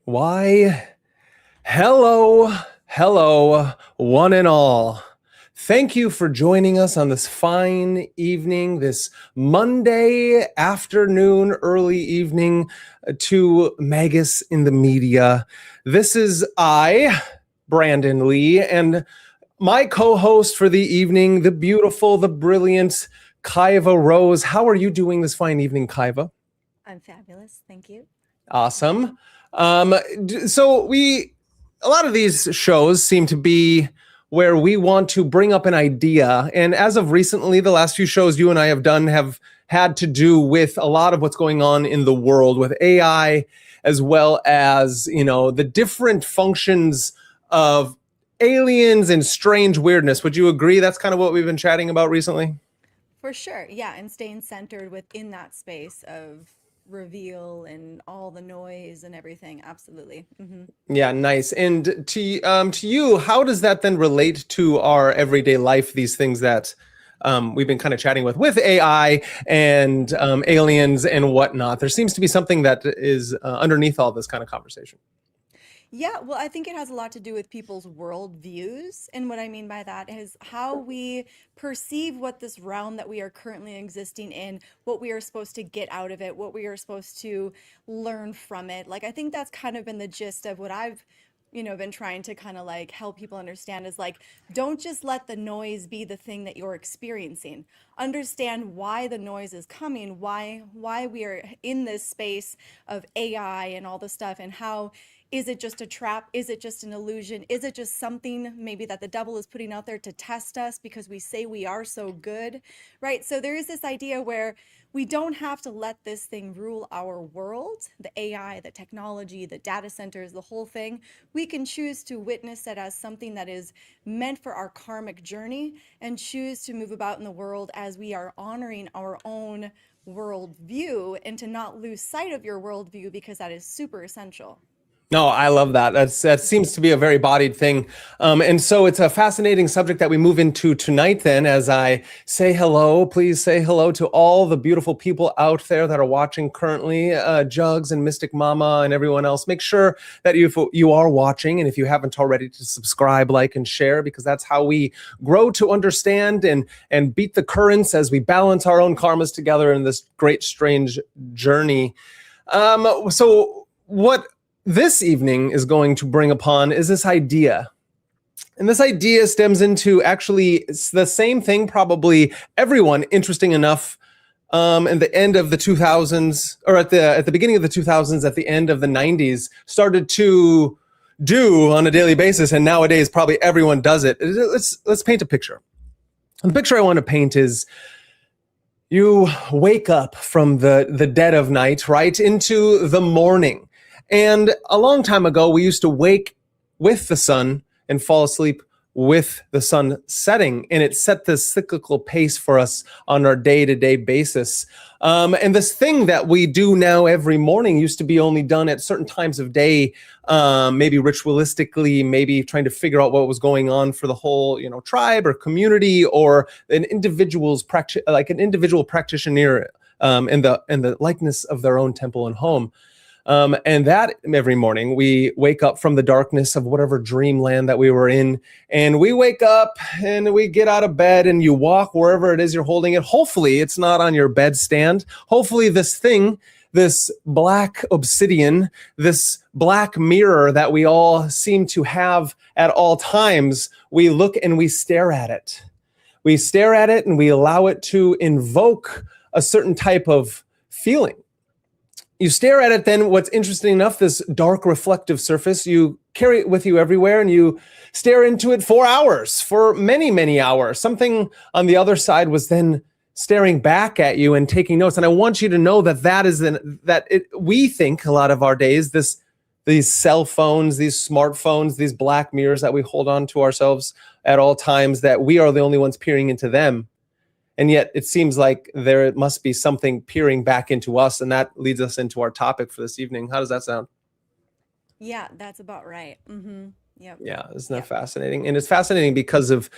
Why, hello, one and all. Thank you for joining us on this fine evening, this Monday afternoon, early evening to Magus in the Media. This is I, Brandon Lee, and my co-host for the evening, the beautiful, the brilliant Kaiva Rose. How are you doing this fine evening, Kaiva? I'm fabulous. Thank you. Awesome. So a lot of these shows seem to be where we want to bring up an idea. And as of recently, the last few shows you and I have done have had to do with a lot of what's going on in the world with AI, as well as, the different functions of aliens and strange weirdness. Would you agree that's kind of what we've been chatting about recently? For sure. Yeah. And staying centered within that space of reveal and all the noise and everything. Absolutely. Yeah, nice. And to you, how does that then relate to our everyday life? These things that we've been kind of chatting with AI and aliens and whatnot. There seems to be something that is underneath all this kind of conversation. Yeah, well, I think it has a lot to do with people's world views. And what I mean by that is how we perceive what this realm that we are currently existing in, what we are supposed to get out of it, what we are supposed to learn from it. Like, I think that's kind of been the gist of what I've been trying to kind of like help people understand is like, don't just let the noise be the thing that you're experiencing. Understand why the noise is coming, why we are in this space of AI and all this stuff, and how is it just a trap? Is it just an illusion? Is it just something maybe that the devil is putting out there to test us because we say we are so good, right? So there is this idea where we don't have to let this thing rule our world, the AI, the technology, the data centers, the whole thing. We can choose to witness it as something that is meant for our karmic journey and choose to move about in the world as we are honoring our own worldview and to not lose sight of your worldview because that is super essential. No, I love that. That seems to be a very bodied thing. And so it's a fascinating subject that we move into tonight then as I say hello. Please say hello to all the beautiful people out there that are watching currently, Jugs and Mystic Mama and everyone else. Make sure that you are watching, and if you haven't already, to subscribe, like, and share, because that's how we grow to understand and beat the currents as we balance our own karmas together in this great, strange journey. So what this evening is going to bring upon is this idea. And this idea stems into actually the same thing probably everyone interesting enough in the end of the 2000s, or at the beginning of the 2000s, at the end of the 90s, started to do on a daily basis, and nowadays probably everyone does it. Let's paint a picture. And the picture I want to paint is you wake up from the dead of night, right, into the morning. And a long time ago, we used to wake with the sun and fall asleep with the sun setting. And it set this cyclical pace for us on our day-to-day basis. And this thing that we do now every morning used to be only done at certain times of day, maybe ritualistically, maybe trying to figure out what was going on for the whole, tribe or community, or an individual practitioner in the likeness of their own temple and home. And that every morning we wake up from the darkness of whatever dreamland that we were in, and we wake up and we get out of bed and you walk wherever it is you're holding it. Hopefully it's not on your bedstand. Hopefully this thing, this black obsidian, this black mirror that we all seem to have at all times, we look and we stare at it. We stare at it and we allow it to invoke a certain type of feeling. You stare at it, then what's interesting enough, this dark reflective surface, you carry it with you everywhere and you stare into it for hours, for many, many hours. Something on the other side was then staring back at you and taking notes. And I want you to know we think a lot of our days, these cell phones, these smartphones, these black mirrors that we hold on to ourselves at all times, that we are the only ones peering into them. And yet it seems like there must be something peering back into us. And that leads us into our topic for this evening. How does that sound? Yeah, that's about right. Yep. Yeah, isn't that fascinating? And it's fascinating because of,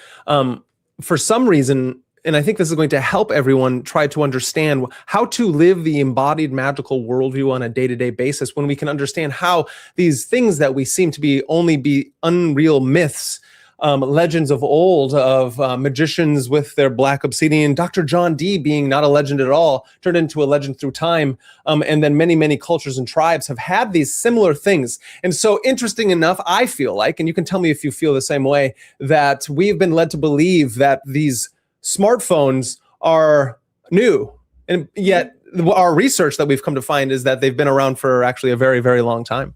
for some reason, and I think this is going to help everyone try to understand how to live the embodied magical worldview on a day-to-day basis, when we can understand how these things that we seem to be only be unreal myths, legends of old, of magicians with their black obsidian, Dr. John Dee being not a legend at all, turned into a legend through time. And then many cultures and tribes have had these similar things. And so, interesting enough, I feel like, and you can tell me if you feel the same way, that we've been led to believe that these smartphones are new. And yet our research that we've come to find is that they've been around for actually a very long time.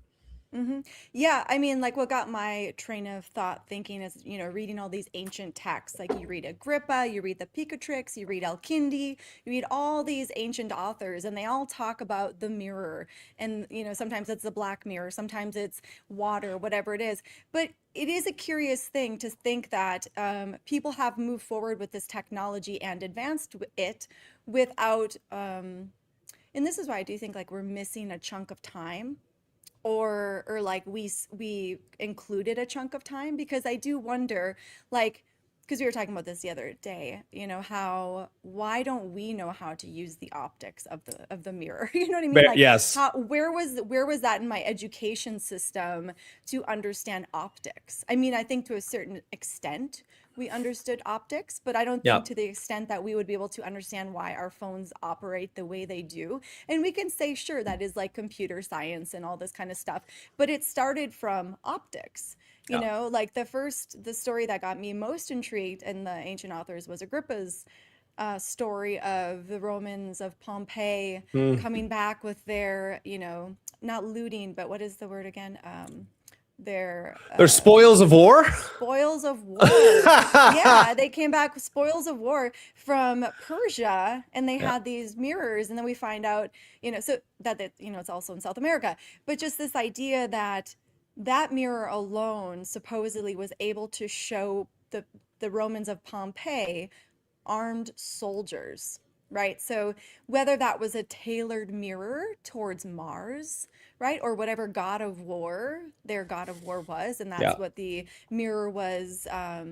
Mm-hmm. Yeah, I mean, like what got my train of thought thinking is, reading all these ancient texts. Like you read Agrippa, you read the Picatrix, you read El-Kindi, you read all these ancient authors, and they all talk about the mirror. And, sometimes it's the black mirror, sometimes it's water, whatever it is. But it is a curious thing to think that people have moved forward with this technology and advanced it without, and this is why I do think like we're missing a chunk of time, or like we included a chunk of time, because I do wonder, like, because we were talking about this the other day, why don't we know how to use the optics of the mirror? You know what I mean? Like, yes. Where was that in my education system to understand optics? I mean, I think to a certain extent we understood optics, but I don't think to the extent that we would be able to understand why our phones operate the way they do. And we can say, sure, that is like computer science and all this kind of stuff, but it started from optics. Like the story that got me most intrigued in the ancient authors was Agrippa's story of the Romans of Pompeii coming back with their, not looting, but what is the word again? Their spoils of war. Spoils of war. Yeah, they came back with spoils of war from Persia, and they had these mirrors, and then we find out, so that it's also in South America. But just this idea that mirror alone supposedly was able to show the Romans of Pompeii armed soldiers, right? So whether that was a tailored mirror towards Mars, right, or whatever god of war their god of war was, and that's what the mirror was what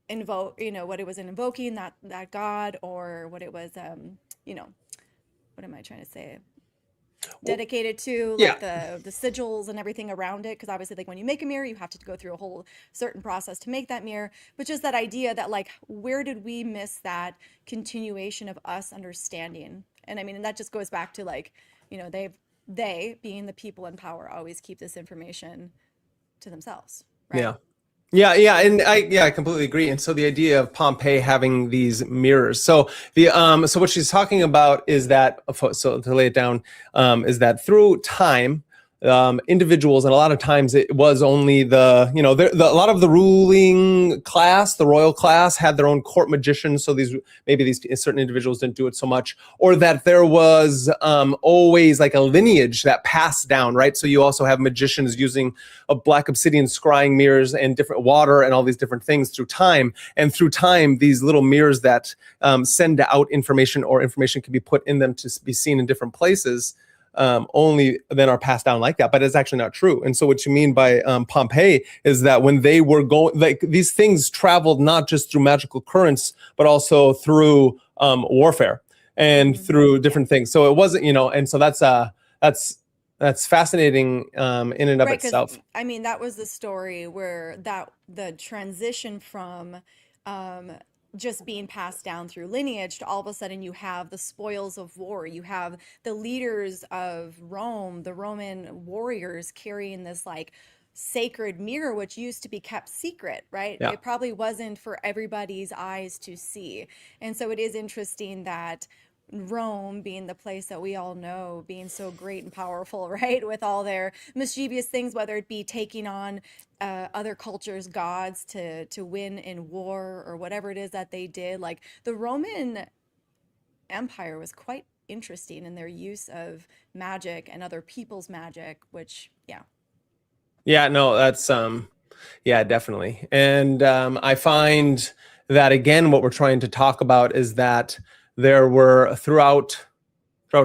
it was invoking, that god, or what it was what am I trying to say, dedicated to, like the sigils and everything around it, because obviously, like, when you make a mirror, you have to go through a whole certain process to make that mirror. But just that idea that, like, where did we miss that continuation of us understanding? And I mean, and that just goes back to, like, they being the people in power always keep this information to themselves, right? Yeah, and I completely agree. And so the idea of Pompeii having these mirrors. So so what she's talking about is that, so to lay it down, is that through time, individuals, and a lot of times it was only a lot of the ruling class, the royal class, had their own court magicians. So these certain individuals didn't do it so much, or that there was always like a lineage that passed down, right? So you also have magicians using a black obsidian scrying mirrors and different water and all these different things through time. And through time, these little mirrors that send out information, or information can be put in them to be seen in different places, only then are passed down like that. But it's actually not true. And so what you mean by Pompeii is that when they were going, like, these things traveled not just through magical currents, but also through warfare and through different things. So it wasn't, and so that's fascinating in and of itself. I mean, that was the story where the transition from just being passed down through lineage to all of a sudden you have the spoils of war. You have the leaders of Rome, the Roman warriors, carrying this like sacred mirror, which used to be kept secret, right? It probably wasn't for everybody's eyes to see. And so it is interesting that Rome, being the place that we all know, being so great and powerful, right, with all their mischievous things, whether it be taking on other cultures' gods to win in war, or whatever it is that they did, like, the Roman Empire was quite interesting in their use of magic and other people's magic, which that's definitely. And I find that, again, what we're trying to talk about is that there were throughout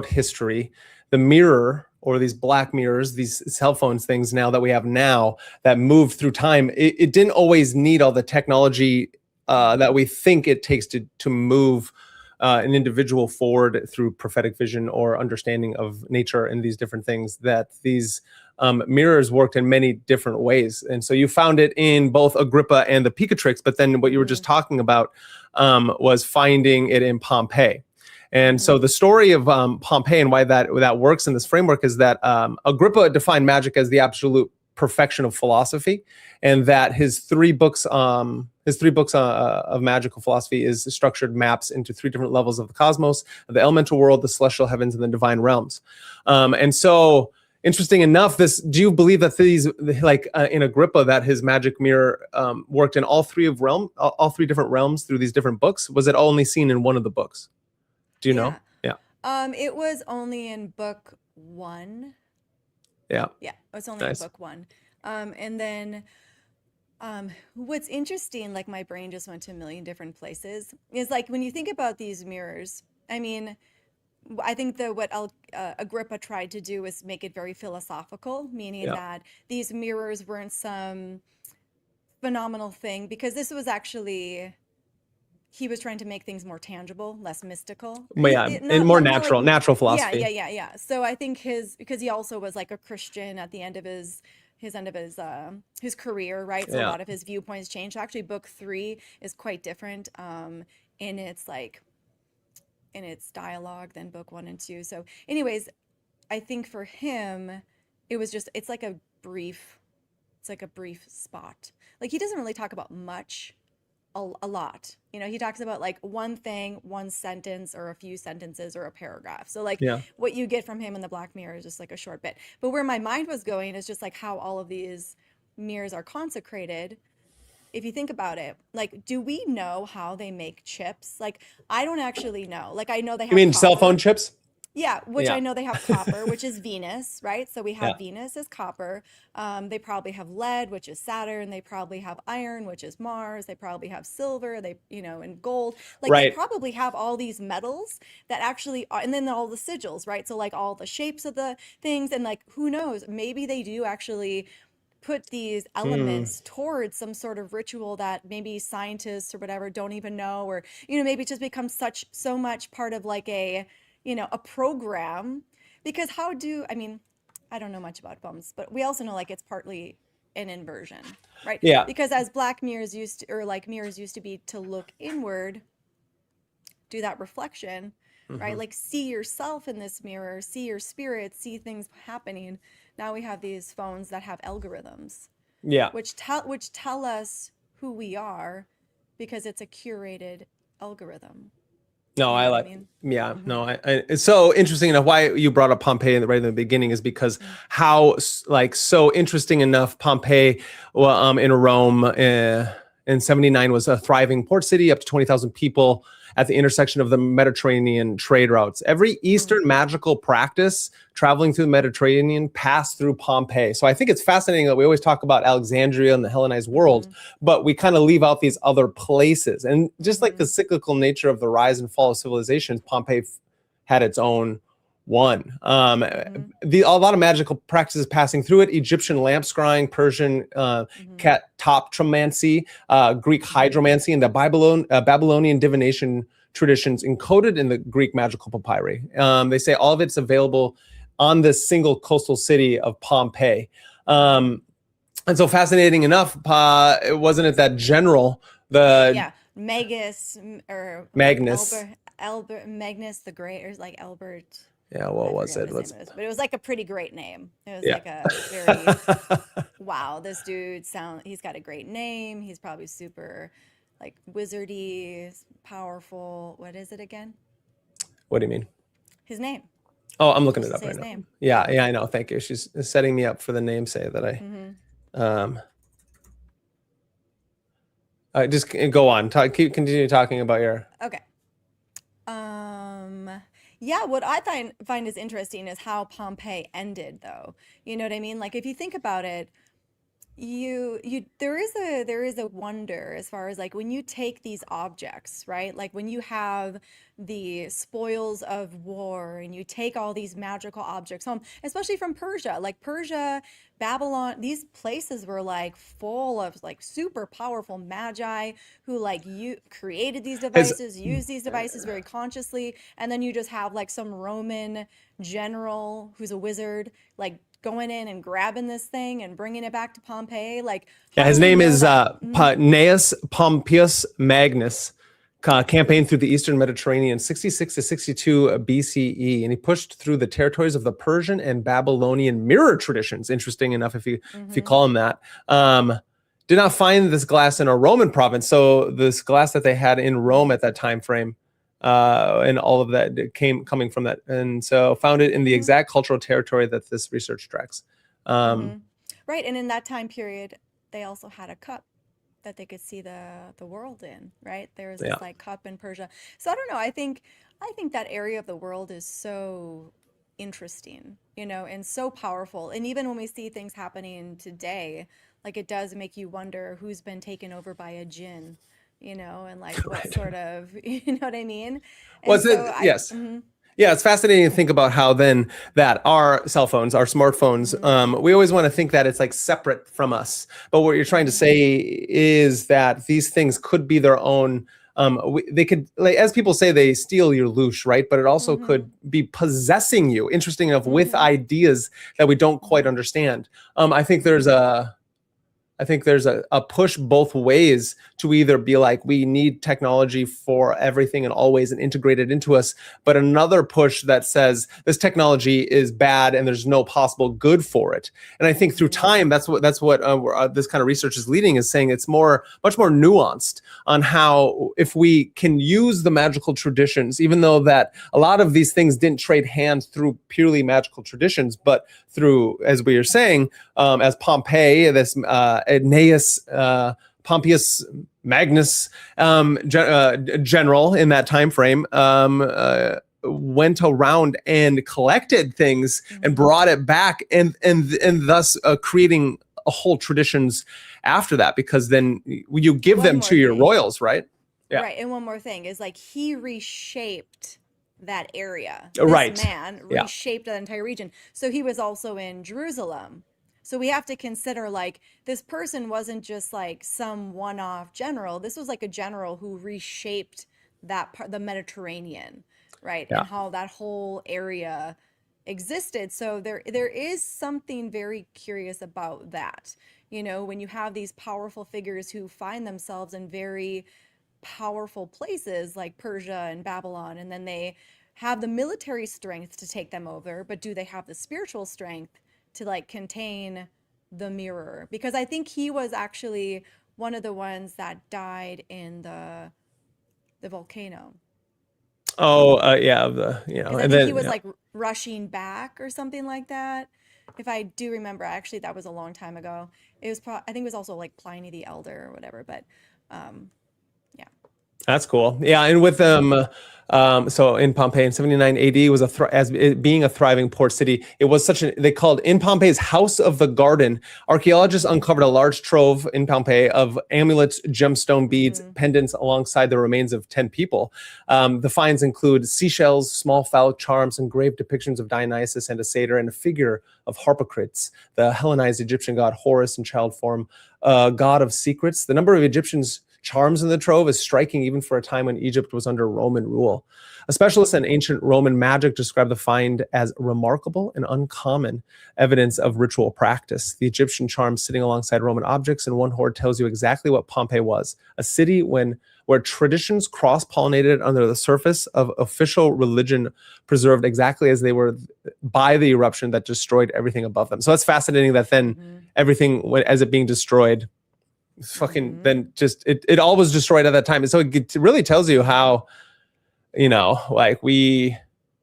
history, the mirror, or these black mirrors, these cell phones things now that we have now that moved through time, it didn't always need all the technology that we think it takes to move an individual forward through prophetic vision or understanding of nature and these different things, that these mirrors worked in many different ways. And so you found it in both Agrippa and the Picatrix, but then what you were just talking about was finding it in Pompeii. And so the story of Pompeii and why that works in this framework is that Agrippa defined magic as the absolute perfection of philosophy, and that his three books of magical philosophy is structured maps into three different levels of the cosmos: the elemental world, the celestial heavens, and the divine realms. And so, interesting enough, do you believe that these, like in Agrippa, that his magic mirror worked in all three different realms through these different books? Was it only seen in one of the books? Do you know? Yeah. It was only in book 1. Yeah. Yeah, it was only in book 1. And then what's interesting, like my brain just went to a million different places, is like when you think about these mirrors, I mean, I think that what Agrippa tried to do was make it very philosophical, meaning that these mirrors weren't some phenomenal thing, because this was actually, he was trying to make things more tangible, less mystical. But yeah, and more natural philosophy. Yeah. So I think because he also was like a Christian at the end of his career, right? So a lot of his viewpoints changed. Actually, book 3 is quite different in its dialogue than book 1 and 2. So anyways, I think for him, it's like a brief spot. Like he doesn't really talk about much. A lot, he talks about like one thing, one sentence or a few sentences or a paragraph. So like what you get from him in the Black Mirror is just like a short bit. But where my mind was going is just like how all of these mirrors are consecrated. If you think about it, like, do we know how they make chips? Like, I don't actually know. Like, I know they have. You mean copper. Cell phone chips? Yeah, which I know they have copper, which is Venus, right? So we have Venus as copper. They probably have lead, which is Saturn. They probably have iron, which is Mars. They probably have silver. And gold. Like they probably have all these metals that actually are, and then all the sigils, right? So like all the shapes of the things, and like who knows? Maybe they do actually put these elements towards some sort of ritual that maybe scientists or whatever don't even know, or maybe it just becomes so much part of like a program. Because I don't know much about bums, but we also know like it's partly an inversion, right? Yeah. Because as black mirrors mirrors used to be to look inward, do that reflection, right? Like see yourself in this mirror, see your spirit, see things happening. Now we have these phones that have algorithms, which tell us who we are, because it's a curated algorithm. No, it's so interesting enough. Why you brought up Pompeii right in the beginning is because how so interesting enough, Pompeii in Rome in 79 was a thriving port city, up to 20,000 people at the intersection of the Mediterranean trade routes. Every Eastern magical practice traveling through the Mediterranean passed through Pompeii. So I think it's fascinating that we always talk about Alexandria and the Hellenized world, but we kind of leave out these other places. And just like the cyclical nature of the rise and fall of civilizations, Pompeii had its own one. A lot of magical practices passing through it: Egyptian lamp scrying, Persian catoptromancy, Greek hydromancy, and the Babylonian divination traditions encoded in the Greek magical papyri. They say all of it's available on this single coastal city of Pompeii. And so fascinating enough, wasn't it that general, Magus or Magnus Magnus the Great, or like Albert. Yeah, what was it? But it was like a pretty great name. It was like a very wow, this dude he's got a great name. He's probably super like wizardy, powerful. What is it again? What do you mean? His name. Oh, I'm looking it up right now. Yeah, I know. Thank you. She's setting me up for the namesake that I just go on. Continue talking about your. Okay. Yeah, what I find is interesting is how Pompeii ended, though. You know what I mean? Like, if you think about it, there is a wonder as far as like when you take these objects, right? Like when you have the spoils of war and you take all these magical objects home, especially from Persia, like Persia, Babylon, these places were like full of like super powerful magi who like you created these As devices, used these devices very consciously, and then you just have like some Roman general who's a wizard like going in and grabbing this thing and bringing it back to Pompeii. Like, Yeah, how do his we name know is that? Gnaeus Pompeius Magnus. Campaigned through the Eastern Mediterranean 66 to 62 BCE, and he pushed through the territories of the Persian and Babylonian mirror traditions. Interesting enough, if you Hmm. call them that. Did not find this glass in a Roman province. So this glass that they had in Rome at that time frame, and all of that coming from that, and so found it in the Hmm. exact cultural territory that this research tracks. Hmm. Um, Right. And in that time period, they also had a cup that they could see the world in, right? There was yeah. this like cup in Persia. So I don't know. I think that area of the world is so interesting, and so powerful. And even when we see things happening today, like it does make you wonder who's been taken over by a jinn, and like what Right. sort of, you know what I mean? And Was so it? I, Yes. Yeah, it's fascinating to think about how then that our cell phones, our smartphones, mhm, we always want to think that it's like separate from us. But what you're trying to mhm, say is that these things could be their own. They could, like, as people say, they steal your louche, right? But it also mhm, could be possessing you. Interesting enough, with mhm, ideas that we don't quite mhm, understand. I think there's mhm, a push both ways to either be like, we need technology for everything and always and integrate it into us, but another push that says this technology is bad and there's no possible good for it. And I think through mhm, time, that's what this kind of research is leading, is saying it's much more nuanced on how, if we can use the magical traditions, even though that a lot of these things didn't trade hands through purely magical traditions, but through, as we are saying, as Pompey, this Aeneas Pompeius Magnus general in that time frame, went around and collected things and mhm. brought it back, and thus creating a whole traditions after that, because then you give One them more to your thing. royals, right? Yeah. Right, and one more thing is like he reshaped that area. This Right. man Yeah. reshaped that entire region. So he was also in Jerusalem. So we have to consider like this person wasn't just like some one-off general. This was like a general who reshaped that part, the Mediterranean, right? Yeah. And how that whole area existed. So there is something very curious about that. When you have these powerful figures who find themselves in very powerful places like Persia and Babylon, and then they have the military strength to take them over, but do they have the spiritual strength to like contain the mirror? Because I think he was actually one of the ones that died in the volcano. Oh, yeah. Because I And think he then was yeah. like rushing back or something like that. If I do remember, actually, that was a long time ago. I think it was also like Pliny the Elder or whatever. But um, yeah. That's cool. Yeah, and with them, so in Pompeii in 79 AD was as it being a thriving port city. It was they called in Pompeii's House of the Garden. Archaeologists uncovered a large trove in Pompeii of amulets, gemstone beads, Hmm. pendants alongside the remains of 10 people. The finds include seashells, small phallic charms, engraved depictions of Dionysus and a satyr, and a figure of Harpocrates, the Hellenized Egyptian god Horus in child form, god of secrets. The number of Egyptians charms in the trove is striking, even for a time when Egypt was under Roman rule. A specialist in Hmm. ancient Roman magic described the find as remarkable and uncommon evidence of ritual practice. The Egyptian charms sitting alongside Roman objects in one hoard tells you exactly what Pompeii was: a city where traditions cross-pollinated under the surface of official religion, preserved exactly as they were by the eruption that destroyed everything above them. So that's fascinating that then Hmm. everything, as it being destroyed, fucking Hmm. then just it all was destroyed at that time. And so it really tells you Hmm. how, like we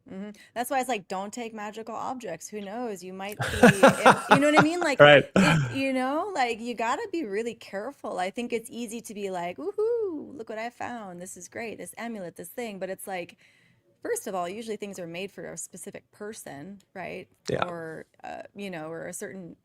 Hmm. That's why it's like, don't take magical objects. Who knows? You might be, you know what I mean? Like right. like you gotta be really careful. I think it's easy to be like, woohoo, look what I found. This is great. This amulet, this thing. But it's like, first of all, usually things are made for a specific person, right? Yeah. Or, or a certain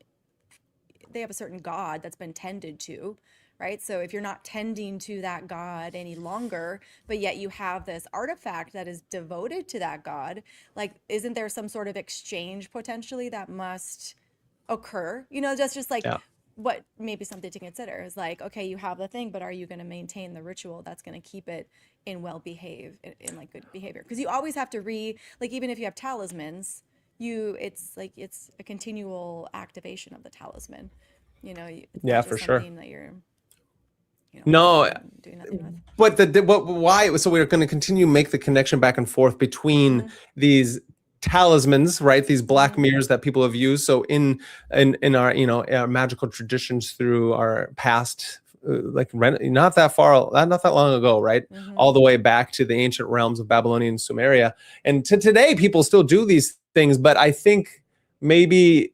they have a certain god that's been tended to, right? So if you're not tending to that god any longer, but yet you have this artifact that is devoted to that god, like, isn't there some sort of exchange potentially that must occur? That's just like Yeah. what maybe something to consider is like, okay, you have the thing, but are you going to maintain the ritual that's going to keep it in in like good behavior? Because you always have to like, even if you have talismans, it's a continual activation of the talisman. It's Yeah, not for just sure. something that you're No, doing nothing with. but why? So we're going to continue make the connection back and forth between these talismans, right? These black mirrors that people have used. So in our our magical traditions through our past, not that far, not that long ago, right? All the way back to the ancient realms of Babylonia and Sumeria, and to today, people still do these things. But I think maybe.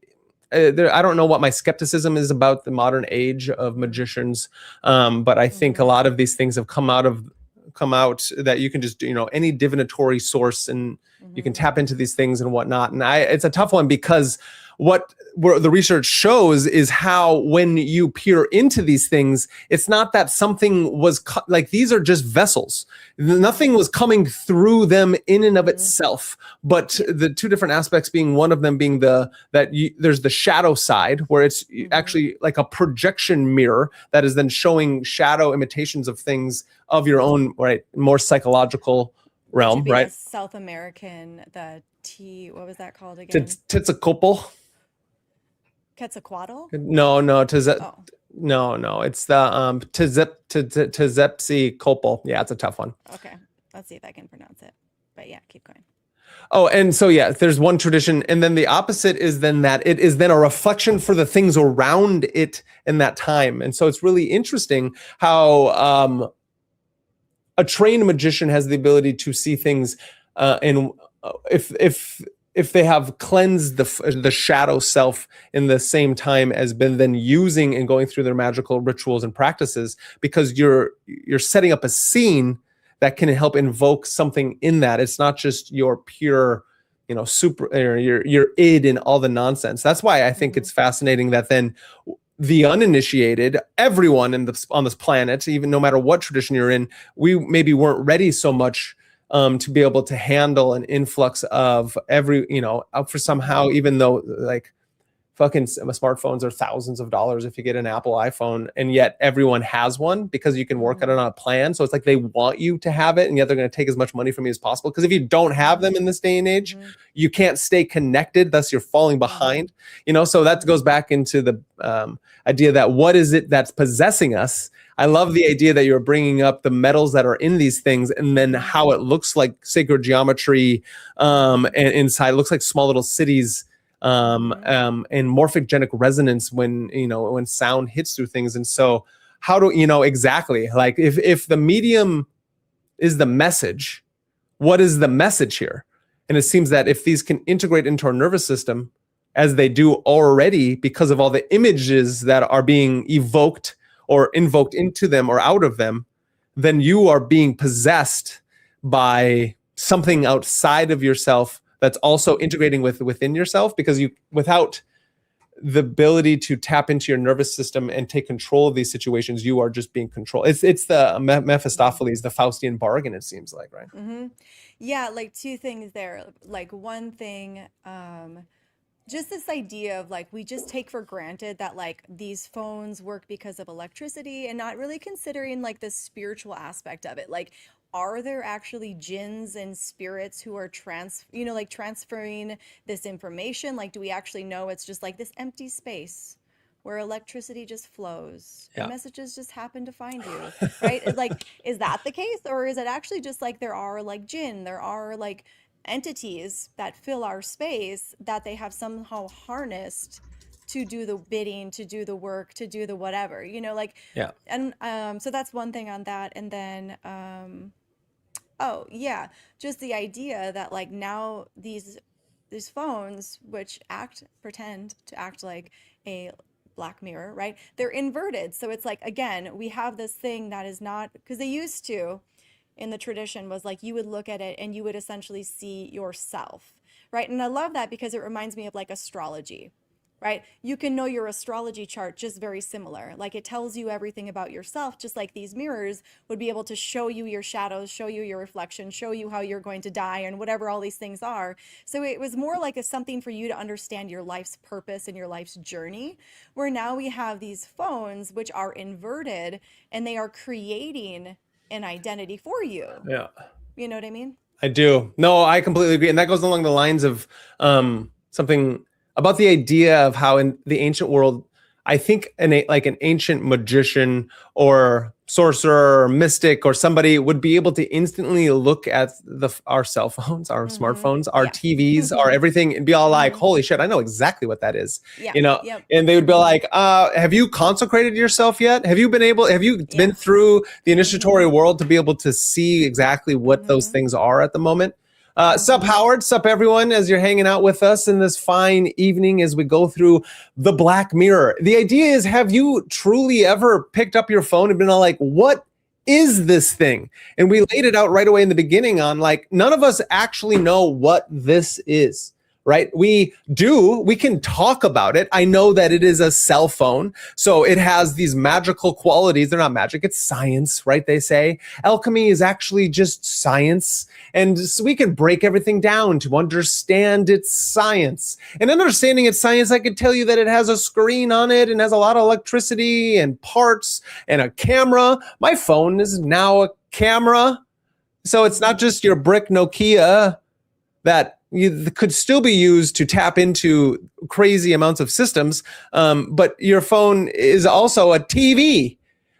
I don't know what my skepticism is about the modern age of magicians, but I think a lot of these things have come out that you can just do, any divinatory source, and you can tap into these things and whatnot. And it's a tough one because where the research shows is how when you peer into these things, it's not that something was like these are just vessels. Nothing was coming through them in and of itself. But the two different aspects being one of them being there's the shadow side where it's actually like a projection mirror that is then showing shadow imitations of things of your own, right? More psychological realm, right? The South American, what was that called again? Titsacopal. Quetzalcoatl? No, it's the Tzepsi. Yeah, it's a tough one. Okay, let's see if I can pronounce it. But yeah, keep going. Oh, and so yeah, there's one tradition, and then the opposite is then that it is then a reflection for the things around it in that time. And so it's really interesting how a trained magician has the ability to see things, and if they have cleansed the shadow self in the same time as been then using and going through their magical rituals and practices, because you're setting up a scene that can help invoke something in that. It's not just your pure, super, or your id and all the nonsense. That's why I think it's fascinating that then the uninitiated, everyone on this planet, even no matter what tradition you're in, we maybe weren't ready so much to be able to handle an influx of for somehow, even though like fucking smartphones are thousands of dollars if you get an Apple iPhone, and yet everyone has one because you can work it on a plan. So it's like they want you to have it, and yet they're going to take as much money from you as possible. Because if you don't have them in this day and age, you can't stay connected. Thus, you're falling behind. So that goes back into the idea that what is it that's possessing us? I love the idea that you're bringing up the metals that are in these things, and then how it looks like sacred geometry, and inside it looks like small little cities. And morphogenic resonance when sound hits through things. And so how do exactly, like if the medium is the message, what is the message here? And it seems that if these can integrate into our nervous system as they do already, because of all the images that are being evoked or invoked into them or out of them, then you are being possessed by something outside of yourself that's also integrating within yourself, because without the ability to tap into your nervous system and take control of these situations, you are just being controlled. It's the Mephistopheles, the Faustian bargain, it seems like, right? Yeah, like two things there. Like one thing, just this idea of like, we just take for granted that like these phones work because of electricity, and not really considering like the spiritual aspect of it. Like, are there actually jinns and spirits who are transferring this information? Like, do we actually know it's just like this empty space where electricity just flows and messages just happen to find you, right? Like, is that the case? Or is it actually just like there are like jinn, there are like entities that fill our space that they have somehow harnessed to do the bidding, to do the work, to do the whatever, and so that's one thing on that. And then oh yeah, just the idea that like now these phones, which pretend to act like a black mirror, right? They're inverted. So it's like, again, we have this thing that is not, because they used to, in the tradition, was like you would look at it and you would essentially see yourself, right? And I love that because it reminds me of like astrology, right? You can know your astrology chart just very similar. Like it tells you everything about yourself, just like these mirrors would be able to show you your shadows, show you your reflection, show you how you're going to die and whatever all these things are. So it was more like a something for you to understand your life's purpose and your life's journey, where now we have these phones which are inverted and they are creating an identity for you. Yeah. You know what I mean? I do. No, I completely agree. And that goes along the lines of something about the idea of how in the ancient world, I think like an ancient magician or sorcerer or mystic or somebody would be able to instantly look at our cell phones, our smartphones, our Yeah. TVs, our everything, and be all like, holy shit, I know exactly what that is. Yeah. You know, Yep. and they would be like, have you consecrated yourself yet? Have you been through the initiatory world to be able to see exactly what those things are at the moment? Sup, Howard? Sup, everyone, as you're hanging out with us in this fine evening as we go through the Black Mirror. The idea is, have you truly ever picked up your phone and been all like, what is this thing? And we laid it out right away in the beginning on like, none of us actually know what this is. Right? We can talk about it. I know that it is a cell phone. So it has these magical qualities. They're not magic, it's science, right? They say alchemy is actually just science. And so we can break everything down to understand its science. And understanding its science, I could tell you that it has a screen on it and has a lot of electricity and parts and a camera. My phone is now a camera. So it's not just your brick Nokia that could still be used to tap into crazy amounts of systems, but your phone is also a TV.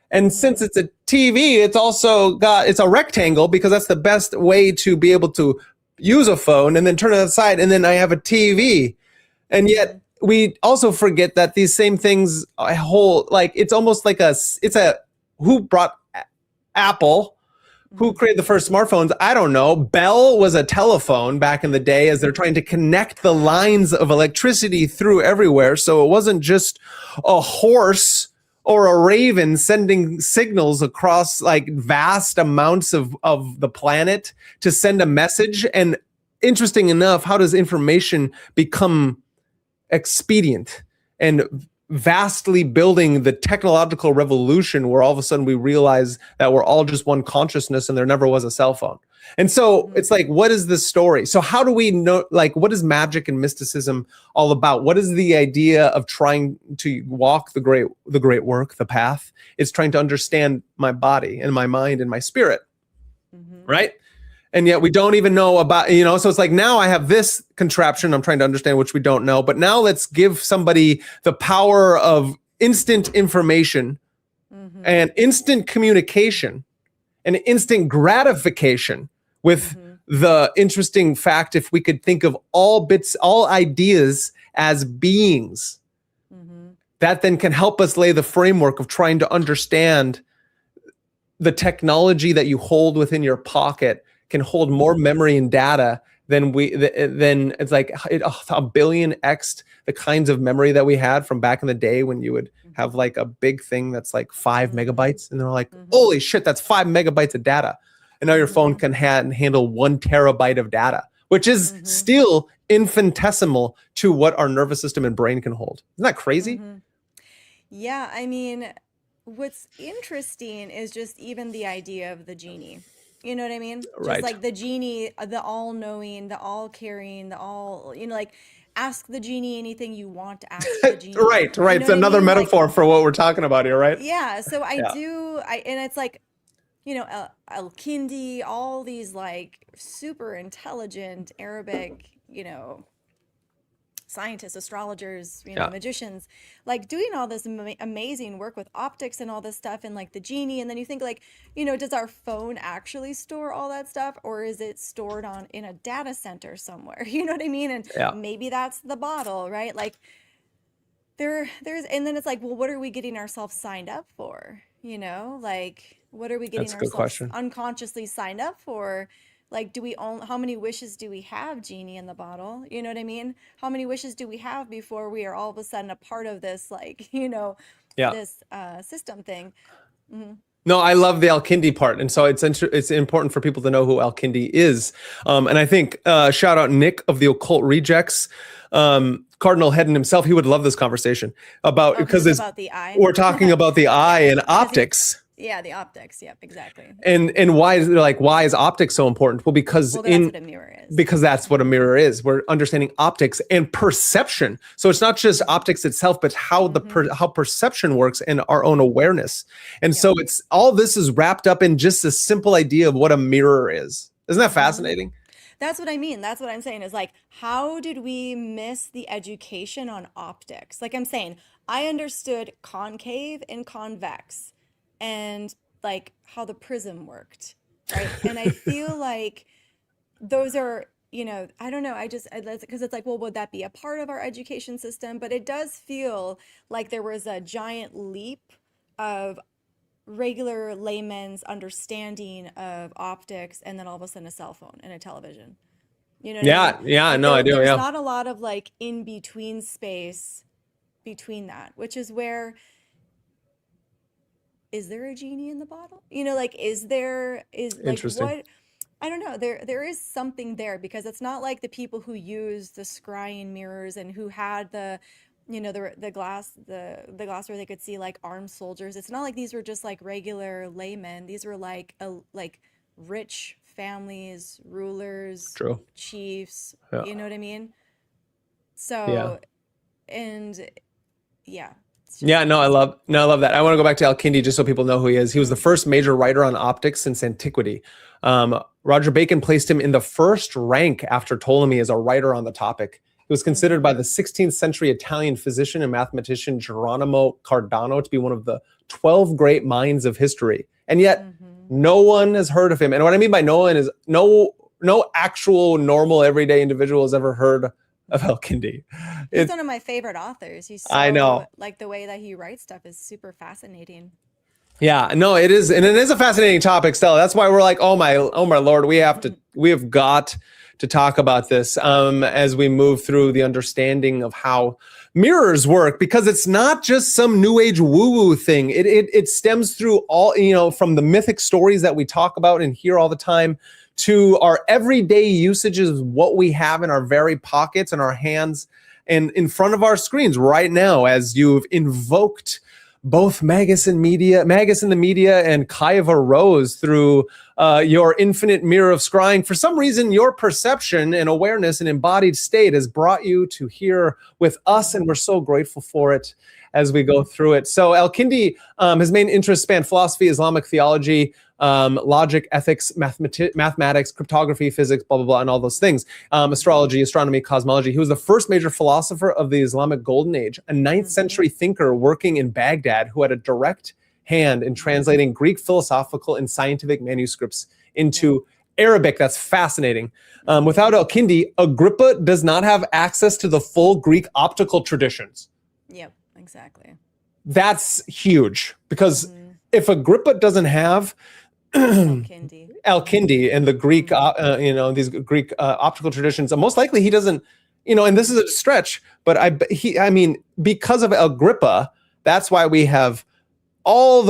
And since it's a TV, it's a rectangle because that's the best way to be able to use a phone and then turn it aside and then I have a TV. And yet we also forget that these same things hold, like it's almost like who brought Apple? Who created the first smartphones? I don't know. Bell was a telephone back in the day as they're trying to connect the lines of electricity through everywhere. So it wasn't just a horse or a raven sending signals across like vast amounts of the planet to send a message. And interesting enough, how does information become expedient and vastly building the technological revolution where all of a sudden we realize that we're all just one consciousness and there never was a cell phone. And so it's like, what is this story? So how do we know, like, what is magic and mysticism all about? What is the idea of trying to walk the great work, the path? It's trying to understand my body and my mind and my spirit, right? And yet we don't even know about, so it's like now I have this contraption I'm trying to understand, which we don't know. But now let's give somebody the power of instant information and instant communication and instant gratification with the interesting fact, if we could think of all ideas as beings, that then can help us lay the framework of trying to understand the technology that you hold within your pocket can hold more memory and data than it's like a billion x the kinds of memory that we had from back in the day when you would have like a big thing that's like 5 megabytes and they're like, holy shit, that's 5 megabytes of data. And now your phone can handle 1 terabyte of data, which is still infinitesimal to what our nervous system and brain can hold. Isn't that crazy? Yeah, I mean, what's interesting is just even the idea of the genie. You know what I mean? Right. Just like the genie, the all-knowing, the all-caring, like ask the genie anything you want to ask the genie. Right. You know It's what I another mean? metaphor for what we're talking about here, right? Yeah. So Yeah. and it's like, Al-Kindi, all these like super intelligent Arabic, scientists, astrologers, magicians, like doing all this amazing work with optics and all this stuff and like the genie. And then you think like, does our phone actually store all that stuff or is it stored in a data center somewhere? You know what I mean? And maybe that's the bottle, right? Like and then it's like, well, what are we getting ourselves signed up for? Like what are we getting ourselves unconsciously signed up for? Like, how many wishes do we have, genie in the bottle? You know what I mean? How many wishes do we have before we are all of a sudden a part of this, like, this system thing? No, I love the Al-Kindi part, and so it's important for people to know who Al-Kindi is. And I think shout out Nick of the Occult Rejects, Cardinal Hedden himself. He would love this conversation about Oh, because because about the eye. we're talking about the eye Yeah, and because he, optics. yeah, the optics. Yep, exactly. And why is optics so important? Well, because Well, that's what a mirror is. because that's what a mirror is. We're understanding optics and perception. So it's not just optics itself, but how how perception works and our own awareness. And so it's all this is wrapped up in just a simple idea of what a mirror is. Isn't that fascinating? That's what I mean. That's what I'm saying is like, how did we miss the education on optics? Like I'm saying, I understood concave and convex and like how the prism worked, right? And I feel like those are, I don't know. Because it's like, well, would that be a part of our education system? But it does feel like there was a giant leap of regular layman's understanding of optics and then all of a sudden a cell phone and a television. You know what I mean? Yeah, Like no, I do. there's Yeah. not a lot of like in between space between that, which is where is there a genie in the bottle? Like is like Interesting. what I don't know. There is something there because it's not like the people who used the scrying mirrors and who had the glass where they could see like armed soldiers. It's not like these were just like regular laymen. These were like rich families, rulers, True. chiefs. Yeah. You know what I mean? Yeah. So, and yeah, it's just Yeah, I amazing. love that. I want to go back to Al-Kindi just so people know who he is. He was the first major writer on optics since antiquity. Roger Bacon placed him in the first rank after Ptolemy as a writer on the topic. He was considered by the 16th century Italian physician and mathematician Geronimo Cardano to be one of the 12 great minds of history. And yet no one has heard of him. And what I mean by no one is no actual normal everyday individual has ever heard of Al-Kindi. He's one of my favorite authors. He's I know. like the way that he writes stuff is super fascinating. Yeah, no, it is, and it is a fascinating topic, Stella. That's why we're like, oh my Lord, we have got to talk about this as we move through the understanding of how mirrors work, because it's not just some new age woo-woo thing. It stems through all, from the mythic stories that we talk about and hear all the time to our everyday usages of what we have in our very pockets and our hands and in front of our screens right now, as you've invoked both Magus and the Media and Kaiva Rose through your infinite mirror of scrying. For some reason, your perception and awareness and embodied state has brought you to here with us, and we're so grateful for it as we go through it. So Al-Kindi, his main interests span philosophy, Islamic theology, logic, ethics, mathematics, cryptography, physics, blah, blah, blah, and all those things. Astrology, astronomy, cosmology. He was the first major philosopher of the Islamic Golden Age, a 9th century thinker working in Baghdad who had a direct hand in translating Greek philosophical and scientific manuscripts into Arabic. That's fascinating. Without Al-Kindi, Agrippa does not have access to the full Greek optical traditions. Yep, exactly. That's huge, because if Agrippa doesn't have Al-Kindi and the Greek, these Greek optical traditions, most likely he doesn't, and this is a stretch, but I mean, because of Agrippa, that's why we have all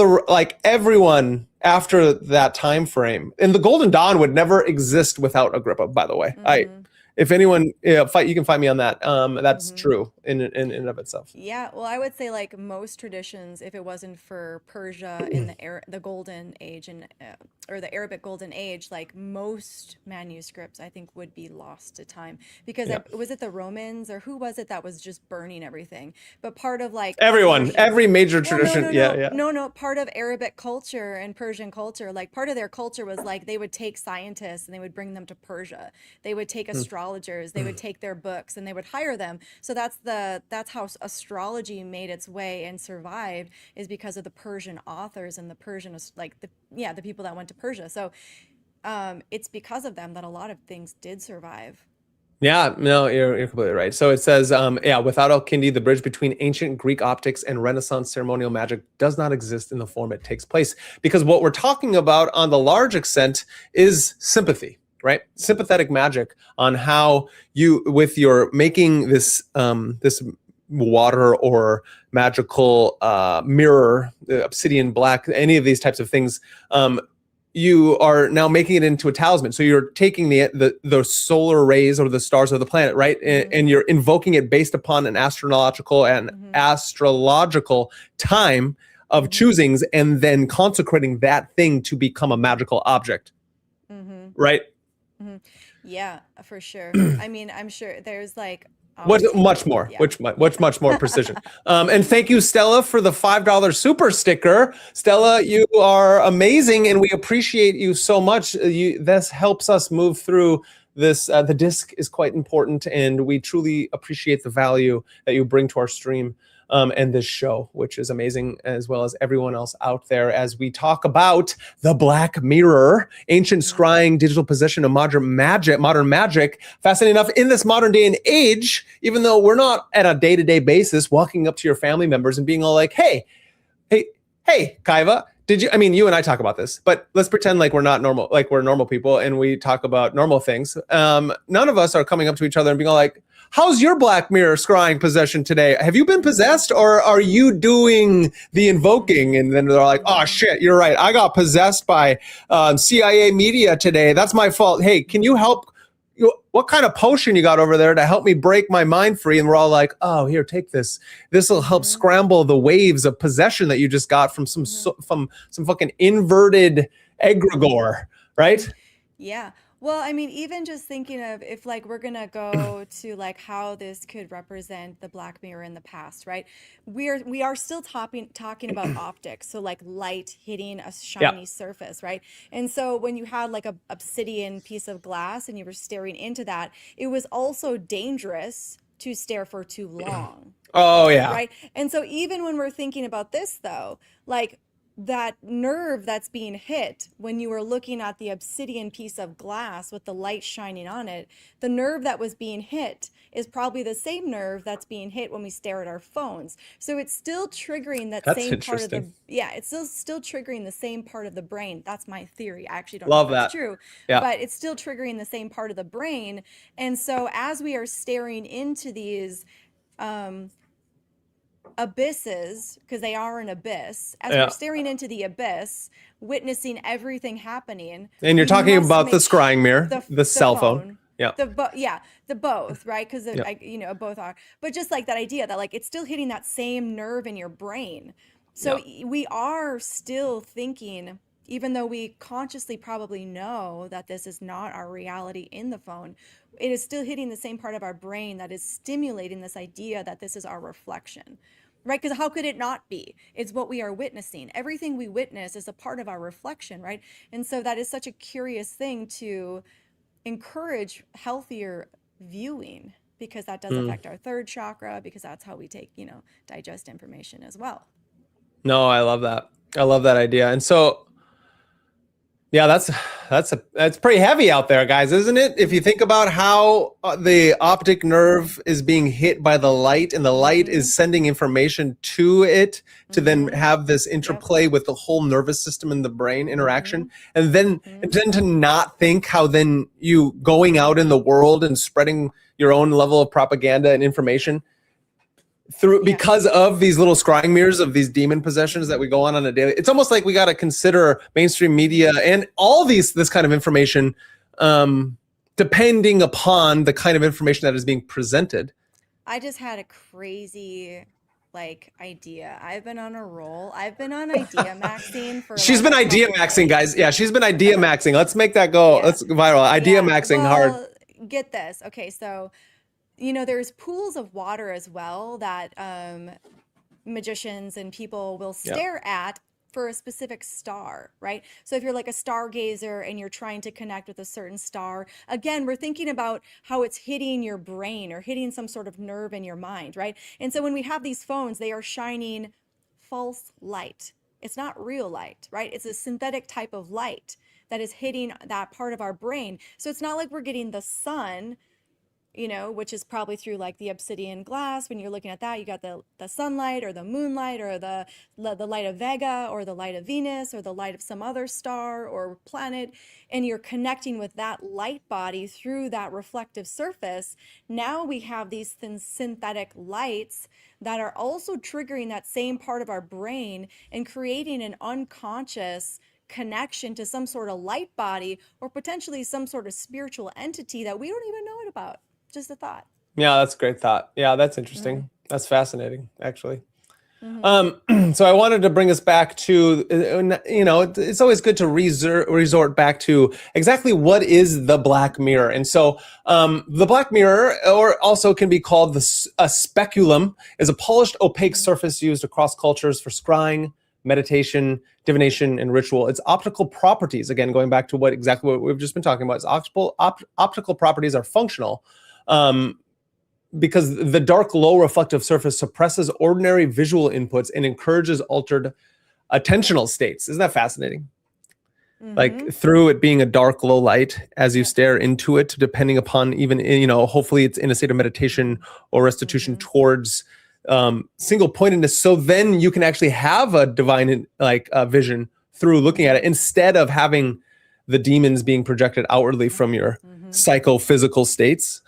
everyone after that time frame. And the Golden Dawn would never exist without Agrippa, by the way. If anyone you can find me on that. That's true in and of itself. Yeah, well, I would say like most traditions, if it wasn't for Persia in the Golden Age or the Arabic Golden Age, like most manuscripts, I think would be lost to time because was it the Romans or who was it that was just burning everything? But part of like every major tradition, no, part of Arabic culture and Persian culture, like part of their culture was like they would take scientists and they would bring them to Persia. They would take astrologers, they would take their books and they would hire them. So that's how astrology made its way and survived, is because of the Persian authors and the Persian the people that went to Persia. So it's because of them that a lot of things did survive. Yeah, no, you're completely right. So it says, without Al-Kindi, the bridge between ancient Greek optics and Renaissance ceremonial magic does not exist in the form it takes place. Because what we're talking about on the large extent is sympathy, right? Sympathetic magic, on how you, with your making this water or magical mirror, obsidian black, any of these types of things, you are now making it into a talisman. So you're taking the solar rays or the stars of the planet, right? And you're invoking it based upon an astrological time of choosings, and then consecrating that thing to become a magical object, right? Yeah, for sure. I mean, I'm sure there's like What obviously, much more? yeah. Which much more precision? And thank you, Stella, for the $5 super sticker. Stella, you are amazing, and we appreciate you so much. This helps us move through this. The disc is quite important, and we truly appreciate the value that you bring to our stream. And this show, which is amazing, as well as everyone else out there, as we talk about the Black Mirror, ancient scrying, digital possession, and modern magic. Fascinating enough, in this modern day and age, even though we're not at a day-to-day basis walking up to your family members and being all like, hey, Kaiva, did you, I mean, you and I talk about this, but let's pretend like we're not normal, like we're normal people and we talk about normal things. None of us are coming up to each other and being all like, how's your Black Mirror scrying possession today? Have you been possessed, or are you doing the invoking? And then they're like, oh shit, you're right. I got possessed by CIA media today. That's my fault. Hey, can you help? What kind of potion you got over there to help me break my mind free? And we're all like, oh, here, take this. This will help scramble the waves of possession that you just got from some fucking inverted egregore, right? Yeah. Well, I mean, even just thinking of if like we're gonna go to like how this could represent the Black Mirror in the past, right? We are still talking about optics, so like light hitting a shiny surface, right? And so when you had like a obsidian piece of glass and you were staring into that, it was also dangerous to stare for too long. Oh yeah. Right. And so even when we're thinking about this though, like that nerve that's being hit when you were looking at the obsidian piece of glass with the light shining on it, the nerve that was being hit is probably the same nerve that's being hit when we stare at our phones. So it's still triggering that same part of the, it's still triggering the same part of the brain. That's my theory. I actually don't know if that's true, but it's still triggering the same part of the brain. And so as we are staring into these abysses, because they are an abyss, as we're staring into the abyss, witnessing everything happening, and you're talking about the scrying mirror, the cell phone, the both, right? Because both are, but just like that idea that like it's still hitting that same nerve in your brain. So we are still thinking, even though we consciously probably know that this is not our reality in the phone, it is still hitting the same part of our brain that is stimulating this idea that this is our reflection, right? Because how could it not be? It's what we are witnessing. Everything we witness is a part of our reflection, right? And so that is such a curious thing to encourage healthier viewing, because that does affect our third chakra, because that's how we take, digest information as well. No, I love that. I love that idea. And so, yeah, that's pretty heavy out there, guys, isn't it? If you think about how the optic nerve is being hit by the light, and the light is sending information to it to then have this interplay with the whole nervous system and the brain interaction, and then to not think how then you going out in the world and spreading your own level of propaganda and information through because of these little scrying mirrors of these demon possessions that we go on a daily. It's almost like we got to consider mainstream media and all this kind of information, depending upon the kind of information that is being presented. I just had a crazy idea. I've been on a roll. I've been on idea maxing for she's been idea maxing, guys. Yeah, she's been idea maxing. Let's make that go. Let's viral. Idea maxing hard. Get this. Okay, so there's pools of water as well that magicians and people will stare at for a specific star, right? So if you're like a stargazer and you're trying to connect with a certain star, again, we're thinking about how it's hitting your brain or hitting some sort of nerve in your mind, right? And so when we have these phones, they are shining false light. It's not real light, right? It's a synthetic type of light that is hitting that part of our brain. So it's not like we're getting the sun which is probably through like the obsidian glass. When you're looking at that, you got the sunlight or the moonlight or the light of Vega or the light of Venus or the light of some other star or planet, and you're connecting with that light body through that reflective surface. Now we have these thin synthetic lights that are also triggering that same part of our brain and creating an unconscious connection to some sort of light body or potentially some sort of spiritual entity that we don't even know it about. Just a thought. Yeah, that's a great thought. Yeah, that's interesting. That's fascinating, actually. So I wanted to bring us back to, it's always good to resort back to exactly what is the Black Mirror. And so the Black Mirror, or also can be called a speculum, is a polished, opaque surface used across cultures for scrying, meditation, divination, and ritual. Its optical properties, again, going back to what we've just been talking about, its optical properties are functional. Because the dark, low reflective surface suppresses ordinary visual inputs and encourages altered attentional states. Isn't that fascinating? Like through it being a dark, low light, as you stare into it, depending upon even, hopefully it's in a state of meditation or restitution towards single pointedness. So then you can actually have a divine vision through looking at it, instead of having the demons being projected outwardly from your psychophysical states.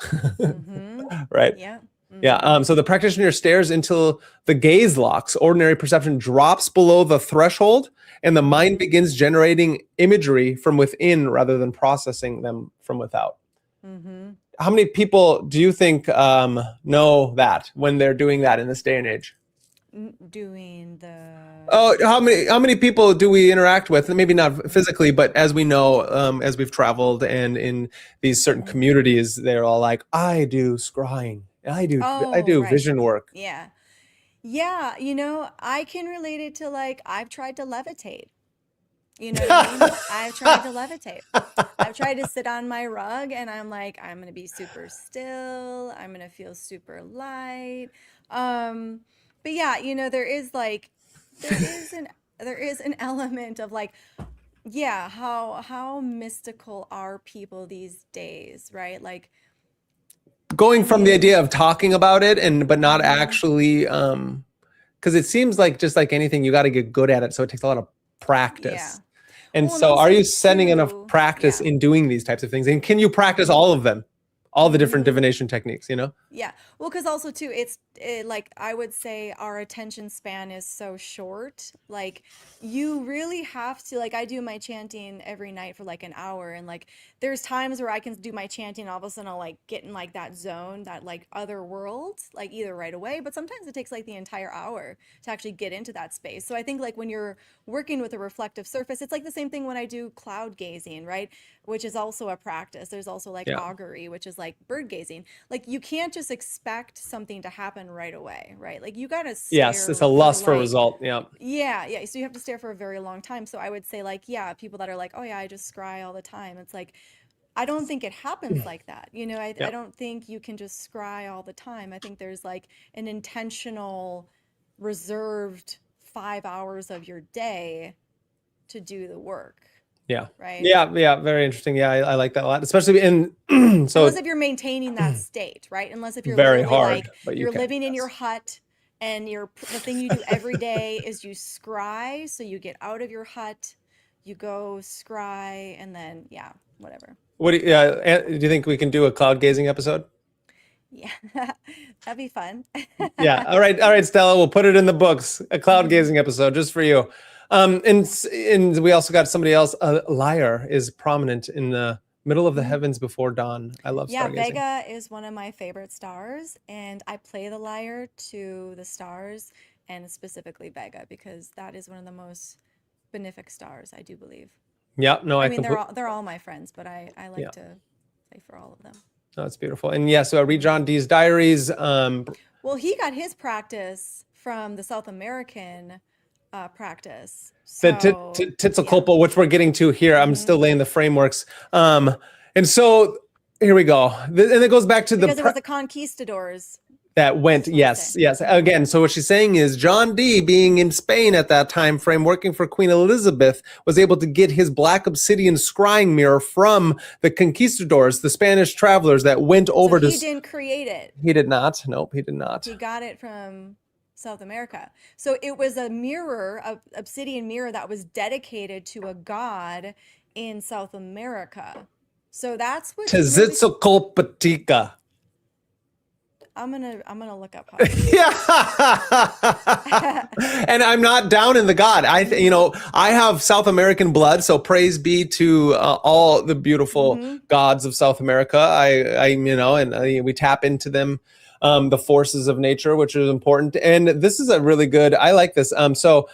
Right? Yeah. Yeah. So the practitioner stares until the gaze locks. Ordinary perception drops below the threshold, and the mind begins generating imagery from within rather than processing them from without. How many people do you think know that when they're doing that in this day and age? Doing the... Oh, how many people do we interact with? Maybe not physically, but as we know, as we've traveled and in these certain communities, they're all like, I do scrying. I do vision work. Yeah. Yeah. I can relate it to I've tried to levitate. You know what I mean? I've tried to levitate. I've tried to sit on my rug and I'm like, I'm going to be super still. I'm going to feel super light. But yeah, there is an element of how mystical are people these days, right? Going from the idea of talking about it but not actually, because it seems like just like anything, you got to get good at it. So it takes a lot of practice. Yeah. And Well, so and are you also sending enough too, practice yeah. in doing these types of things? And can you practice all of them? All the different divination techniques, Yeah. Well, because also too, I would say our attention span is so short. You really have to, I do my chanting every night for an hour. And there's times where I can do my chanting and all of a sudden I'll get in that zone, that other world, either right away, but sometimes it takes the entire hour to actually get into that space. So I think when you're working with a reflective surface, it's the same thing when I do cloud gazing, right? Which is also a practice. There's also augury, which is bird gazing. You can't just expect something to happen right away, right? You gotta stare. Yes, it's a lust for result. Yeah. Yeah. So you have to stare for a very long time. So I would say people that are oh yeah, I just scry all the time. It's I don't think it happens like that. I don't think you can just scry all the time. I think there's an intentional, reserved 5 hours of your day to do the work. Yeah. Right. Yeah. Very interesting. Yeah, I like that a lot, especially in so unless if you're maintaining that state, right? Unless if you're very literally hard, but you're can, living in yes. your hut and the thing you do every day is you scry. So you get out of your hut, you go scry, and then whatever. What do you think we can do a cloud gazing episode? Yeah, that'd be fun. Yeah. All right, Stella. We'll put it in the books. A cloud gazing episode just for you. And we also got somebody else. Lyre is prominent in the middle of the heavens before dawn. I love stargazing. Vega is one of my favorite stars, and I play the lyre to the stars, and specifically Vega, because that is one of the most benefic stars, I do believe. Yeah. No, I mean they're all my friends, but I like to play for all of them. Oh, it's beautiful. And so I read John Dee's diaries. Well, he got his practice from the South American practice. So, the Titzelkoppel, which we're getting to here. I'm still laying the frameworks. And so here we go. And it goes back to because it was the conquistadors That went, That's what I'm yes, saying. yes. Again, so what she's saying is John Dee, being in Spain at that time frame, working for Queen Elizabeth, was able to get his black obsidian scrying mirror from the conquistadors, the Spanish travelers that went So over to. he didn't create it. He did not. Nope, he did not. He got it from South America. So it was a mirror, a obsidian mirror that was dedicated to a god in South America. So that's what's really Tezitzocopatica. I'm gonna look up how to say Yeah. it. And I'm not down in the God. I have South American blood, so praise be to all the beautiful Hmm. gods of South America. We tap into them, the forces of nature, which is important. And this is a really good, I like this. Mello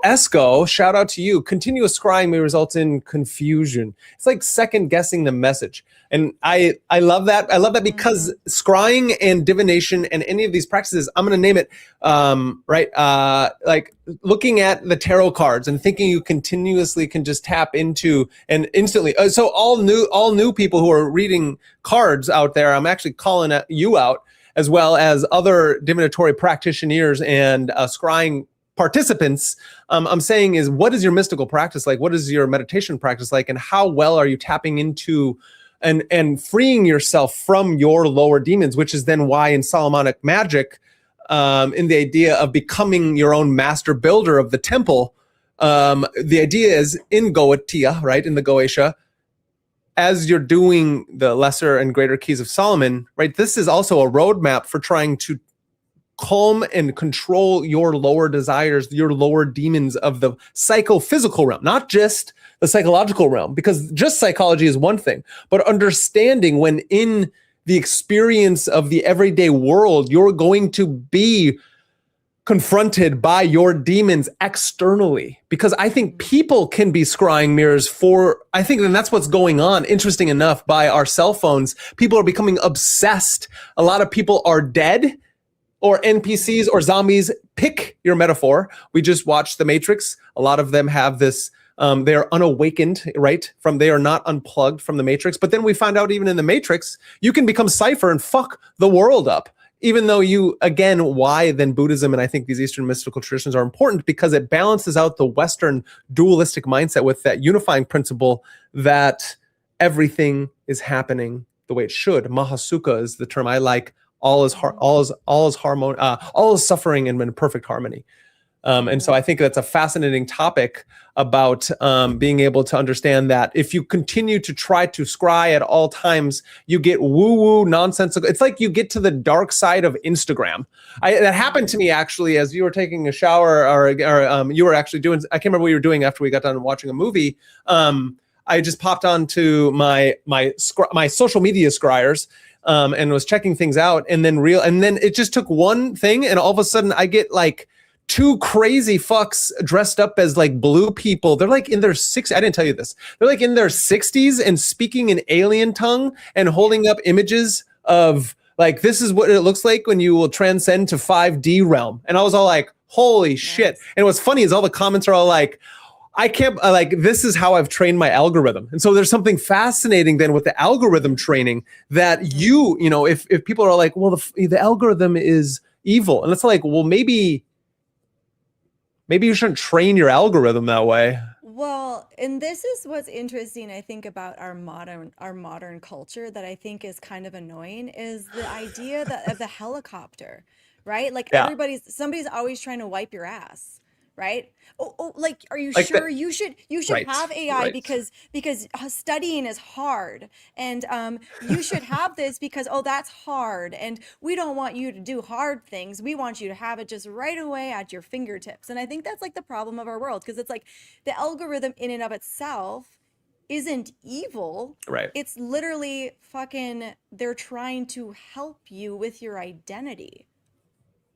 Esco, shout out to you. Continuous scrying may result in confusion. It's like second guessing the message. And I love that. I love that because scrying and divination and any of these practices, I'm going to name it, right? Like looking at the tarot cards and thinking you continuously can just tap into and instantly. So all new people who are reading cards out there, I'm actually calling you out, as well as other divinatory practitioners and scrying participants. I'm saying is, what is your mystical practice like? What is your meditation practice like? And how well are you tapping into and freeing yourself from your lower demons, which is then why in Solomonic magic, in the idea of becoming your own master builder of the temple, the idea is in Goetia, right, in the Goetia, as you're doing the lesser and greater keys of Solomon, right, this is also a roadmap for trying to calm and control your lower desires, your lower demons of the psychophysical realm, not just the psychological realm, because just psychology is one thing, but understanding when in the experience of the everyday world, you're going to be confronted by your demons externally, because I think people can be scrying mirrors I think, and that's what's going on, interesting enough, by our cell phones. People are becoming obsessed. A lot of people are dead or NPCs or zombies. Pick your metaphor. We just watched The Matrix. A lot of them have this, they are unawakened, right? They are not unplugged from the Matrix. But then we find out even in the Matrix, you can become Cypher and fuck the world up. Even though why then Buddhism and I think these Eastern mystical traditions are important, because it balances out the Western dualistic mindset with that unifying principle that everything is happening the way it should. Mahasukha is the term I like. All is suffering and in perfect harmony. And so I think that's a fascinating topic about being able to understand that if you continue to try to scry at all times, you get woo-woo nonsensical. It's like you get to the dark side of Instagram. That happened to me actually as you were taking a shower or you were actually doing, I can't remember what you were doing after we got done watching a movie. I just popped onto my social media scryers and was checking things out, and then it just took one thing, and all of a sudden I get like two crazy fucks dressed up as like blue people. They're like in their 60s. I didn't tell you this. They're like in their 60s and speaking in alien tongue and holding up images of like, this is what it looks like when you will transcend to 5D realm. And I was all like, holy shit. And what's funny is all the comments are all like, I can't, this is how I've trained my algorithm. And so there's something fascinating then with the algorithm training that if people are like, well, the algorithm is evil. And it's like, well, maybe you shouldn't train your algorithm that way. Well, and this is what's interesting, I think, about our modern culture that I think is kind of annoying, is the idea of the helicopter, right? Like Yeah. somebody's always trying to wipe your ass, right? Like, are you Like sure you should Right, have AI right. because studying is hard, and you should have this because that's hard, and we don't want you to do hard things. We want you to have it just right away at your fingertips. And I think that's like the problem of our world, because it's like the algorithm in and of itself isn't evil. Right. It's literally fucking, they're trying to help you with your identity.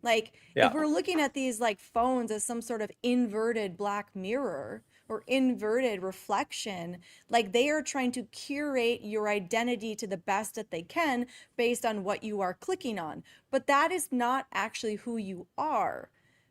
Like, Yeah. if we're looking at these like phones as some sort of inverted black mirror or inverted reflection, like they are trying to curate your identity to the best that they can based on what you are clicking on. But that is not actually who you are.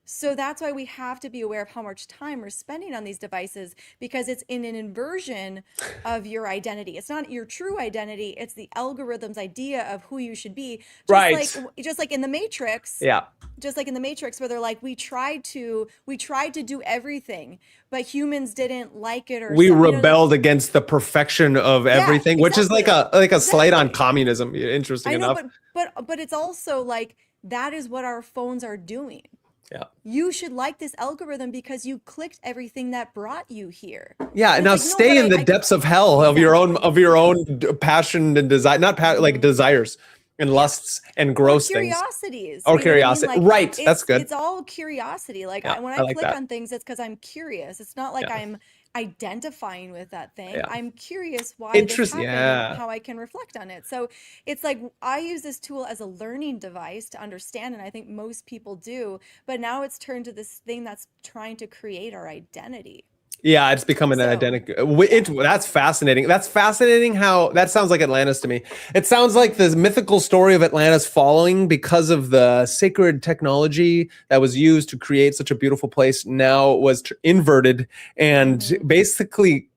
So that's why we have to be aware of how much time we're spending on these devices, because it's in an inversion of your identity. It's not your true identity, it's the algorithm's idea of who you should be. Right. Just like in the Matrix. Yeah. Just like in the Matrix, where they're like, we tried to do everything, but humans didn't like it, or We something. rebelled against the perfection of everything, which is like a slight on communism. Interesting enough. But it's also like, that is what our phones are doing. Yeah. You should like this algorithm because you clicked everything that brought you here. Yeah, and now like, stay in the depths of hell of your own passion and desire, not like desires and lusts and gross curiosities. Or curiosity. Like, right. That's good. It's all curiosity. Like when I click on things, it's because I'm curious. It's not like I'm identifying with that thing. I'm curious why this happened and how I can reflect on it. So it's like, I use this tool as a learning device to understand, and I think most people do, but now it's turned to this thing that's trying to create our identity. Yeah, it's becoming an identity. That's fascinating. That's fascinating how that sounds like Atlantis to me. It sounds like the mythical story of Atlantis falling because of the sacred technology that was used to create such a beautiful place now was inverted and basically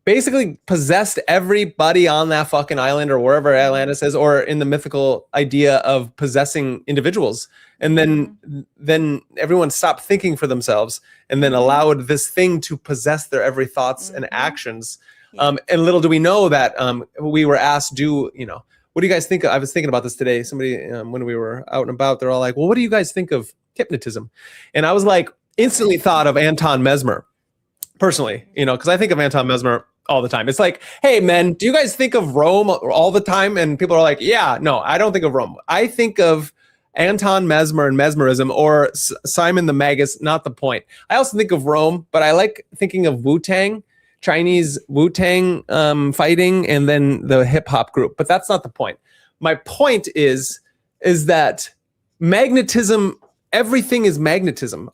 basically possessed everybody on that fucking island or wherever Atlantis is, or in the mythical idea of possessing individuals. And then everyone stopped thinking for themselves and then allowed this thing to possess their every thoughts and actions. And little do we know that we were asked, what do you guys think? I was thinking about this today. Somebody, when we were out and about, they're all like, well, what do you guys think of hypnotism? And I was like, instantly thought of Anton Mesmer, personally, because I think of Anton Mesmer all the time. It's like, hey, men, do you guys think of Rome all the time? And people are like, yeah, no, I don't think of Rome. I think of Anton Mesmer and mesmerism, or Simon the Magus, not the point. I also think of Rome, but I like thinking of Wu-Tang, Chinese Wu-Tang fighting, and then the hip hop group. But that's not the point. My point is that magnetism, everything is magnetism.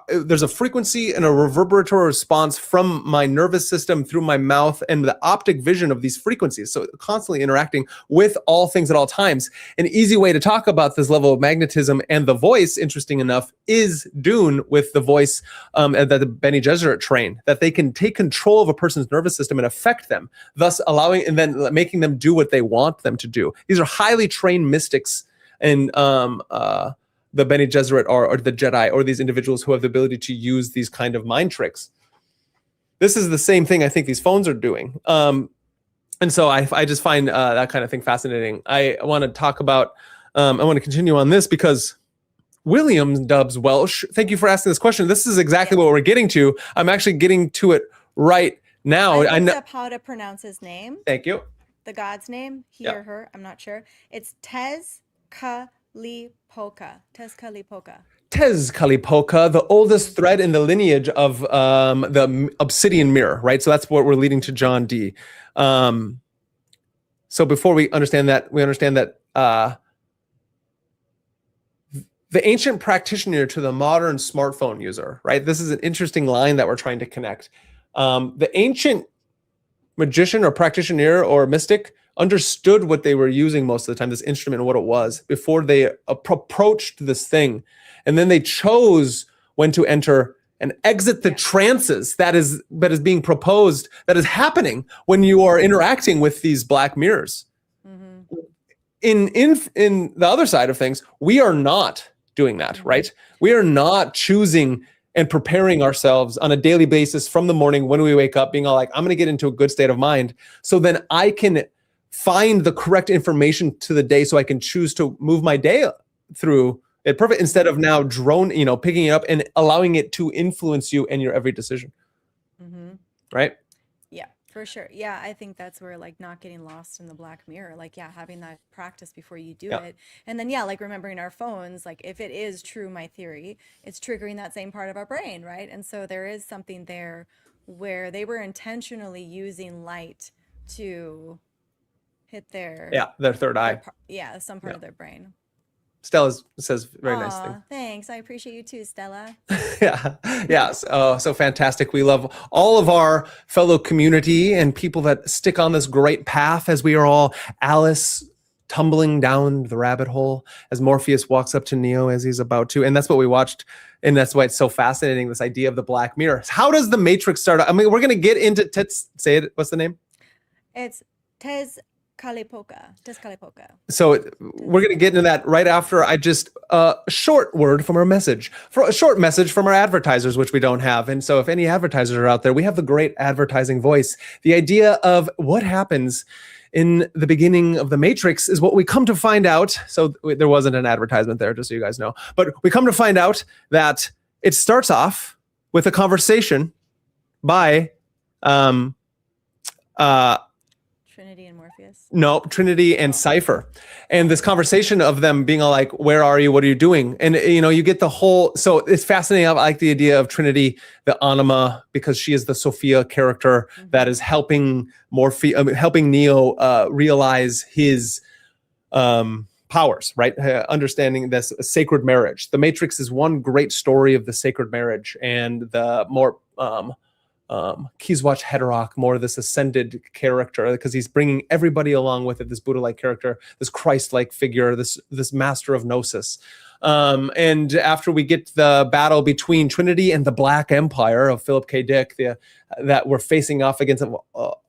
There's a frequency and a reverberatory response from my nervous system through my mouth and the optic vision of these frequencies. So constantly interacting with all things at all times. An easy way to talk about this level of magnetism and the voice, interesting enough, is Dune with the voice that the Bene Gesserit train, that they can take control of a person's nervous system and affect them, thus allowing and then making them do what they want them to do. These are highly trained mystics and the Bene Gesserit or the Jedi, or these individuals who have the ability to use these kind of mind tricks. This is the same thing I think these phones are doing. And so I just find that kind of thing fascinating. I want to talk about, I want to continue on this because William Dubs Welsh, thank you for asking this question. This is exactly what we're getting to. I'm actually getting to it right now. I looked up how to pronounce his name. Thank you. The god's name, he or her, I'm not sure. It's Tezcatlipoca. Tezcatlipoca, the oldest thread in the lineage of the Obsidian mirror, right? So that's what we're leading to John D. So before we understand that, the ancient practitioner to the modern smartphone user, right? This is an interesting line that we're trying to connect. The ancient magician or practitioner or mystic understood what they were using most of the time, this instrument and what it was, before they approached this thing. And then they chose when to enter and exit the trances that is being proposed, that is happening when you are interacting with these black mirrors. In the other side of things, we are not doing that, right? We are not choosing and preparing ourselves on a daily basis from the morning when we wake up, being all like, I'm going to get into a good state of mind, so then I can find the correct information to the day, so I can choose to move my day through it perfect, instead of now picking it up and allowing it to influence you and your every decision. Right? Yeah, for sure. Yeah, I think that's where, like, not getting lost in the black mirror, like, having that practice before you do it. And then, like, remembering our phones, like, if it is true, my theory, it's triggering that same part of our brain, right? And so there is something there where they were intentionally using light to hit their third eye. Some part of their brain. Stella says very nice thing. Thanks. I appreciate you too, Stella. So fantastic. We love all of our fellow community and people that stick on this great path, as we are all Alice tumbling down the rabbit hole as Morpheus walks up to Neo as he's about to. And that's what we watched. And that's why it's so fascinating, this idea of the Black Mirror. How does the Matrix start? I mean, we're going to get into, say it, what's the name? It's Tezcatlipoca. So we're going to get into that right after I just a short word from our message, for a short message from our advertisers, which we don't have. And so if any advertisers are out there, we have the great advertising voice. The idea of what happens in the beginning of the Matrix is what we come to find out. So there wasn't an advertisement there, just so you guys know. But we come to find out that it starts off with a conversation by Trinity and Morpheus. No, Trinity and Cypher. And this conversation of them being all like, where are you? What are you doing? And, you know, you get the whole, so it's fascinating. I like the idea of Trinity, the anima, because she is the Sophia character that is helping helping Neo realize his powers, right? Understanding this sacred marriage. The Matrix is one great story of the sacred marriage, and the more Kiswatch Hedorok, more of this ascended character, because he's bringing everybody along with it, this Buddha-like character, this Christ-like figure, this master of gnosis. And after we get the battle between Trinity and the Black Empire of Philip K. Dick, that we're facing off against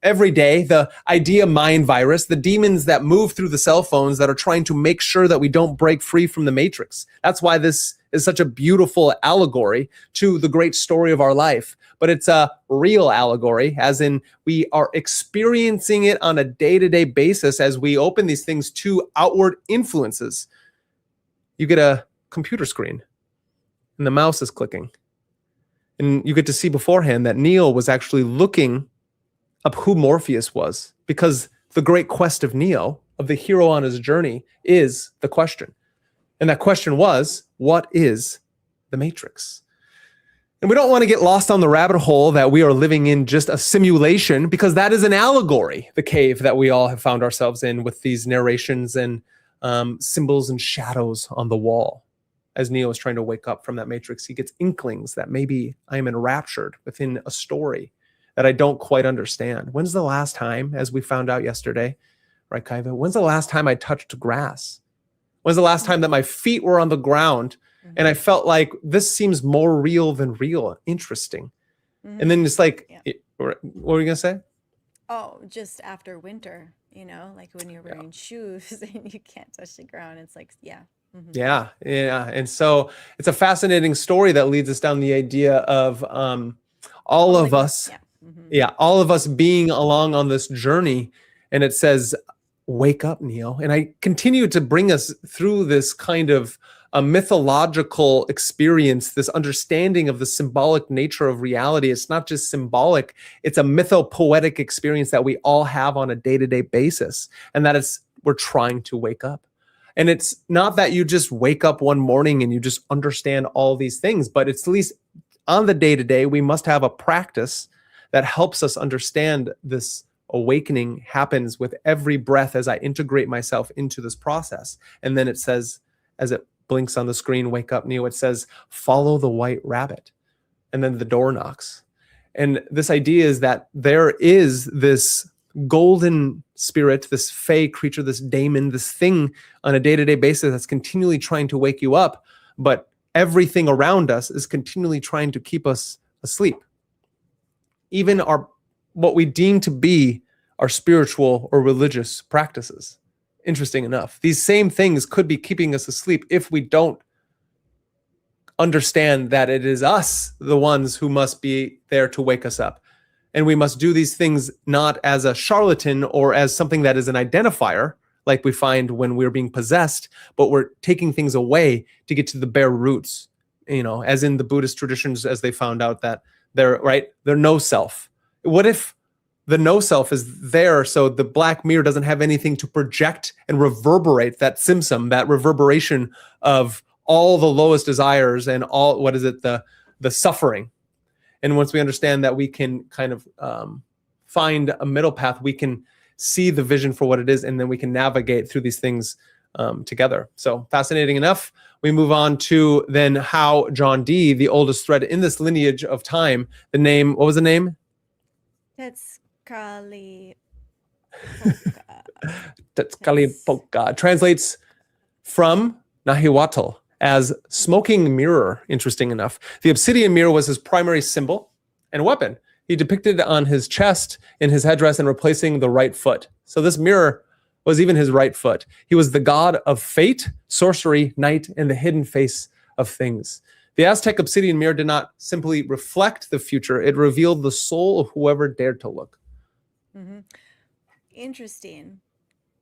every day, the idea mind virus, the demons that move through the cell phones that are trying to make sure that we don't break free from the Matrix. That's why this is such a beautiful allegory to the great story of our life. But it's a real allegory, as in we are experiencing it on a day-to-day basis as we open these things to outward influences. You get a computer screen, and the mouse is clicking. And you get to see beforehand that Neo was actually looking up who Morpheus was, because the great quest of Neo, of the hero on his journey, is the question. And that question was, what is the Matrix? And we don't want to get lost on the rabbit hole that we are living in just a simulation, because that is an allegory, the cave that we all have found ourselves in, with these narrations and symbols and shadows on the wall. As Neo is trying to wake up from that Matrix, he gets inklings that maybe I am enraptured within a story that I don't quite understand. When's the last time, as we found out yesterday, right, Kaiva? When's the last time I touched grass? When's the last time that my feet were on the ground and I felt like this seems more real than real, interesting? And then it's like, what were you going to say? Oh, just after winter, you know, like when you're wearing shoes and you can't touch the ground. It's like, yeah. Yeah. And so it's a fascinating story that leads us down the idea of all of us being along on this journey. And it says, wake up, Neo. And I continue to bring us through this kind of a mythological experience, this understanding of the symbolic nature of reality. It's not just symbolic, it's a mythopoetic experience that we all have on a day-to-day basis. And that is, we're trying to wake up. And it's not that you just wake up one morning and you just understand all these things, but it's at least on the day-to-day, we must have a practice that helps us understand this awakening happens with every breath as I integrate myself into this process. And then it says, as it blinks on the screen, wake up, Neo, it says, follow the white rabbit. And then the door knocks. And this idea is that there is this golden spirit, this fey creature, this daemon, this thing on a day-to-day basis that's continually trying to wake you up. But everything around us is continually trying to keep us asleep. Even what we deem to be our spiritual or religious practices. Interesting enough, these same things could be keeping us asleep if we don't understand that it is us, the ones who must be there to wake us up. And we must do these things not as a charlatan or as something that is an identifier, like we find when we're being possessed, but we're taking things away to get to the bare roots, you know, as in the Buddhist traditions, as they found out that they're no self. What if the no self is there, so the black mirror doesn't have anything to project and reverberate that simsum, that reverberation of all the lowest desires and all, the suffering. And once we understand that we can kind of find a middle path, we can see the vision for what it is, and then we can navigate through these things together. So fascinating enough. We move on to then how John Dee, the oldest thread in this lineage of time, the name, what was the name? Tezcatlipoca. Polka. Let's Tetzcallipoca translates from Nahuatl as smoking mirror, interesting enough. The obsidian mirror was his primary symbol and weapon. He depicted on his chest in his headdress and replacing the right foot. So this mirror was even his right foot. He was the god of fate, sorcery, night, and the hidden face of things. The Aztec obsidian mirror did not simply reflect the future, it revealed the soul of whoever dared to look. Mm-hmm. Interesting.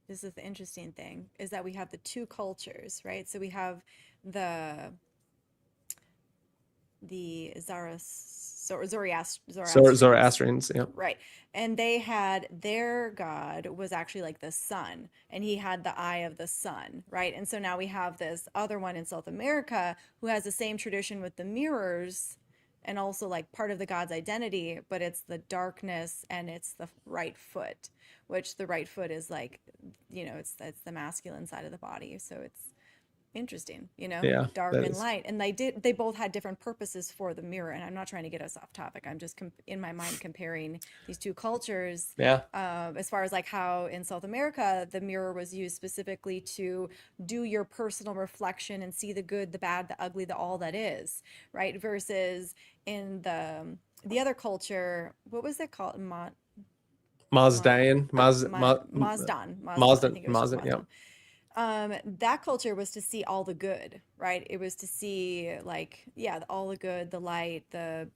This is the interesting thing, is that we have the two cultures, right? So we have the Zoroastrians, Zoroastrians, yeah. right? And they had their god was actually like the sun, and he had the eye of the sun, right? And so now we have this other one in South America who has the same tradition with the mirrors and also like part of the god's identity, but it's the darkness and it's the right foot, which the right foot is like, it's the masculine side of the body. So it's interesting, Yeah, dark that and is. light. And they both had different purposes for the mirror. And I'm not trying to get us off topic. I'm just in my mind comparing these two cultures. Yeah. As far as like how in South America, the mirror was used specifically to do your personal reflection and see the good, the bad, the ugly, the all that is, right? Versus in the other culture, what was it called? Mazdan, Mazdan. I think it was just Mazdan, yeah. Mazdan. That culture was to see all the good, right? It was to see like, yeah, all the good, the light, the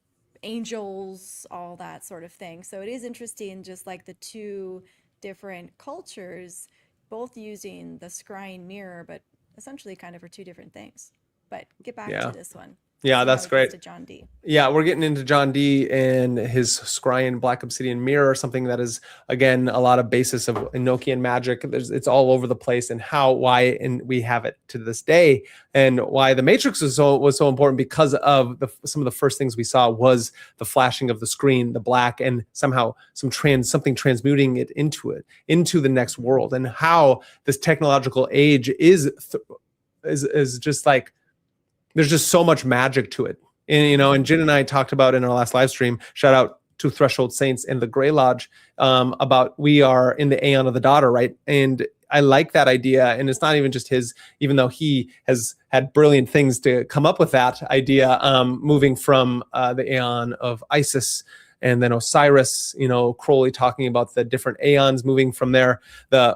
angels, all that sort of thing. So it is interesting, just like the two different cultures, both using the scrying mirror, but essentially kind of for two different things. But get back to Yeah. this one. Yeah, See how that's it gets great. to John D. Yeah, we're getting into John D and his Scrying Black Obsidian Mirror, something that is, again, a lot of basis of Enochian magic. It's all over the place, and why, and we have it to this day, and why the Matrix was so important, because of some of the first things we saw was the flashing of the screen, the black, and somehow something transmuting it into the next world, and how this technological age is just like, there's just so much magic to it. And Jin and I talked about in our last live stream, shout out to Threshold Saints and the Grey Lodge, about we are in the Aeon of the Daughter, right? And I like that idea. And it's not even just his, even though he has had brilliant things to come up with that idea, moving from the Aeon of Isis and then Osiris, Crowley talking about the different aeons moving from there, the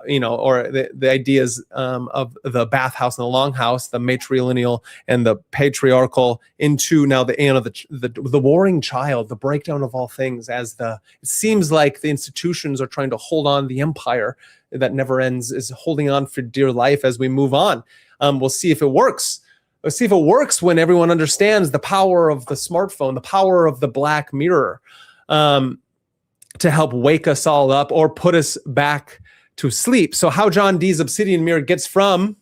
ideas of the bathhouse and the longhouse, the matrilineal and the patriarchal, into now the aeon of the warring child, the breakdown of all things, it seems like the institutions are trying to hold on, the empire that never ends is holding on for dear life as we move on. We'll see if it works. Let's see if it works when everyone understands the power of the smartphone, the power of the black mirror, to help wake us all up or put us back to sleep. So how John Dee's Obsidian Mirror gets from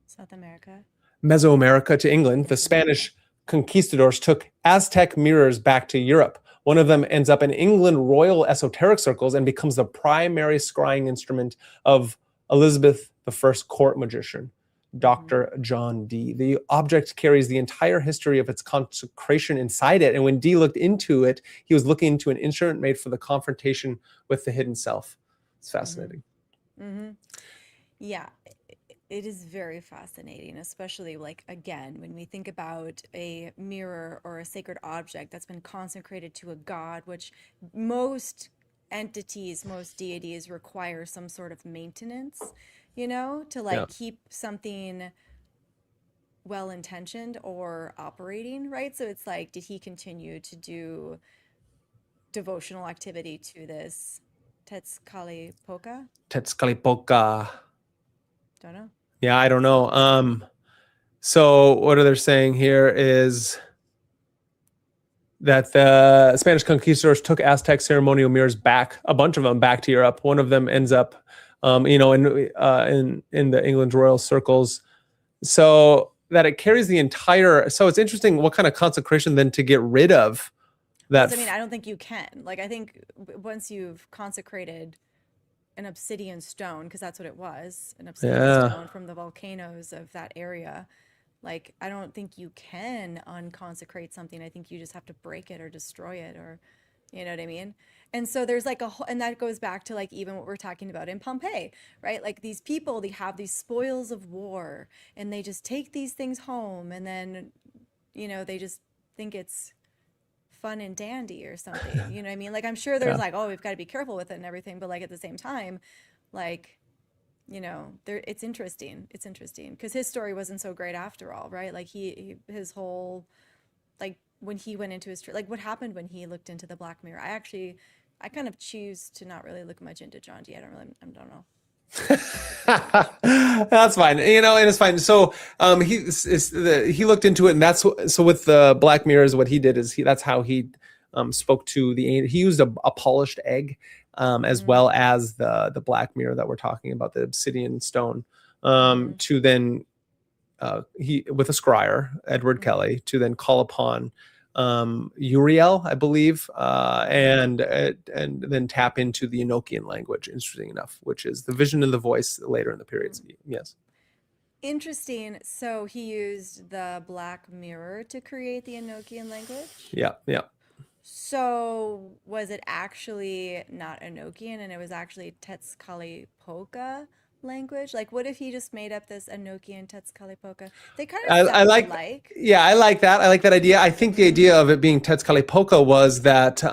South America, Mesoamerica to England, the Spanish conquistadors took Aztec mirrors back to Europe. One of them ends up in England royal esoteric circles and becomes the primary scrying instrument of Elizabeth I court magician, Dr. John Dee. The object carries the entire history of its consecration inside it. And when Dee looked into it, he was looking into an instrument made for the confrontation with the hidden self. It's fascinating. Yeah, it is very fascinating, especially like, again, when we think about a mirror or a sacred object that's been consecrated to a god, which most entities, most deities require some sort of maintenance, to like keep something well intentioned or operating, right? So it's like, did he continue to do devotional activity to this Tetzcallipoca? Tetzcallipoca. Don't know. Yeah, I don't know. So what they're saying here is that the Spanish conquistadors took Aztec ceremonial mirrors back, a bunch of them back to Europe. One of them ends up, in the England royal circles. So that it carries the entire. So it's interesting what kind of consecration then to get rid of that. I mean, I don't think you can. Like, I think once you've consecrated an obsidian stone, because that's what it was, an obsidian stone from the volcanoes of that area. Like, I don't think you can unconsecrate something. I think you just have to break it or destroy it or You know what I mean? And so there's like a whole, and that goes back to like even what we're talking about in Pompeii, right? Like these people, they have these spoils of war and they just take these things home and then, they just think it's fun and dandy or something. You know what I mean? Like I'm sure there's Yeah. like, oh, we've got to be careful with it and everything, but like at the same time, like, there it's interesting. It's interesting because his story wasn't so great after all, right? Like his whole like when he went into his like what happened when he looked into the Black Mirror. I kind of choose to not really look much into John Dee. I don't know. That's fine, and it's fine. So, he looked into it, and so with the Black Mirrors, what he did is that's how he spoke to he used a polished egg, as Mm-hmm. well as the Black Mirror that we're talking about, the Obsidian stone, Mm-hmm. to then he with a scryer, Edward Mm-hmm. Kelly, to then call upon Uriel, I believe, Mm-hmm. and then tap into the Enochian language. Interesting enough, which is the vision and the voice later in the periods. Yes. Interesting. So he used the Black Mirror to create the Enochian language. Yeah. Yeah. So was it actually not Enochian and it was actually Tezcatlipoca language? Like, what if he just made up this Enochian Tezcatlipoca? They kind of I sound like, alike. yeah, I like that. I like that idea. I think the idea of it being Tezcatlipoca was that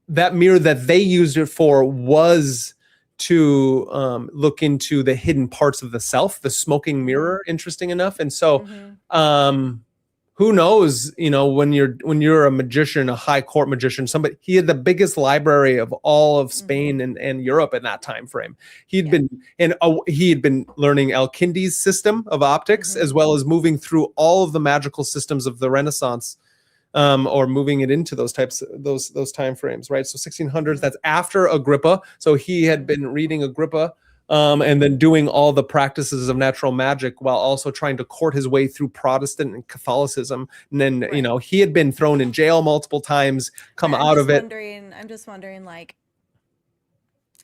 that mirror that they used it for was to look into the hidden parts of the self, the smoking Mm-hmm. mirror. Interesting enough, and so Mm-hmm. um, who knows? When you're a magician, a high court magician, somebody he had the biggest library of all of Mm-hmm. Spain and Europe in that time frame. He'd Yeah. been he had been learning Al-Kindi's system of optics, Mm-hmm. as well as moving through all of the magical systems of the Renaissance, or moving it into those time frames, right? So 1600s, Mm-hmm. that's after Agrippa. So he had Mm-hmm. been reading Agrippa, and Mm-hmm. then doing all the practices of natural magic while also trying to court his way through Protestant and Catholicism. And then, Right. he had been thrown in jail multiple times, come Right. out of it. I'm just wondering, like,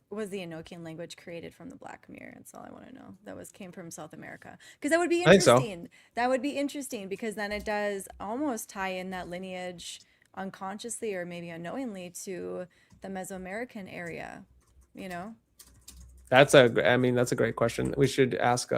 was the Enochian language created from the Black Mirror? That's all I want to know. Came from South America. Because that would be I think so. interesting. That would be interesting because then it does almost tie in that lineage unconsciously or maybe unknowingly to the Mesoamerican area, you know? That's a great question. We should ask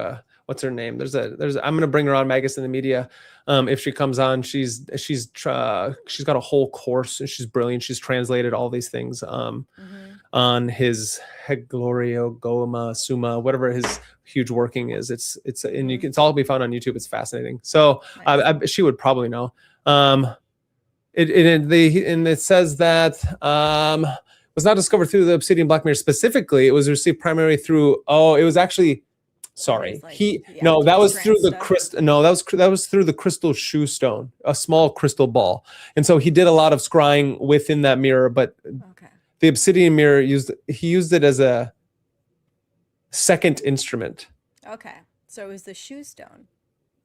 what's her name? I'm gonna bring her on Magus in the media. If she comes on, she's got a whole course and she's brilliant. She's translated all these things Mm-hmm. on his Heglorio Goma Summa, whatever his huge working is. Mm-hmm. It's all be found on YouTube. It's fascinating. So Nice. she would probably know. It says that was not discovered through the Obsidian Black Mirror specifically. It was received primarily through. Oh, it was actually. All his Sorry, like no, that was through trance the stuff. crystal. No, that was through the crystal shoe stone, a small crystal ball, and so he did a lot of scrying within that mirror. But Okay. the Obsidian mirror used it as a second instrument. Okay. So it was the shoe stone.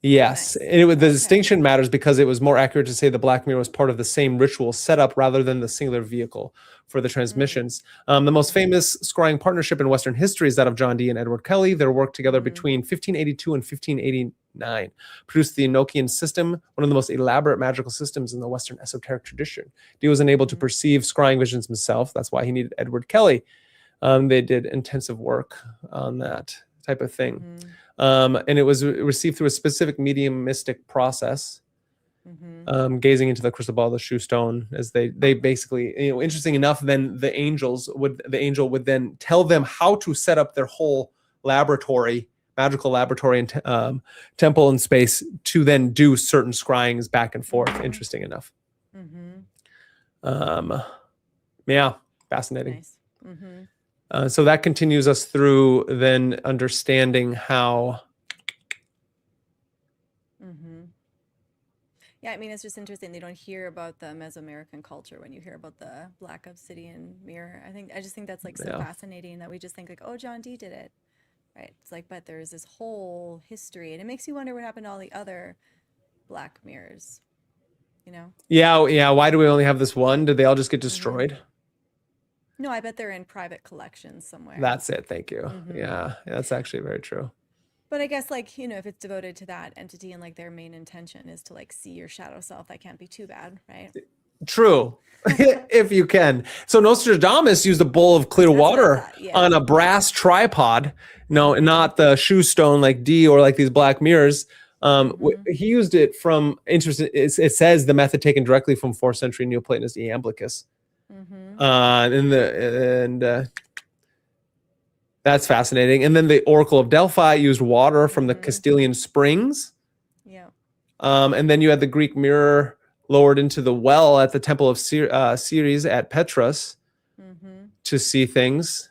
Yes, Nice. and the Okay. distinction matters because it was more accurate to say the Black Mirror was part of the same ritual setup rather than the singular vehicle for the transmissions. The most famous scrying partnership in Western history is that of John Dee and Edward Kelly. Their work together Mm-hmm. between 1582 and 1589 produced the Enochian system, one of the most elaborate magical systems in the Western esoteric tradition. Dee was unable to Mm-hmm. perceive scrying visions himself. That's why he needed Edward Kelly. They did intensive work on that type of thing. Mm-hmm. And it was received through a specific mediumistic process, Mm-hmm. gazing into the crystal ball, the shoe stone, as they basically, interesting enough, then the angel would then tell them how to set up their whole laboratory, magical laboratory and temple in space to then do certain scryings back and forth. Mm-hmm. Interesting enough. Mm-hmm. Yeah, fascinating. Nice. Mm-hmm. So that continues us through then understanding how. Mm-hmm. Yeah, I mean, it's just interesting. They don't hear about the Mesoamerican culture when you hear about the Black Obsidian mirror. I just think that's like so fascinating that we just think like, oh, John Dee did it, right? It's like, but there's this whole history, and it makes you wonder what happened to all the other Black mirrors, you know? Yeah. Why do we only have this one? Did they all just get destroyed? No, I bet they're in private collections somewhere. That's it. Thank you. Yeah, that's actually very true. But I guess like, if it's devoted to that entity and like their main intention is to like see your shadow self, that can't be too bad, right? True. If you can. So Nostradamus used a bowl of clear That's what I water thought, yeah. on a brass tripod. No, not the shoe stone like D or like these black mirrors. He used it from interesting. It says the method taken directly from 4th century Neoplatonist Iamblichus. That's fascinating. And then the Oracle of Delphi used water from the Castilian springs. Yeah. And then you had the Greek mirror lowered into the well at the Temple of Ceres at Petrus to see things.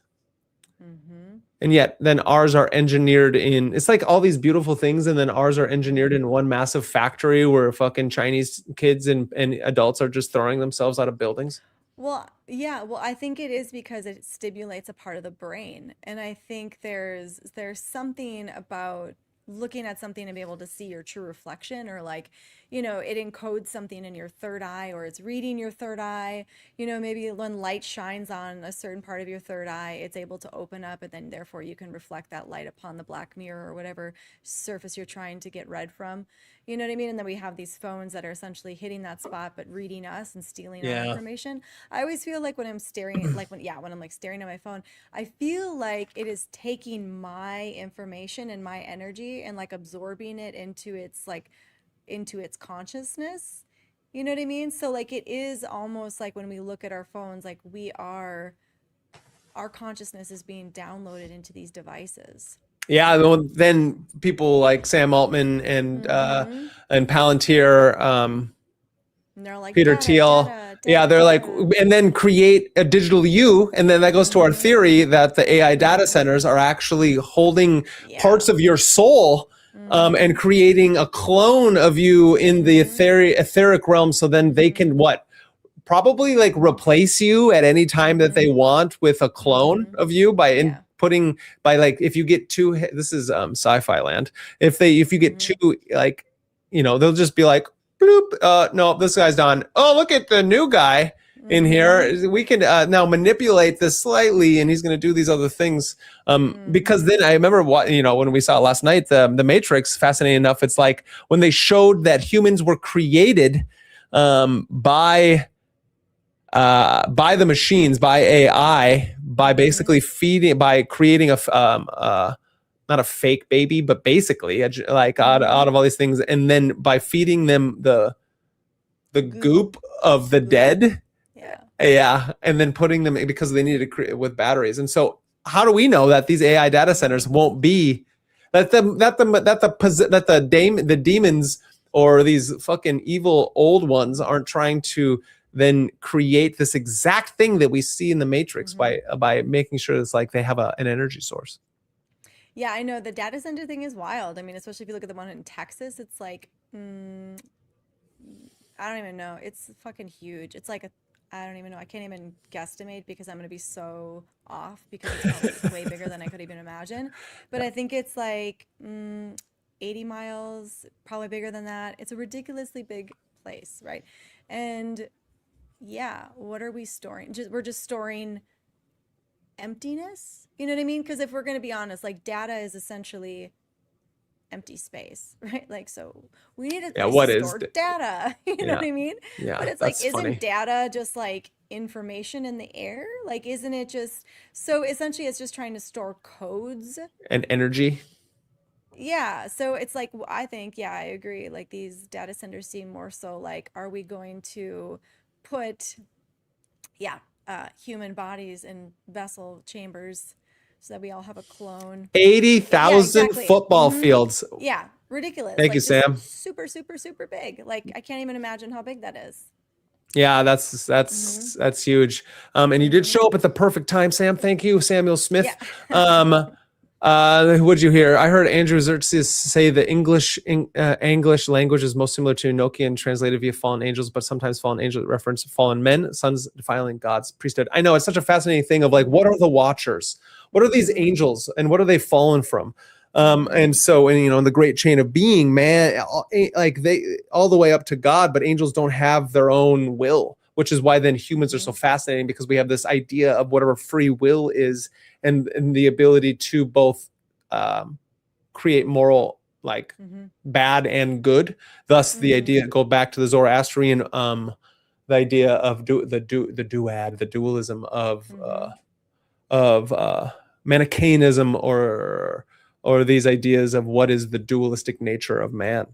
And yet then ours are engineered in, it's like all these beautiful things, and then ours are engineered in one massive factory where fucking Chinese kids and adults are just throwing themselves out of buildings. Well, yeah, well, I think it is because it stimulates a part of the brain. And I think there's something about looking at something and be able to see your true reflection, or like, it encodes something in your third eye, or it's reading your third eye. Maybe when light shines on a certain part of your third eye, it's able to open up, and then therefore you can reflect that light upon the black mirror or whatever surface you're trying to get read from. You know what I mean? And then we have these phones that are essentially hitting that spot, but reading us and stealing our information. I always feel like when I'm staring, like when I'm like staring at my phone, I feel like it is taking my information and my energy and like absorbing it into its consciousness. You know what I mean? So like it is almost like when we look at our phones, like our consciousness is being downloaded into these devices. Yeah, then people like Sam Altman and Palantir, And they're like Peter data, Thiel, data, they're like, data. and then create a digital you, and then that goes to our theory that the AI data centers are actually holding parts of your soul, and creating a clone of you in the etheric realm, so then they can probably like replace you at any time that they want with a clone of you by inputting, by like, if you get too, this is sci-fi land, if you get too like, they'll just be like, bloop, no, this guy's done. Oh, look at the new guy in here. We can now manipulate this slightly, and he's going to do these other things. Because then I remember when we saw last night, the Matrix, fascinating enough, it's like when they showed that humans were created by the machines, by AI, by basically by creating not a fake baby, but basically like out of all these things, and then by feeding them the goop of the dead, and then putting them, because they needed to create with batteries. And so, how do we know that these AI data centers won't be that the demons or these fucking evil old ones aren't trying to then create this exact thing that we see in the Matrix by making sure it's like they have an energy source? Yeah, I know the data center thing is wild. I mean, especially if you look at the one in Texas, it's like, I don't even know. It's fucking huge. It's like I don't even know. I can't even guesstimate because I'm going to be so off, because it's probably way bigger than I could even imagine. But I think it's like 80 miles, probably bigger than that. It's a ridiculously big place, right? And yeah, what are we storing? We're just storing emptiness. You know what I mean? Because if we're going to be honest, like data is essentially empty space, right? Like, so we need to store data. You know what I mean? Yeah, but it's like, isn't data just like information in the air? Like, isn't it just, so essentially it's just trying to store codes and energy. Yeah, so it's like, I think, I agree. Like these data centers seem more so like, are we going to put, human bodies in vessel chambers so that we all have a clone? 80,000 football fields. Yeah, ridiculous. Thank you, Sam. Super, super, super big. Like I can't even imagine how big that is. Yeah, that's huge. And you did show up at the perfect time, Sam. Thank you, Samuel Smith. What'd you hear? I heard Andrew Xerxes say the English language is most similar to Enochian, translated via fallen angels, but sometimes fallen angels reference fallen men, sons defiling God's priesthood. I know, it's such a fascinating thing of like, what are the Watchers? What are these angels, and what are they fallen from? And so, in the great chain of being, man, like they all the way up to God, but angels don't have their own will, which is why then humans are so fascinating, because we have this idea of whatever free will is, and the ability to both create moral, like bad and good. Thus, the idea, go back to the Zoroastrian the idea of the duad, the dualism of Manichaeanism, or these ideas of what is the dualistic nature of man.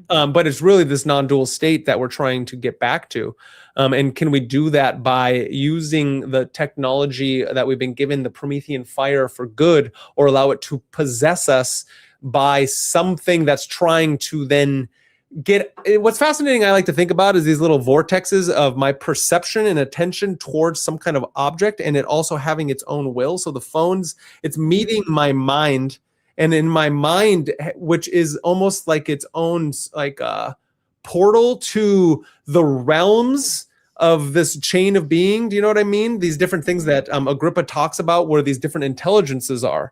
But it's really this non-dual state that we're trying to get back to. And can we do that by using the technology that we've been given, the Promethean fire, for good, or allow it to possess us by something that's trying to then get... What's fascinating, I like to think about, is these little vortexes of my perception and attention towards some kind of object, and it also having its own will. So the phones, it's meeting my mind, and in my mind, which is almost like its own like portal to the realms of this chain of being. Do you know what I mean? These different things that Agrippa talks about, where these different intelligences are.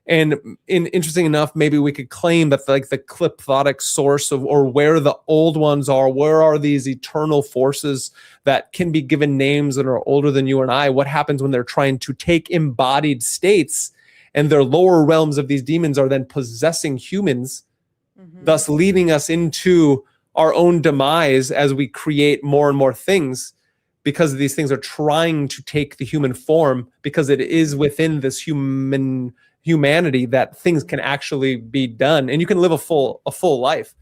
And interesting enough, maybe we could claim that like the kleptotic source of, or where the old ones are, where are these eternal forces that can be given names that are older than you and I? What happens when they're trying to take embodied states, and their lower realms of these demons are then possessing humans, thus leading us into our own demise as we create more and more things, because these things are trying to take the human form, because it is within this humanity that things can actually be done, and you can live a full life.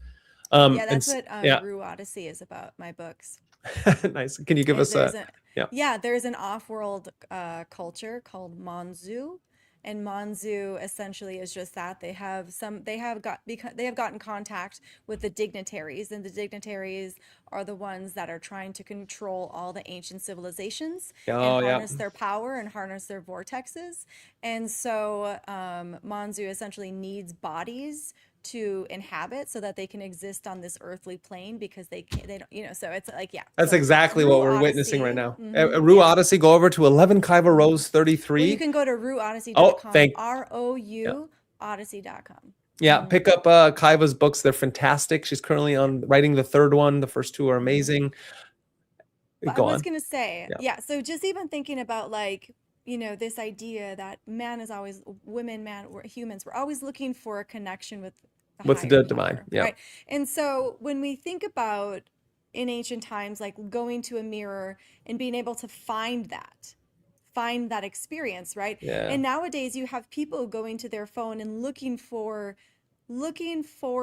Yeah, that's what Rue Odyssey is about, my books. Nice. Can you give us there's an off-world culture called Manzu. And Manzu essentially is just that they have gotten contact with the dignitaries, and the dignitaries are the ones that are trying to control all the ancient civilizations and harness their power and harness their vortexes. And so Manzu essentially needs bodies to inhabit so that they can exist on this earthly plane, because they don't, so it's like, that's so exactly what we're Odyssey, witnessing right now. Rue Odyssey, go over to 11 Kaiva Rose 33. Well, you can go to ruodyssey.com. ROU odyssey.com. Yeah, pick up Kaiva's books. They're fantastic. She's currently writing the third one. The first two are amazing. But I was going to say, so just even thinking about like, this idea that humans, we're always looking for a connection with the divine. Power, right? And so when we think about in ancient times, like going to a mirror and being able to find that experience, right? Yeah. And nowadays you have people going to their phone and looking for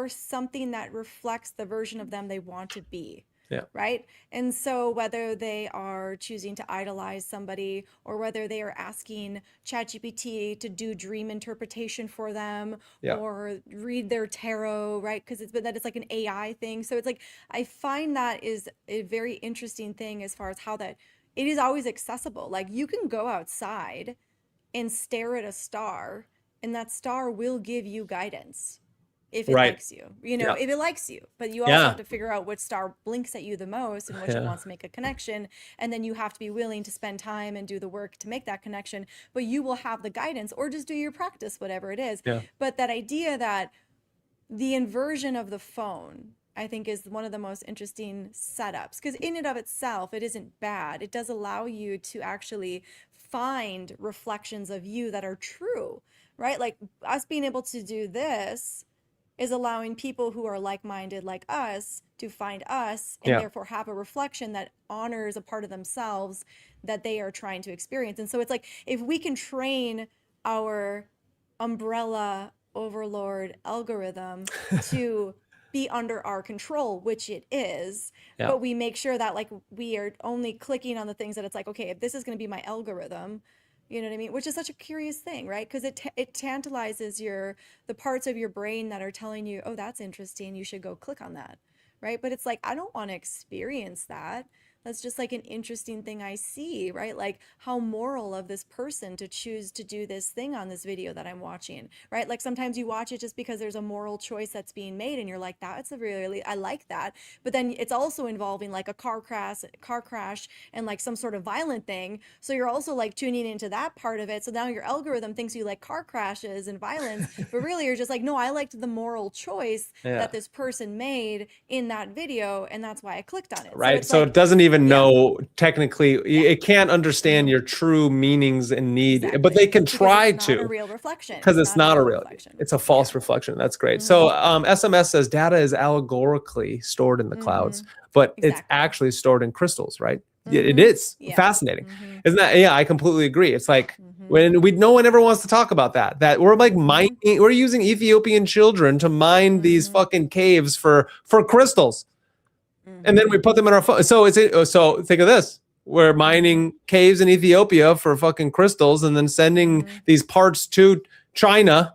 something that reflects the version of them they want to be. Yeah. Right. And so whether they are choosing to idolize somebody, or whether they are asking ChatGPT to do dream interpretation for them, or read their tarot, right? Because it's like an AI thing. So it's like, I find that is a very interesting thing as far as how that it is always accessible. Like you can go outside and stare at a star, and that star will give you guidance. If it likes you, if it likes you, but you also have to figure out what star blinks at you the most and which one wants to make a connection. And then you have to be willing to spend time and do the work to make that connection, but you will have the guidance, or just do your practice, whatever it is. Yeah. But that idea that the inversion of the phone, I think, is one of the most interesting setups, because in and of itself, it isn't bad. It does allow you to actually find reflections of you that are true, right? Like us being able to do this is allowing people who are like-minded like us to find us, and therefore have a reflection that honors a part of themselves that they are trying to experience. And so it's like, if we can train our umbrella overlord algorithm to be under our control, which it is, but we make sure that like we are only clicking on the things that it's like, okay, if this is going to be my algorithm, you know what I mean? Which is such a curious thing, right? Because it tantalizes the parts of your brain that are telling you, oh, that's interesting, you should go click on that, right? But it's like, I don't want to experience that. That's just like an interesting thing I see, right? Like how moral of this person to choose to do this thing on this video that I'm watching, right? Like sometimes you watch it just because there's a moral choice that's being made, and you're like, that's I like that. But then it's also involving like a car crash and like some sort of violent thing. So you're also like tuning into that part of it. So now your algorithm thinks you like car crashes and violence, but really you're just like, no, I liked the moral choice that this person made in that video, and that's why I clicked on it. Right. So it doesn't even even know technically. It can't understand your true meanings and need, but they can try it's not a to. real reflection. Because it's not a real, reflection. it's a false reflection. That's great. So SMS says data is allegorically stored in the clouds, but it's actually stored in crystals, right? It is fascinating. Isn't that? Yeah, I completely agree. It's like when no one ever wants to talk about that we're like mining, we're using Ethiopian children to mine these fucking caves for crystals. And then we put them in our phone. So so think of this. We're mining caves in Ethiopia for fucking crystals and then sending these parts to China.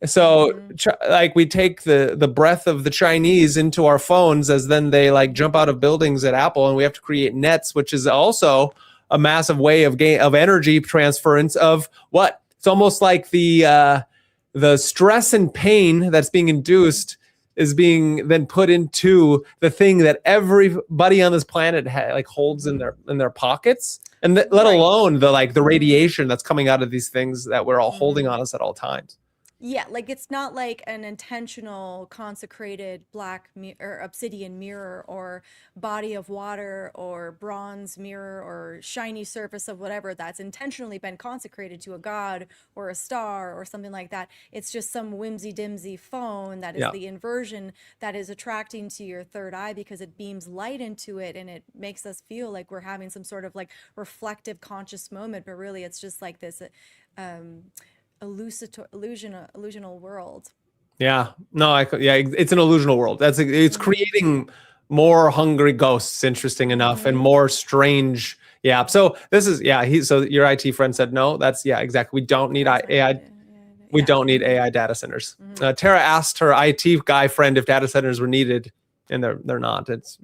So like we take the breath of the Chinese into our phones as then they like jump out of buildings at Apple, and we have to create nets, which is also a massive way of energy transference of what? It's almost like the stress and pain that's being induced is being then put into the thing that everybody on this planet holds in their pockets, and let alone the radiation that's coming out of these things that we're all holding on us at all times. Yeah, like it's not like an intentional consecrated black or obsidian mirror or body of water or bronze mirror or shiny surface of whatever that's intentionally been consecrated to a god or a star or something like that. It's just some whimsy-dimsy phone that is the inversion that is attracting to your third eye because it beams light into it and it makes us feel like we're having some sort of like reflective conscious moment, but really it's just like this illusional world. Yeah, no, it's an illusional world. It's creating more hungry ghosts, interesting enough, and more strange. Yeah. So this is so your IT friend said no. That's exactly. We don't need AI. We don't need AI data centers. Tara asked her IT guy friend if data centers were needed, and they're not. It's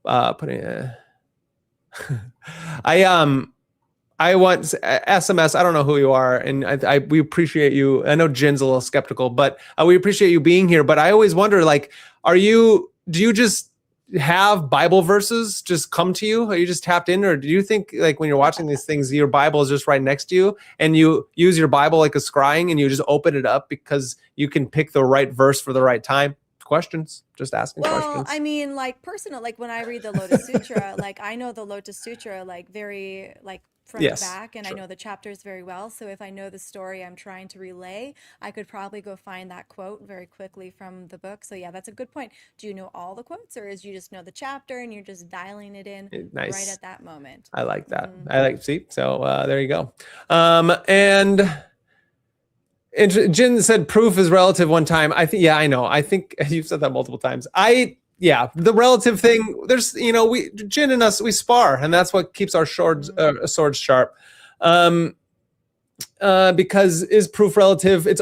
putting. I want SMS. I don't know who you are, and we appreciate you. I know Jin's a little skeptical, but we appreciate you being here. But I always wonder, like, do you just have Bible verses just come to you? Are you just tapped in, or do you think like when you're watching these things, your Bible is just right next to you, and you use your Bible like a scrying, and you just open it up because you can pick the right verse for the right time? Questions, just asking questions. Well, I mean, like personal, like when I read the Lotus Sutra, like I know the Lotus Sutra like very like front to back, and I know the chapters very well. So if I know the story I'm trying to relay, I could probably go find that quote very quickly from the book. So yeah, that's a good point. Do you know all the quotes, or is you just know the chapter and you're just dialing it in right at that moment? I like that. See, so there you go. And Jin said proof is relative one time. I think, I know. I think you've said that multiple times. The relative thing, there's, Jin and us, we spar, and that's what keeps our swords sharp. Because is proof relative? It's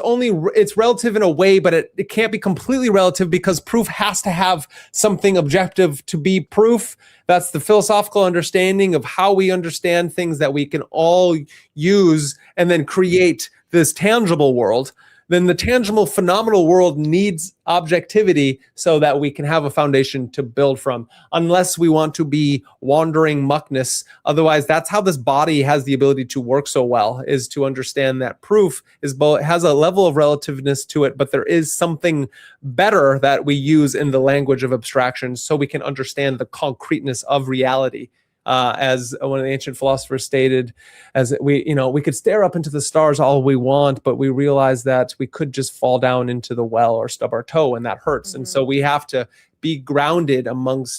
relative in a way, but it can't be completely relative because proof has to have something objective to be proof. That's the philosophical understanding of how we understand things that we can all use and then create this tangible world. Then the tangible phenomenal world needs objectivity so that we can have a foundation to build from, unless we want to be wandering muckness. Otherwise, that's how this body has the ability to work so well, is to understand that proof has a level of relativeness to it, but there is something better that we use in the language of abstraction so we can understand the concreteness of reality. As one of the ancient philosophers stated, as we could stare up into the stars all we want, but we realize that we could just fall down into the well or stub our toe, and that hurts. And so we have to be grounded so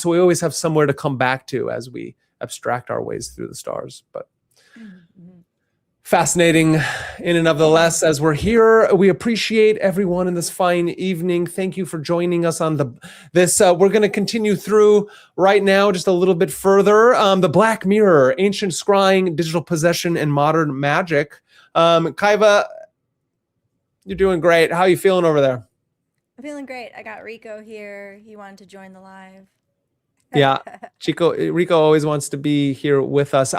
we always have somewhere to come back to as we abstract our ways through the stars. But fascinating in and of the less. As we're here, we appreciate everyone in this fine evening. Thank you for joining us on this. We're going to continue through right now just a little bit further. The Black Mirror, Ancient Scrying, Digital Possession, and Modern Magick. Kaiva, you're doing great. How are you feeling over there? I'm feeling great. I got Rico here. He wanted to join the live. Yeah, Rico always wants to be here with us.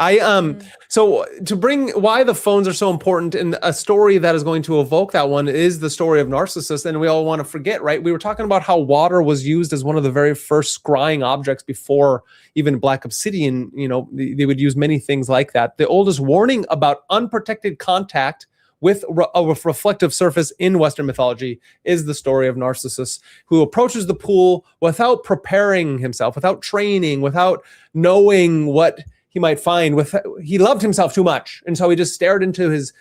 So to bring why the phones are so important, and a story that is going to evoke that one is the story of Narcissus. And we all want to forget, right? We were talking about how water was used as one of the very first scrying objects before even black obsidian. They would use many things like that. The oldest warning about unprotected contact with a reflective surface in Western mythology is the story of Narcissus, who approaches the pool without preparing himself, without training, without knowing what he might find. He loved himself too much, and so he just stared into his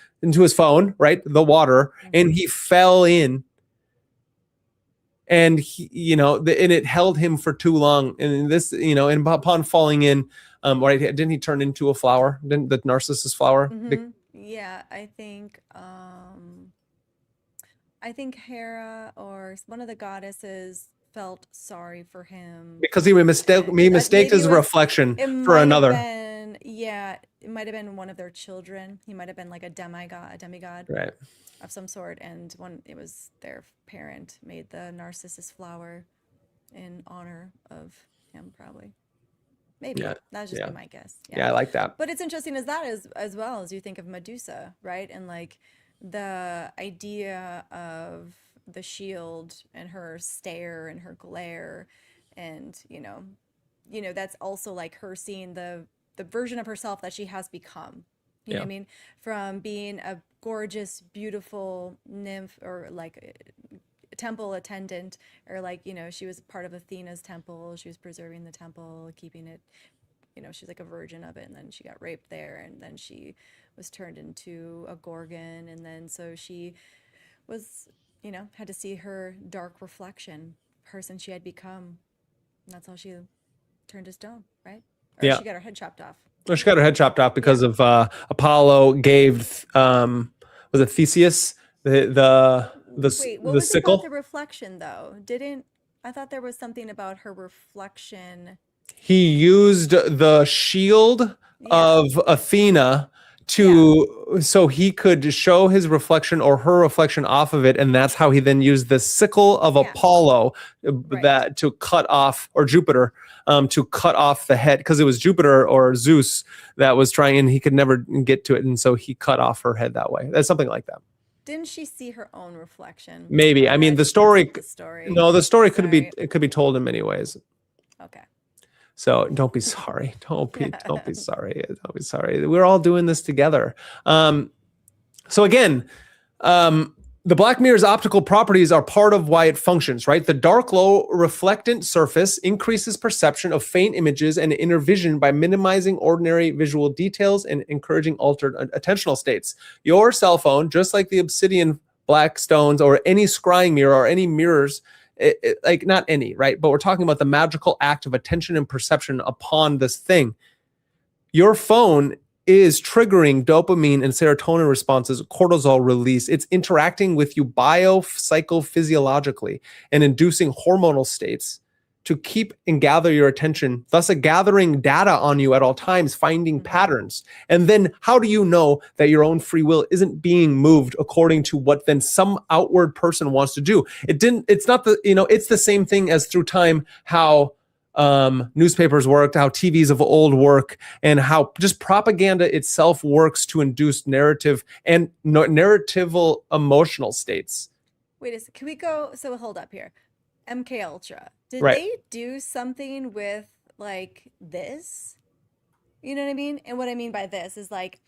phone, right, the water, and he fell in. And he, and it held him for too long. And this, and upon falling in, right, didn't he turn into a flower? Didn't the Narcissus flower? Yeah, I think Hera or one of the goddesses felt sorry for him because he mistaked his reflection for another. It might have been one of their children. He might have been like a demigod, right, of some sort, and it was their parent made the Narcissus flower in honor of him, probably. Maybe. That's just my guess. Yeah, I like that. But it's interesting as well as you think of Medusa, right? And like the idea of the shield and her stare and her glare, and that's also like her seeing the version of herself that she has become. You know what I mean? From being a gorgeous, beautiful nymph, or like a temple attendant, or like, she was part of Athena's temple. She was preserving the temple, keeping it, she's like a virgin of it. And then she got raped there. And then she was turned into a Gorgon. And then so she was, had to see her dark reflection, person she had become. And that's how she turned to stone, right? Or she got her head chopped off. Well, she got her head chopped off because of Apollo gave was it Theseus the Wait, what was sickle? About the reflection though? I thought there was something about her reflection. He used the shield of Athena so he could show his reflection or her reflection off of it, and that's how he then used the sickle of Apollo that to cut off, or Jupiter, to cut off the head, because it was Jupiter or Zeus that was trying, and he could never get to it, and so he cut off her head that way. That's something like that. Didn't she see her own reflection? Maybe. I mean, the story. No, the story could be told in many ways. Okay. So don't be sorry. Don't be sorry. Don't be sorry. We're all doing this together. So again, the Black Mirror's optical properties are part of why it functions, right? The dark, low reflectant surface increases perception of faint images and inner vision by minimizing ordinary visual details and encouraging altered attentional states. Your cell phone, just like the Obsidian black stones or any scrying mirror or any mirrors, like not any, right? But we're talking about the magical act of attention and perception upon this thing. Your phone is triggering dopamine and serotonin responses, cortisol release. It's interacting with you biopsychophysiologically and inducing hormonal states to keep and gather your attention, thus gathering data on you at all times, finding patterns. And then how do you know that your own free will isn't being moved according to what then some outward person wants to do? It's not it's the same thing as through time, how newspapers worked, how TVs of old work, and how just propaganda itself works to induce narrative and narratival emotional states. Wait a second. Can we go? So hold up here. MK Ultra. Did they do something with like this? You know what I mean? And what I mean by this is like,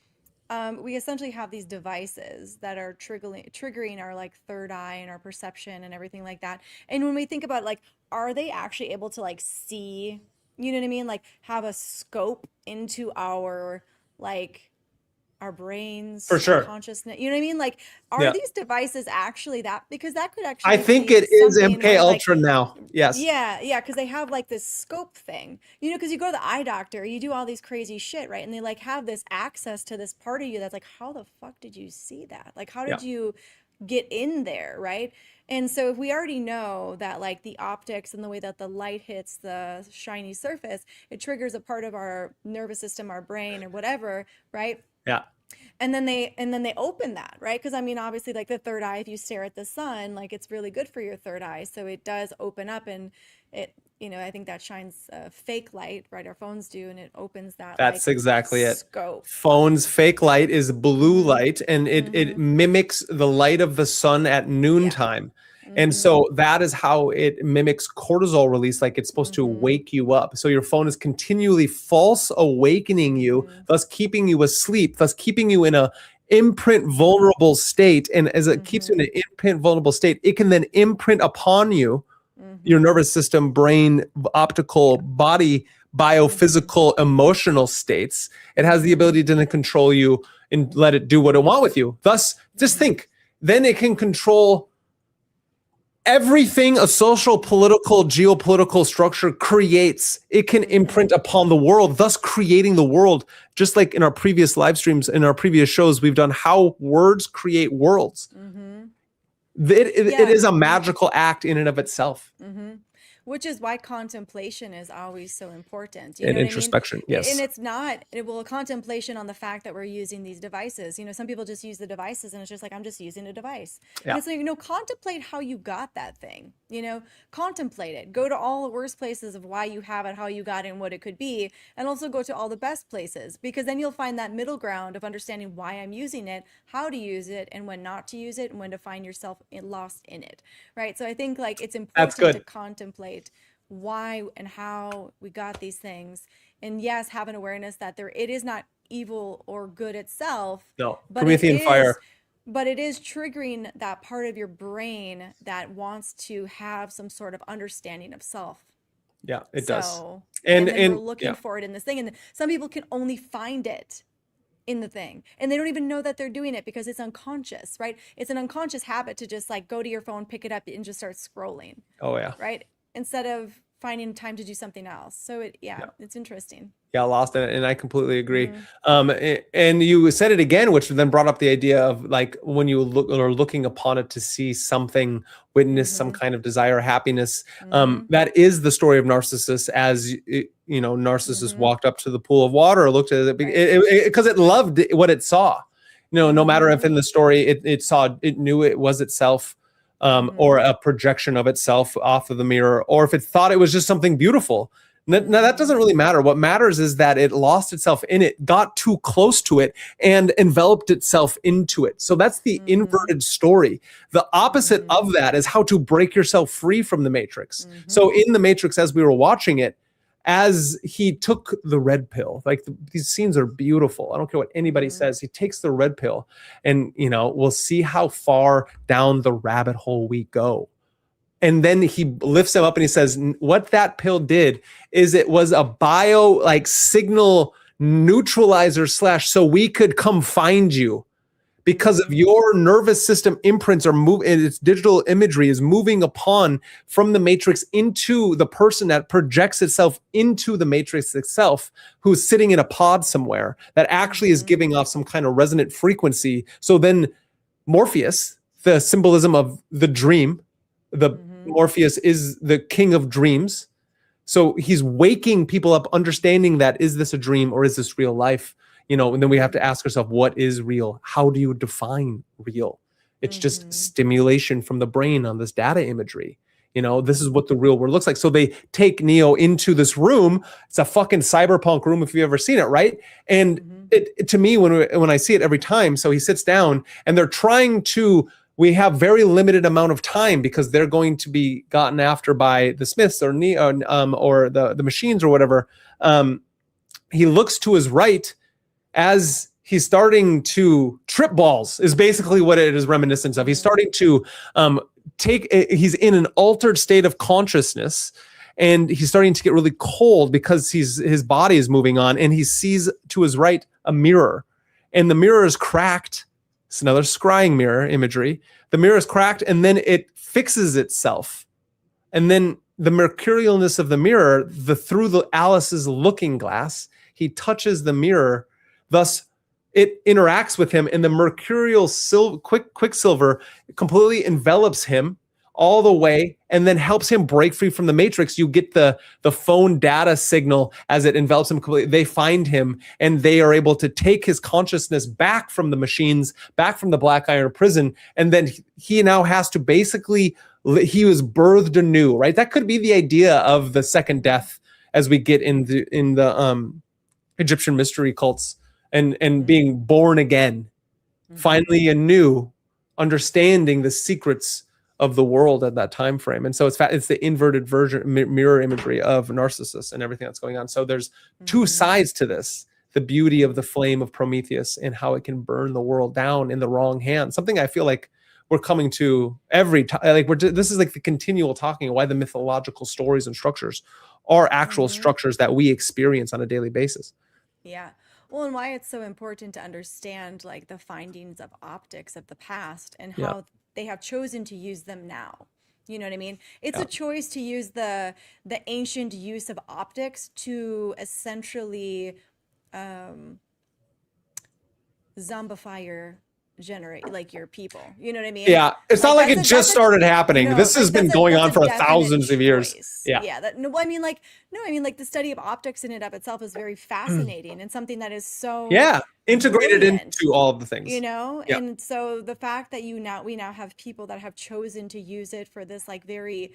we essentially have these devices that are triggering our like third eye and our perception and everything like that. And when we think about like, are they actually able to like see, you know what I mean? Like have a scope into our like our brains, for sure, consciousness. You know what I mean? Like, are these devices actually that? Because that could actually. I think it is MK Ultra now. Yes. Yeah, because they have like this scope thing. Because you go to the eye doctor, you do all these crazy shit, right? And they like have this access to this part of you that's like, how the fuck did you see that? Like, how did you get in there, right? And so if we already know that like the optics and the way that the light hits the shiny surface, it triggers a part of our nervous system, our brain, or whatever, right? Yeah. And then they open that, right? Because I mean, obviously, like the third eye, if you stare at the sun, like it's really good for your third eye. So it does open up, and it, I think that shines fake light, right? Our phones do, and it opens that. That's like, exactly scope. It. Phones' fake light is blue light, and it mimics the light of the sun at noontime. And so that is how it mimics cortisol release, like it's supposed to wake you up. So your phone is continually false awakening you, thus keeping you asleep, thus keeping you in imprint vulnerable state. And as it keeps you in an imprint vulnerable state, it can then imprint upon you your nervous system, brain, optical, body, biophysical, emotional states. It has the ability to then control you and let it do what it wants with you. Thus, just think, then it can control everything a social, political, geopolitical structure creates. It can imprint upon the world, thus creating the world. Just like in our previous live streams, in our previous shows, we've done how words create worlds. It is a magical act in and of itself. Which is why contemplation is always so important. And introspection, yes. And it's not, a contemplation on the fact that we're using these devices. Some people just use the devices and it's just like, I'm just using a device. Yeah. And it's like, contemplate how you got that thing. Contemplate it. Go to all the worst places of why you have it, how you got it, and what it could be. And also go to all the best places, because then you'll find that middle ground of understanding why I'm using it, how to use it, and when not to use it, and when to find yourself lost in it. Right. So I think it's important to contemplate why and how we got these things, and yes, have an awareness that it is not evil or good itself. No, but Promethean fire. But it is triggering that part of your brain that wants to have some sort of understanding of self. Yeah, it does. And we're looking for it in this thing, and some people can only find it in the thing, and they don't even know that they're doing it because it's unconscious, right? It's an unconscious habit to just go to your phone, pick it up, and just start scrolling. Oh yeah. Right? Instead of finding time to do something else. So it's interesting. Yeah, lost it, and I completely agree. And you said it again, which then brought up the idea of when you looking upon it to see something, witness some kind of desire, happiness. That is the story of Narcissus. As Narcissus walked up to the pool of water, looked at it because it loved what it saw. No matter if in the story it knew it was itself. Or a projection of itself off of the mirror, or if it thought it was just something beautiful. Now, that doesn't really matter. What matters is that it lost itself in it, got too close to it, and enveloped itself into it. So that's the inverted story. The opposite of that is how to break yourself free from the Matrix. So in the Matrix, as we were watching it, as he took the red pill, these scenes are beautiful. I don't care what anybody says. He takes the red pill, and we'll see how far down the rabbit hole we go. And then he lifts him up and he says, what that pill did is it was a bio signal neutralizer / so we could come find you. Because of your nervous system imprints and its digital imagery is moving upon from the Matrix into the person that projects itself into the Matrix itself, who's sitting in a pod somewhere that actually is giving off some kind of resonant frequency. So then Morpheus, the symbolism of the dream, Morpheus is the king of dreams. So he's waking people up, understanding that, is this a dream or is this real life? And then we have to ask ourselves, what is real? How do you define real? It's just stimulation from the brain on this data imagery. This is what the real world looks like. So they take Neo into this room. It's a fucking cyberpunk room if you've ever seen it, right? And it to me, when I see it every time, so he sits down and they're trying to, we have very limited amount of time because they're going to be gotten after by the Smiths or Neo, or the machines or whatever. He looks to his right as he's starting to trip balls, is basically what it is reminiscent of. He's starting to he's in an altered state of consciousness, and he's starting to get really cold because his body is moving on, and he sees to his right a mirror, and the mirror is cracked. It's another scrying mirror imagery. The mirror is cracked, and then it fixes itself. And then the mercurialness of the mirror, through the Alice's looking glass, he touches the mirror. Thus, it interacts with him, and the mercurial quicksilver completely envelops him all the way, and then helps him break free from the Matrix. You get the phone data signal as it envelops him completely. They find him, and they are able to take his consciousness back from the machines, back from the Black Iron prison, and then he now has to basically, he was birthed anew, right? That could be the idea of the second death, as we get in the Egyptian mystery cults. And being born again, finally anew, understanding the secrets of the world at that time frame. And so it's the inverted version, mirror imagery of Narcissus and everything that's going on. So there's two sides to this. the beauty of the flame of Prometheus and how it can burn the world down in the wrong hands. Something I feel like we're coming to every time. Like this is like the continual talking why the mythological stories and structures are actual structures that we experience on a daily basis. Yeah. Well, and why it's so important to understand like the findings of optics of the past and Yeah. how they have chosen to use them now. You know what I mean? It's Yeah. a choice to use the ancient use of optics to essentially zombify your like your people. You know what I mean? Yeah. It's not like it just started happening. no, This has been going on for definite thousands of years. choice. Yeah. Yeah. That, no, I mean like no, I mean like the study of optics in and of itself is very fascinating and something that is so Yeah. Integrated brilliant, into all of the things. you know? Yeah. And so the fact that we now have people that have chosen to use it for this like very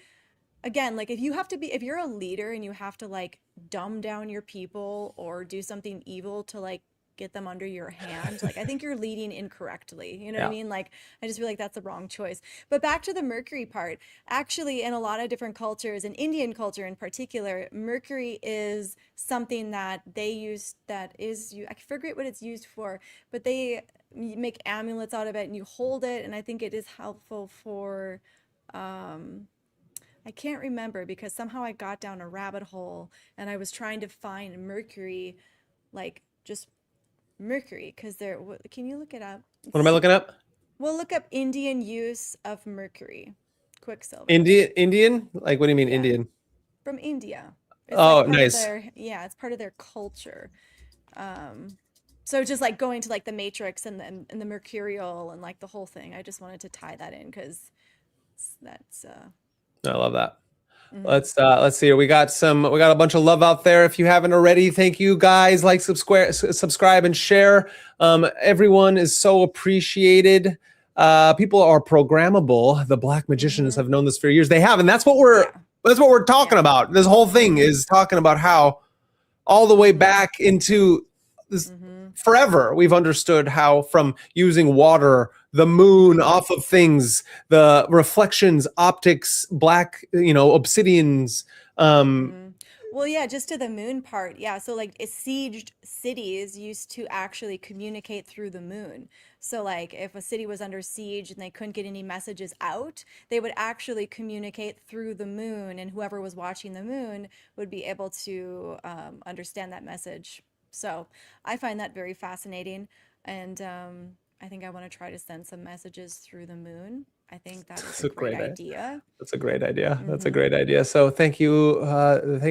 again, like if you're a leader and you have to like dumb down your people or do something evil to like get them under your hand, like I think you're leading incorrectly. You know what I mean? Like I just feel like that's the wrong choice. But back to the Mercury part, actually in a lot of different cultures, in Indian culture in particular, Mercury is something that they use I forget what it's used for, but they make amulets out of it and you hold it, and I think it is helpful for I can't remember because somehow I got down a rabbit hole and I was trying to find Mercury, like just Mercury, because can you look it up? What am I looking up? We'll look up Indian use of mercury, Quicksilver. Indian? Like, what do you mean, Yeah. Indian? From India. It's Oh, like nice. it's part of their culture. So just like going to like the Matrix and the mercurial and like the whole thing. I just wanted to tie that in because that's I love that. Let's see here. We got a bunch of love out there. If you haven't already, thank you guys. Like, subscribe and share. Everyone is so appreciated. People are programmable. The Black Magicians have known this for years. They have, and that's what we're talking about. This whole thing is talking about how all the way back into this forever we've understood how from using water, the moon off of things, the reflections, optics, black, obsidians. Well, yeah, just to the moon part. Yeah, so like besieged cities used to actually communicate through the moon. So like if a city was under siege and they couldn't get any messages out, they would actually communicate through the moon, and whoever was watching the moon would be able to understand that message. So I find that very fascinating, and I think I want to try to send some messages through the moon. I think that is a great idea. That's a great idea. That's a great idea. So thank you there.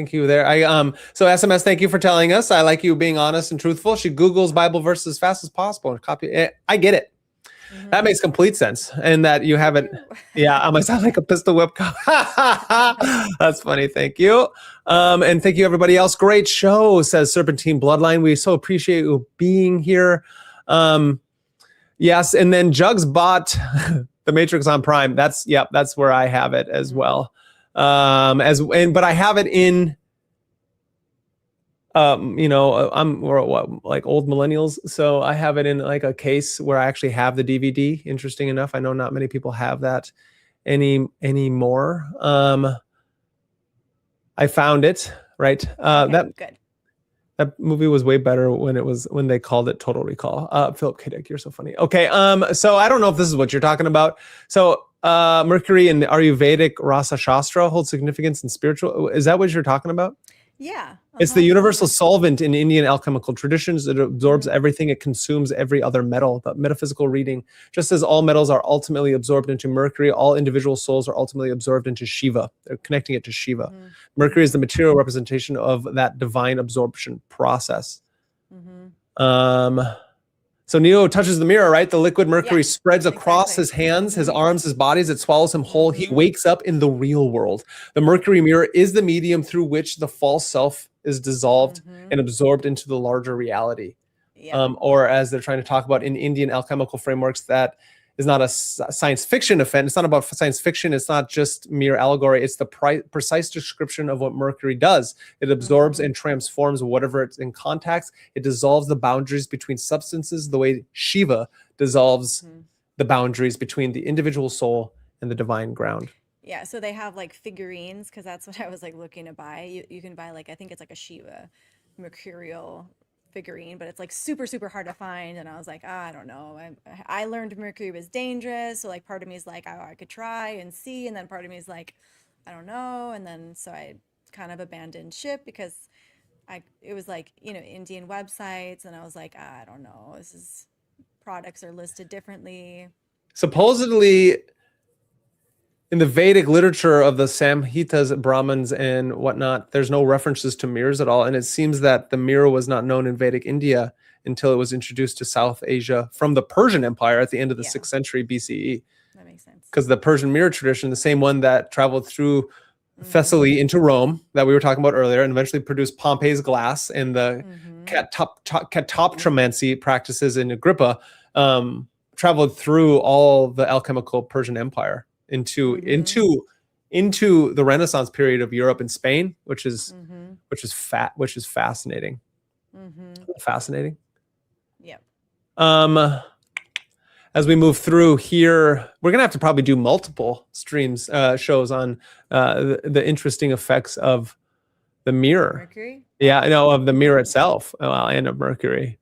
So SMS, thank you for telling us. I like you being honest and truthful. She Googles Bible verses as fast as possible and copy it. I get it. That makes complete sense. And that you haven't, I might sound like a pistol whip cop. That's funny. Thank you. And thank you everybody else. Great show, says Serpentine Bloodline. We so appreciate you being here. Yes. And then Jugs bought The Matrix on Prime. That's where I have it as well. But I have it in, we're like old millennials, so I have it in like a case where I actually have the DVD. Interesting enough, I know not many people have that anymore. I found it right. Good. That movie was way better when they called it Total Recall. Philip K. Dick, you're so funny. Okay, so I don't know if this is what you're talking about. So Mercury in the Ayurvedic Rasa Shastra holds significance in spiritual. Is that what you're talking about? Yeah. It's the universal solvent in Indian alchemical traditions. It absorbs everything. It consumes every other metal. But metaphysical reading, just as all metals are ultimately absorbed into Mercury, all individual souls are ultimately absorbed into Shiva. They're connecting it to Shiva. Mercury is the material representation of that divine absorption process. So Neo touches the mirror, right? The liquid mercury spreads across his hands, his arms, his bodies. It swallows him whole. He wakes up in the real world. The mercury mirror is the medium through which the false self is dissolved and absorbed into the larger reality. Or as they're trying to talk about in Indian alchemical frameworks, that is not a science fiction event. It's not about science fiction. It's not just mere allegory. It's the precise description of what mercury does. It absorbs and transforms whatever it's in contact. It dissolves the boundaries between substances the way Shiva dissolves the boundaries between the individual soul and the divine ground. Yeah, so they have like figurines, because that's what I was like looking to buy. You can buy like, I think it's like a Shiva mercurial figurine, but it's like super, super hard to find. And I was like, I don't know. I learned Mercury was dangerous. So like part of me is like, oh, I could try and see. And then part of me is like, I don't know. And then so I kind of abandoned ship because it was like, Indian websites. And I was like, I don't know. Products are listed differently. Supposedly, in the Vedic literature of the Samhitas, Brahmins, and whatnot, there's no references to mirrors at all. And it seems that the mirror was not known in Vedic India until it was introduced to South Asia from the Persian Empire at the end of the 6th century BCE. That makes sense. Because the Persian mirror tradition, the same one that traveled through Thessaly into Rome that we were talking about earlier, and eventually produced Pompeii's glass and the catoptromancy practices in Agrippa, traveled through all the alchemical Persian Empire into the Renaissance period of Europe and Spain, which is fascinating. Fascinating. Yep. As we move through here, we're gonna have to probably do multiple streams, shows on the interesting effects of the mirror. Mercury? Yeah, no, of the mirror itself, and of Mercury.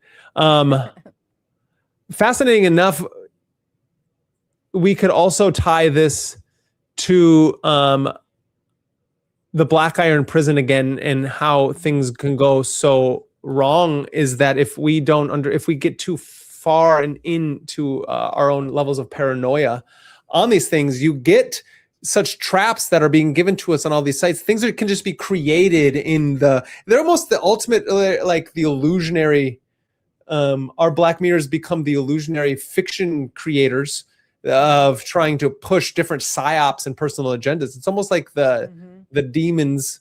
Fascinating enough, we could also tie this to the Black Iron Prison again, and how things can go so wrong. Is that if we get too far and into our own levels of paranoia on these things, you get such traps that are being given to us on all these sites. Things that can just be created they're almost the ultimate, like the illusionary. Our Black Mirrors become the illusionary fiction creators of trying to push different psyops and personal agendas. It's almost like the demons,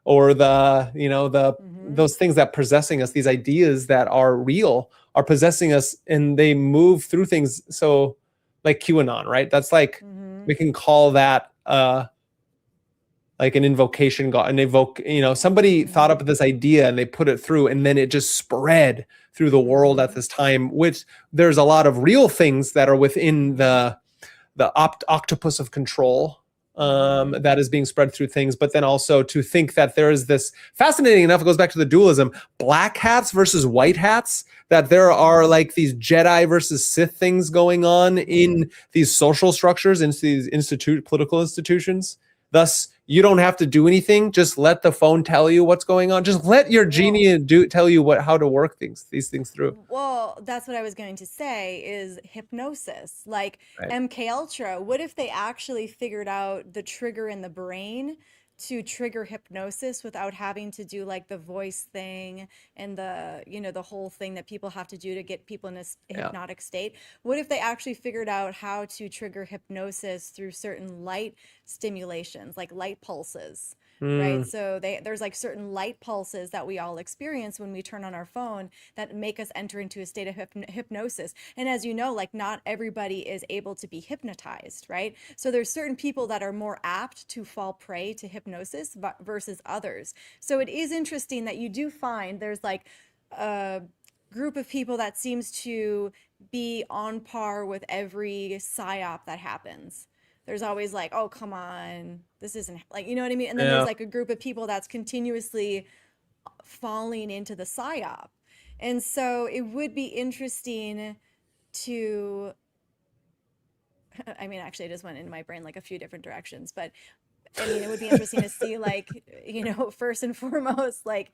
or those things that possessing us, these ideas that are real, are possessing us, and they move through things. So like QAnon, right? That's like, we can call that like an invocation god, and somebody thought up this idea and they put it through, and then it just spread through the world at this time, which there's a lot of real things that are within the octopus of control that is being spread through things. But then also to think that there is this, fascinating enough, it goes back to the dualism, black hats versus white hats, that there are like these Jedi versus Sith things going on in these social structures, in these political institutions. Thus, you don't have to do anything. Just let the phone tell you what's going on. Just let your genie tell you how to work these things through. Well, that's what I was going to say, is hypnosis. Like MK Ultra, what if they actually figured out the trigger in the brain to trigger hypnosis without having to do like the voice thing and the whole thing that people have to do to get people in a hypnotic state? What if they actually figured out how to trigger hypnosis through certain light stimulations, like light pulses? Right. So there's like certain light pulses that we all experience when we turn on our phone that make us enter into a state of hypnosis. And as you know, like not everybody is able to be hypnotized, right? So there's certain people that are more apt to fall prey to hypnosis versus others. So it is interesting that you do find there's like a group of people that seems to be on par with every psyop that happens. There's always like, oh, come on, this isn't like, you know what I mean? And then there's like a group of people that's continuously falling into the psyop. And so it would be interesting to, I mean, actually I just went into my brain like a few different directions, but I mean, it would be interesting to see like, first and foremost, like,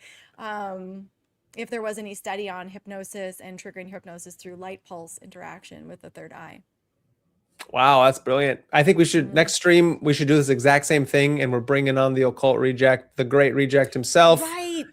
if there was any study on hypnosis and triggering hypnosis through light pulse interaction with the third eye. Wow, that's brilliant. I think we should, next stream, we should do this exact same thing, and we're bringing on the occult reject, the great reject himself,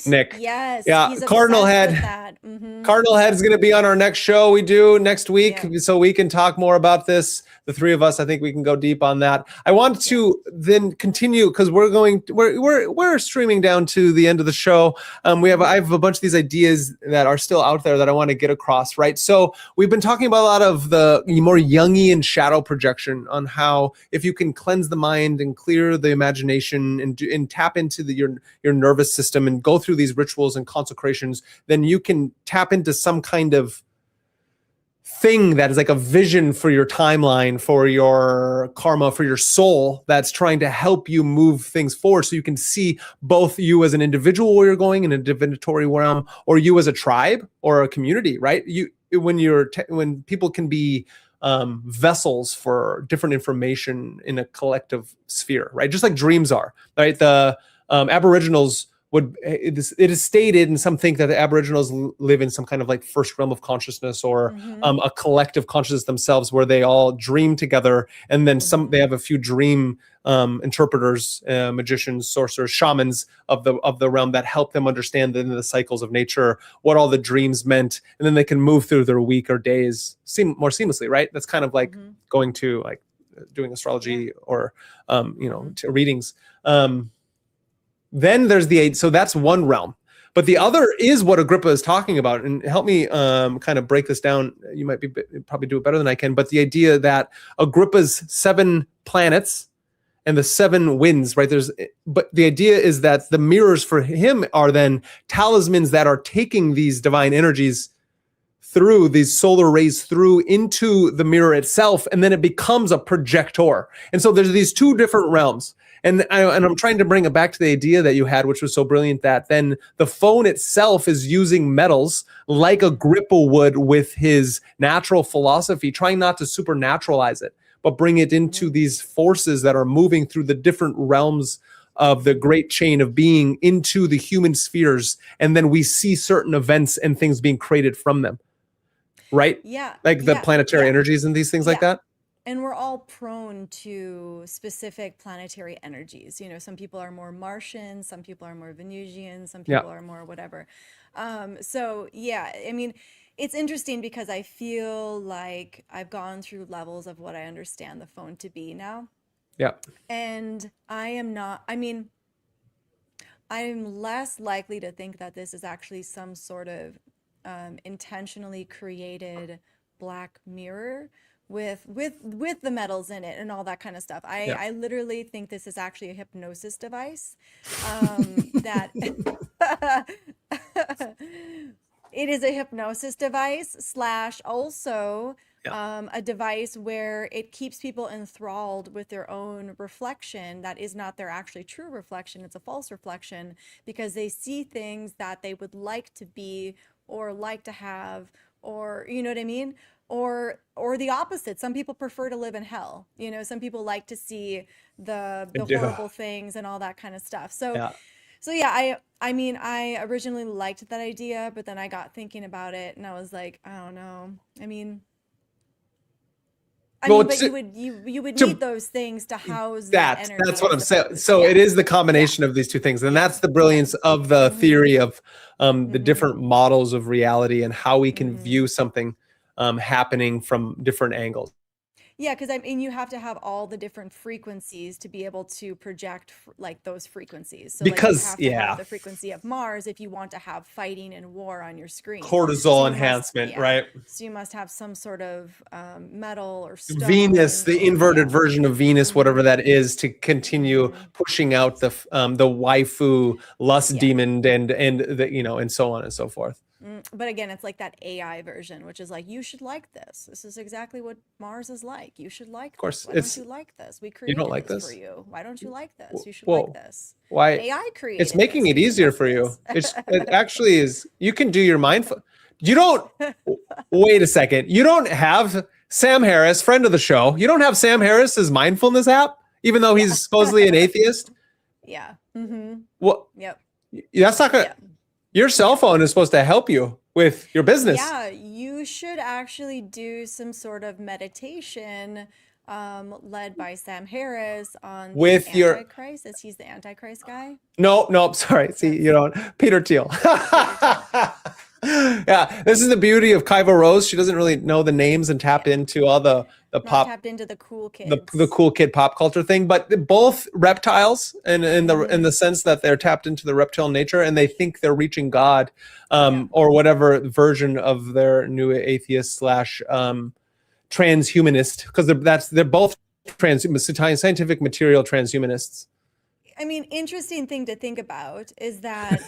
Nick. Yes. Yeah, he's Cardinal Head. with that. Cardinal Head is going to be on our next show we do next week, so we can talk more about this. The three of us, I think we can go deep on that. I want to then continue, because we're streaming down to the end of the show. I have a bunch of these ideas that are still out there that I want to get across, right? So we've been talking about a lot of the more Jungian shadow projection, on how if you can cleanse the mind and clear the imagination and tap into your nervous system and go through these rituals and consecrations, then you can tap into some kind of thing that is like a vision for your timeline, for your karma, for your soul, that's trying to help you move things forward, so you can see both you as an individual where you're going in a divinatory realm, or you as a tribe or a community, right? When people can be vessels for different information in a collective sphere, right? Just like dreams are, right? The Aboriginals it is stated, and some think that the Aboriginals live in some kind of like first realm of consciousness, or a collective consciousness themselves, where they all dream together, and then they have a few dream interpreters, magicians, sorcerers, shamans of the realm that help them understand the cycles of nature, what all the dreams meant, and then they can move through their week or days more seamlessly, right? That's kind of like going to like doing astrology or readings. Then there's so that's one realm. But the other is what Agrippa is talking about. And help me kind of break this down. You might probably do it better than I can. But the idea that Agrippa's 7 planets and the 7 winds, right? But the idea is that the mirrors for him are then talismans that are taking these divine energies through these solar rays through into the mirror itself, and then it becomes a projector. And so there's these 2 different realms. And I'm trying to bring it back to the idea that you had, which was so brilliant, that then the phone itself is using metals like Agrippa would with his natural philosophy, trying not to supernaturalize it, but bring it into these forces that are moving through the different realms of the great chain of being into the human spheres. And then we see certain events and things being created from them, right? Yeah. Like the planetary energies and these things like that. And we're all prone to specific planetary energies. Some people are more Martian, some people are more Venusian, some people are more whatever. So yeah, I mean, it's interesting because I feel like I've gone through levels of what I understand the phone to be now. Yeah. And I'm less likely to think that this is actually some sort of intentionally created black mirror with the metals in it and all that kind of stuff. I literally think this is actually a hypnosis device. That it is a hypnosis device / also a device where it keeps people enthralled with their own reflection that is not their actually true reflection. It's a false reflection, because they see things that they would like to be or like to have, or you know what I mean? Or the opposite. Some people prefer to live in hell. Some people like to see the horrible things and all that kind of stuff. So yeah, I mean, I originally liked that idea, but then I got thinking about it and I was like, I don't know. But you would need those things to house that energy. That's what I'm saying. So it is the combination of these 2 things, and that's the brilliance of the theory of the different models of reality and how we can view something happening from different angles. Yeah, because you have to have all the different frequencies to be able to project like those frequencies. So because you have to have the frequency of Mars if you want to have fighting and war on your screen. Cortisol enhancement, right? So you must have some sort of metal or stone. Venus, the inverted version of Venus, whatever that is, to continue pushing out the waifu lust demon and and so on and so forth. But again, it's like that AI version, which is like, you should like this. This is exactly what Mars is like. You should like this. Why don't you like this? We created this for you. Why don't you like this? You should like this. Why? AI created It's making it easier for you. It actually is. You can do your mindful. You don't. Wait a second. You don't have Sam Harris, friend of the show. You don't have Sam Harris's mindfulness app, even though he's supposedly an atheist. Yeah. Well. Yep. That's not gonna. Your cell phone is supposed to help you with your business. Yeah, you should actually do some sort of meditation led by Sam Harris on with the Antichrist. Is he's the Antichrist guy? No, sorry. See, Peter Thiel. Yeah, this is the beauty of Kaiva Rose. She doesn't really know the names and tap into all the pop, tapped into the cool kids, the cool kid pop culture thing. But both reptiles, and in the sense that they're tapped into the reptile nature, and they think they're reaching God, or whatever version of their new atheist / transhumanist, because they're both scientific material transhumanists. I mean, interesting thing to think about is that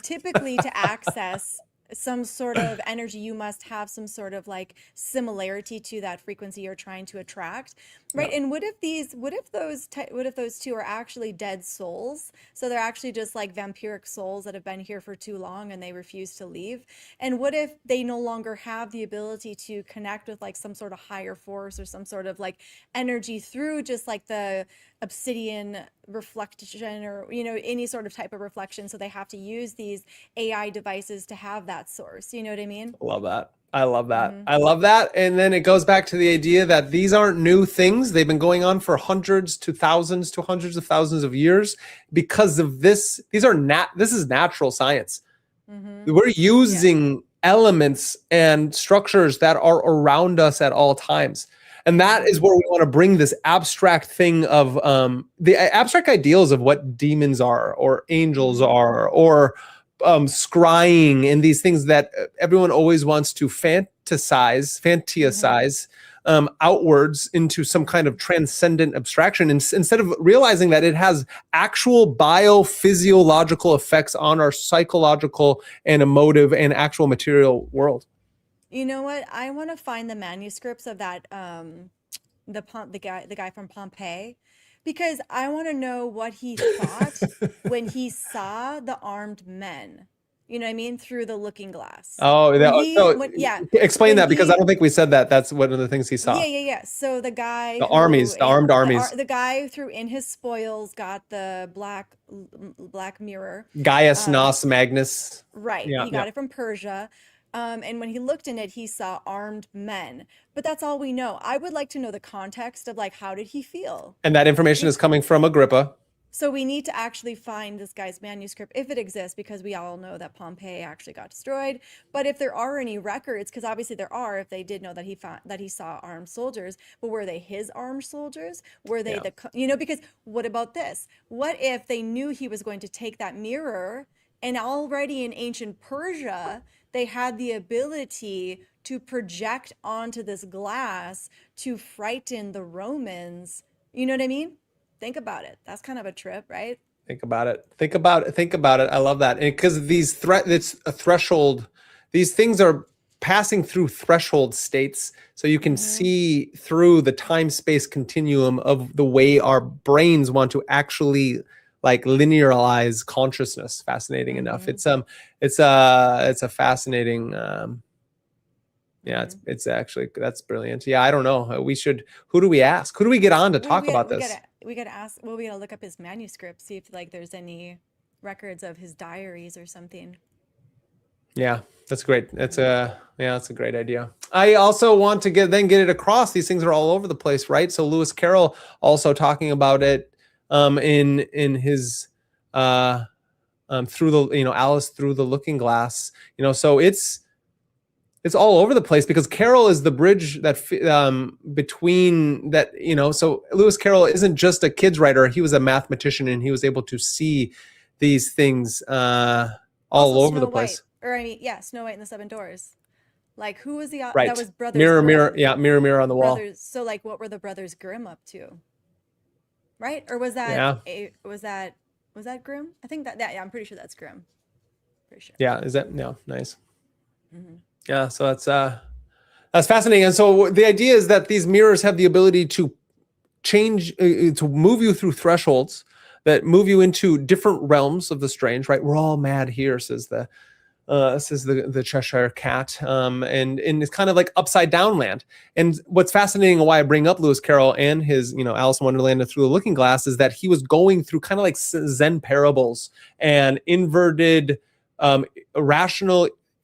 typically to access some sort of energy. You must have some sort of like similarity to that frequency you're trying to attract, right? Yeah. And what if those two are actually dead souls? So they're actually just like vampiric souls that have been here for too long and they refuse to leave. And what if they no longer have the ability to connect with like some sort of higher force or some sort of like energy through just like the obsidian reflection, or any sort of type of reflection, so they have to use these AI devices to have that source, you know what I mean? Love that. I love that. Mm-hmm. I love that. And then it goes back to the idea that these aren't new things. They've been going on for hundreds to thousands to hundreds of thousands of years because of this. This is natural science. Mm-hmm. We're using elements and structures that are around us at all times. And that is where we want to bring this abstract thing of the abstract ideals of what demons are, or angels are, or scrying, and these things that everyone always wants to fantasize outwards into some kind of transcendent abstraction, instead of realizing that it has actual biophysiological effects on our psychological and emotive and actual material world. You know what? I want to find the manuscripts of that the guy from Pompeii, because I want to know what he thought when he saw the armed men. You know what I mean? Through the looking glass. Oh, explain When that, because he I don't think we said that. That's one of the things he saw. Yeah. So the guy The armies, the armed armies. the guy threw in his spoils, got the black mirror. Gaius Nos Magnus. Right. Yeah, He got it from Persia. And when he looked in it, he saw armed men. But that's all we know. I would like to know the context of like, how did he feel? And that information is coming from Agrippa. So we need to actually find this guy's manuscript, if it exists, because we all know that Pompeii actually got destroyed. But if there are any records, because obviously there are, if they did know that he saw armed soldiers, but were they his armed soldiers? Were they because what about this? What if they knew he was going to take that mirror, and already in ancient Persia, they had the ability to project onto this glass to frighten the Romans? You know what I mean? Think about it. That's kind of a trip, right? Think about it. I love that. And because it's a threshold. These things are passing through threshold states, so you can see through the time-space continuum of the way our brains want to actually like linearize consciousness. Fascinating enough. It's a fascinating. It's actually, that's brilliant. Yeah, I don't know. Who do we ask? Who do we get on to talk about this? We gotta ask. Well, we gotta look up his manuscript, see if like there's any records of his diaries or something. Yeah, that's great. That's a great idea. I also want to get it across. These things are all over the place, right? So Lewis Carroll also talking about it in his through the Alice Through the Looking Glass. So it's all over the place, because Carroll is the bridge that between that. So Lewis Carroll isn't just a kids writer; he was a mathematician, and he was able to see these things all over the place. Snow White and the Seven Doors. Like, who was that was Brothers Mirror, Grimm. mirror on the wall. So like, what were the Brothers Grimm up to? Right? Or was that was that Grimm? I think I'm pretty sure that's Grimm. Pretty sure. Yeah, is that nice. Yeah, so that's fascinating. And so the idea is that these mirrors have the ability to change, to move you through thresholds that move you into different realms of the strange, right? We're all mad here, says the Cheshire Cat, and it's kind of like upside down land. And what's fascinating, and why I bring up Lewis Carroll and his Alice in Wonderland and Through the Looking Glass, is that he was going through kind of like Zen parables and inverted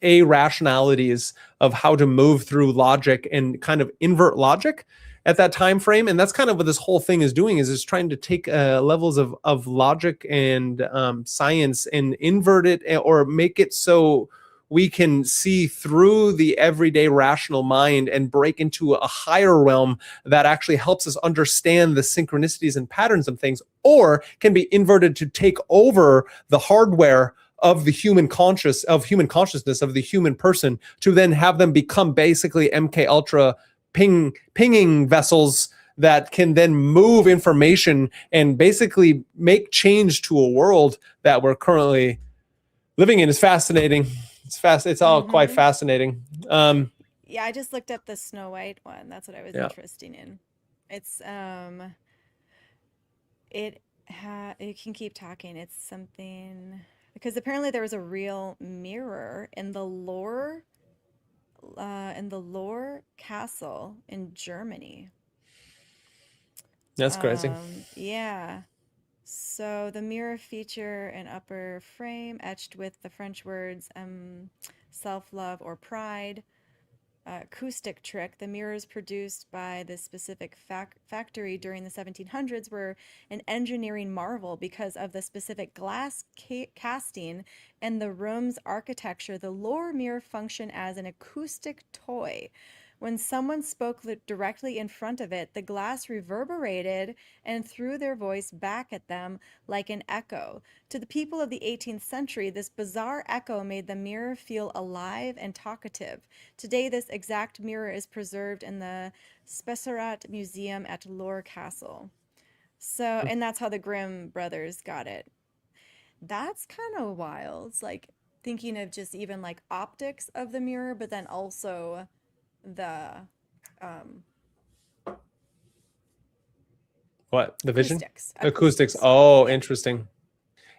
irrationalities of how to move through logic and kind of invert logic at that time frame. And that's kind of what this whole thing is doing, is trying to take levels of logic and science and invert it, or make it so we can see through the everyday rational mind and break into a higher realm that actually helps us understand the synchronicities and patterns of things, or can be inverted to take over the hardware of the human consciousness of the human person, to then have them become basically MK Ultra pinging vessels that can then move information and basically make change to a world that we're currently living in. Is fascinating. It's fast. It's all quite fascinating. Yeah, I just looked up the Snow White one. That's what I was Yeah. interested in. It's you can keep talking. It's something because apparently there was a real mirror in the lore castle in Germany. That's crazy. Yeah. So the mirror feature an upper frame etched with the French words self-love or pride. Acoustic trick. The mirrors produced by this specific factory during the 1700s were an engineering marvel because of the specific glass casting and the room's architecture. The lower mirror functioned as an acoustic toy. When someone spoke directly in front of it, the glass reverberated and threw their voice back at them like an echo. To the people of the 18th century, this bizarre echo made the mirror feel alive and talkative. Today, this exact mirror is preserved in the Spessart Museum at Lohr Castle. So, and that's how the Grimm brothers got it. That's kind of wild. It's like thinking of just even like optics of the mirror, but then also the What? The vision? acoustics. Acoustics. Oh, Yeah. interesting.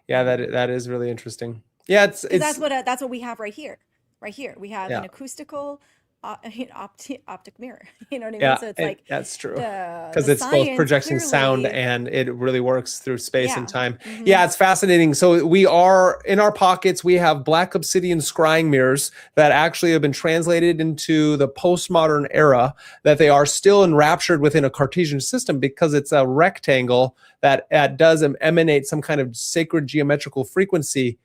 Yeah, that is really interesting. Yeah, it's Because that's what we have right here. Right here, we have yeah. an acoustical optic mirror. You know what I mean? Yeah, So it's like that's true. the Because it's both science projecting sound clearly, and it really works through space and yeah. time. Mm-hmm. Yeah, it's fascinating. So we are in our pockets, we have black obsidian scrying mirrors that actually have been translated into the postmodern era, that they are still enraptured within a Cartesian system because it's a rectangle that does emanate some kind of sacred geometrical frequency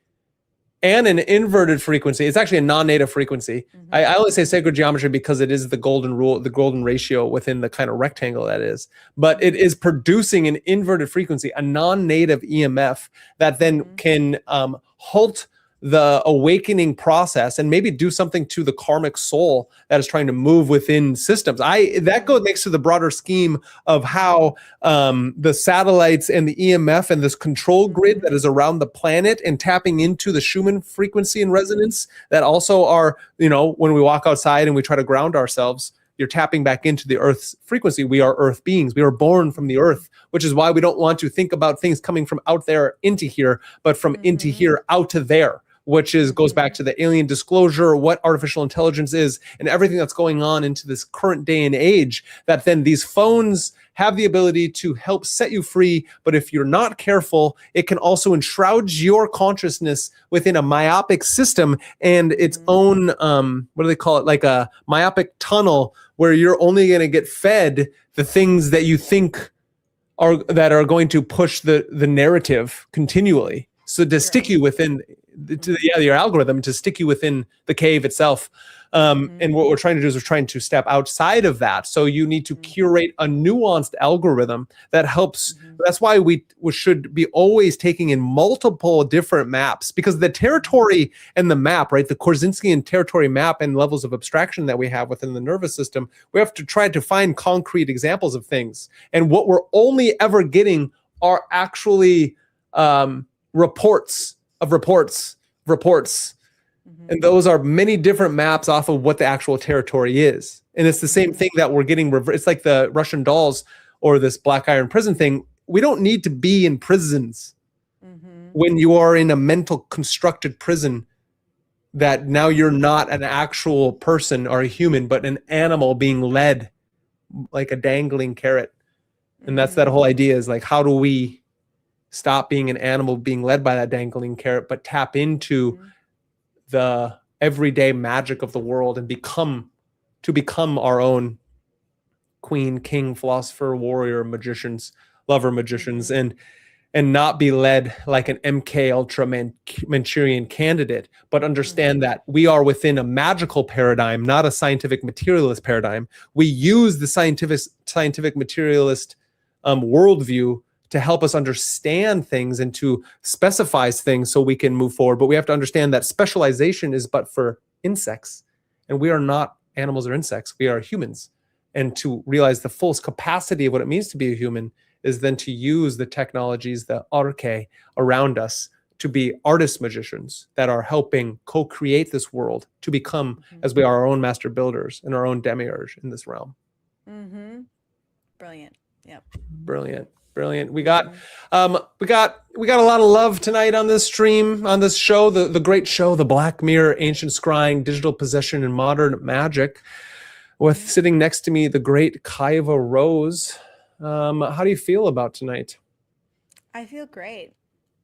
and an inverted frequency. It's actually a non-native frequency. I only say sacred geometry because it is the golden rule, the golden ratio within the kind of rectangle that is. But it is producing an inverted frequency, a non-native EMF that then can halt the awakening process and maybe do something to the karmic soul that is trying to move within systems. That goes next to the broader scheme of how the satellites and the EMF and this control grid that is around the planet and tapping into the Schumann frequency and resonance that also are, when we walk outside and we try to ground ourselves, you're tapping back into the Earth's frequency. We are Earth beings. We are born from the Earth, which is why we don't want to think about things coming from out there into here, but from into here out to there, which goes back to the alien disclosure, what artificial intelligence is, and everything that's going on into this current day and age, that then these phones have the ability to help set you free. But if you're not careful, it can also enshroud your consciousness within a myopic system and its own, what do they call it? Like a myopic tunnel where you're only going to get fed the things that you think are going to push the narrative continually. So to stick you within your algorithm, to stick you within the cave itself. And what we're trying to do is we're trying to step outside of that. So you need to curate a nuanced algorithm that helps. That's why we should be always taking in multiple different maps, because the territory and the map, right? The Korzinskian territory map and levels of abstraction that we have within the nervous system, we have to try to find concrete examples of things. And what we're only ever getting are actually reports. And those are many different maps off of what the actual territory is. And it's the same thing that we're getting. It's like the Russian dolls or this black iron prison thing. We don't need to be in prisons when you are in a mental constructed prison, that now you're not an actual person or a human, but an animal being led like a dangling carrot. And that's that whole idea, is like, how do we stop being an animal being led by that dangling carrot, but tap into the everyday magic of the world and become our own queen, king, philosopher, warrior, magicians, lover magicians, and not be led like an MK Ultra Manchurian candidate, but understand that we are within a magical paradigm, not a scientific materialist paradigm. We use the scientific materialist worldview to help us understand things and to specify things so we can move forward. But we have to understand that specialization is but for insects, and we are not animals or insects. We are humans. And to realize the fullest capacity of what it means to be a human is then to use the technologies, the arche around us, to be artist magicians that are helping co-create this world to become, as we are, our own master builders and our own demiurge in this realm. Brilliant. Yep. Brilliant. We got a lot of love tonight on this stream, on this show, the great show, the Black Mirror, Ancient Scrying, Digital Possession, and Modern Magick. With sitting next to me, the great Kaiva Rose. How do you feel about tonight? I feel great.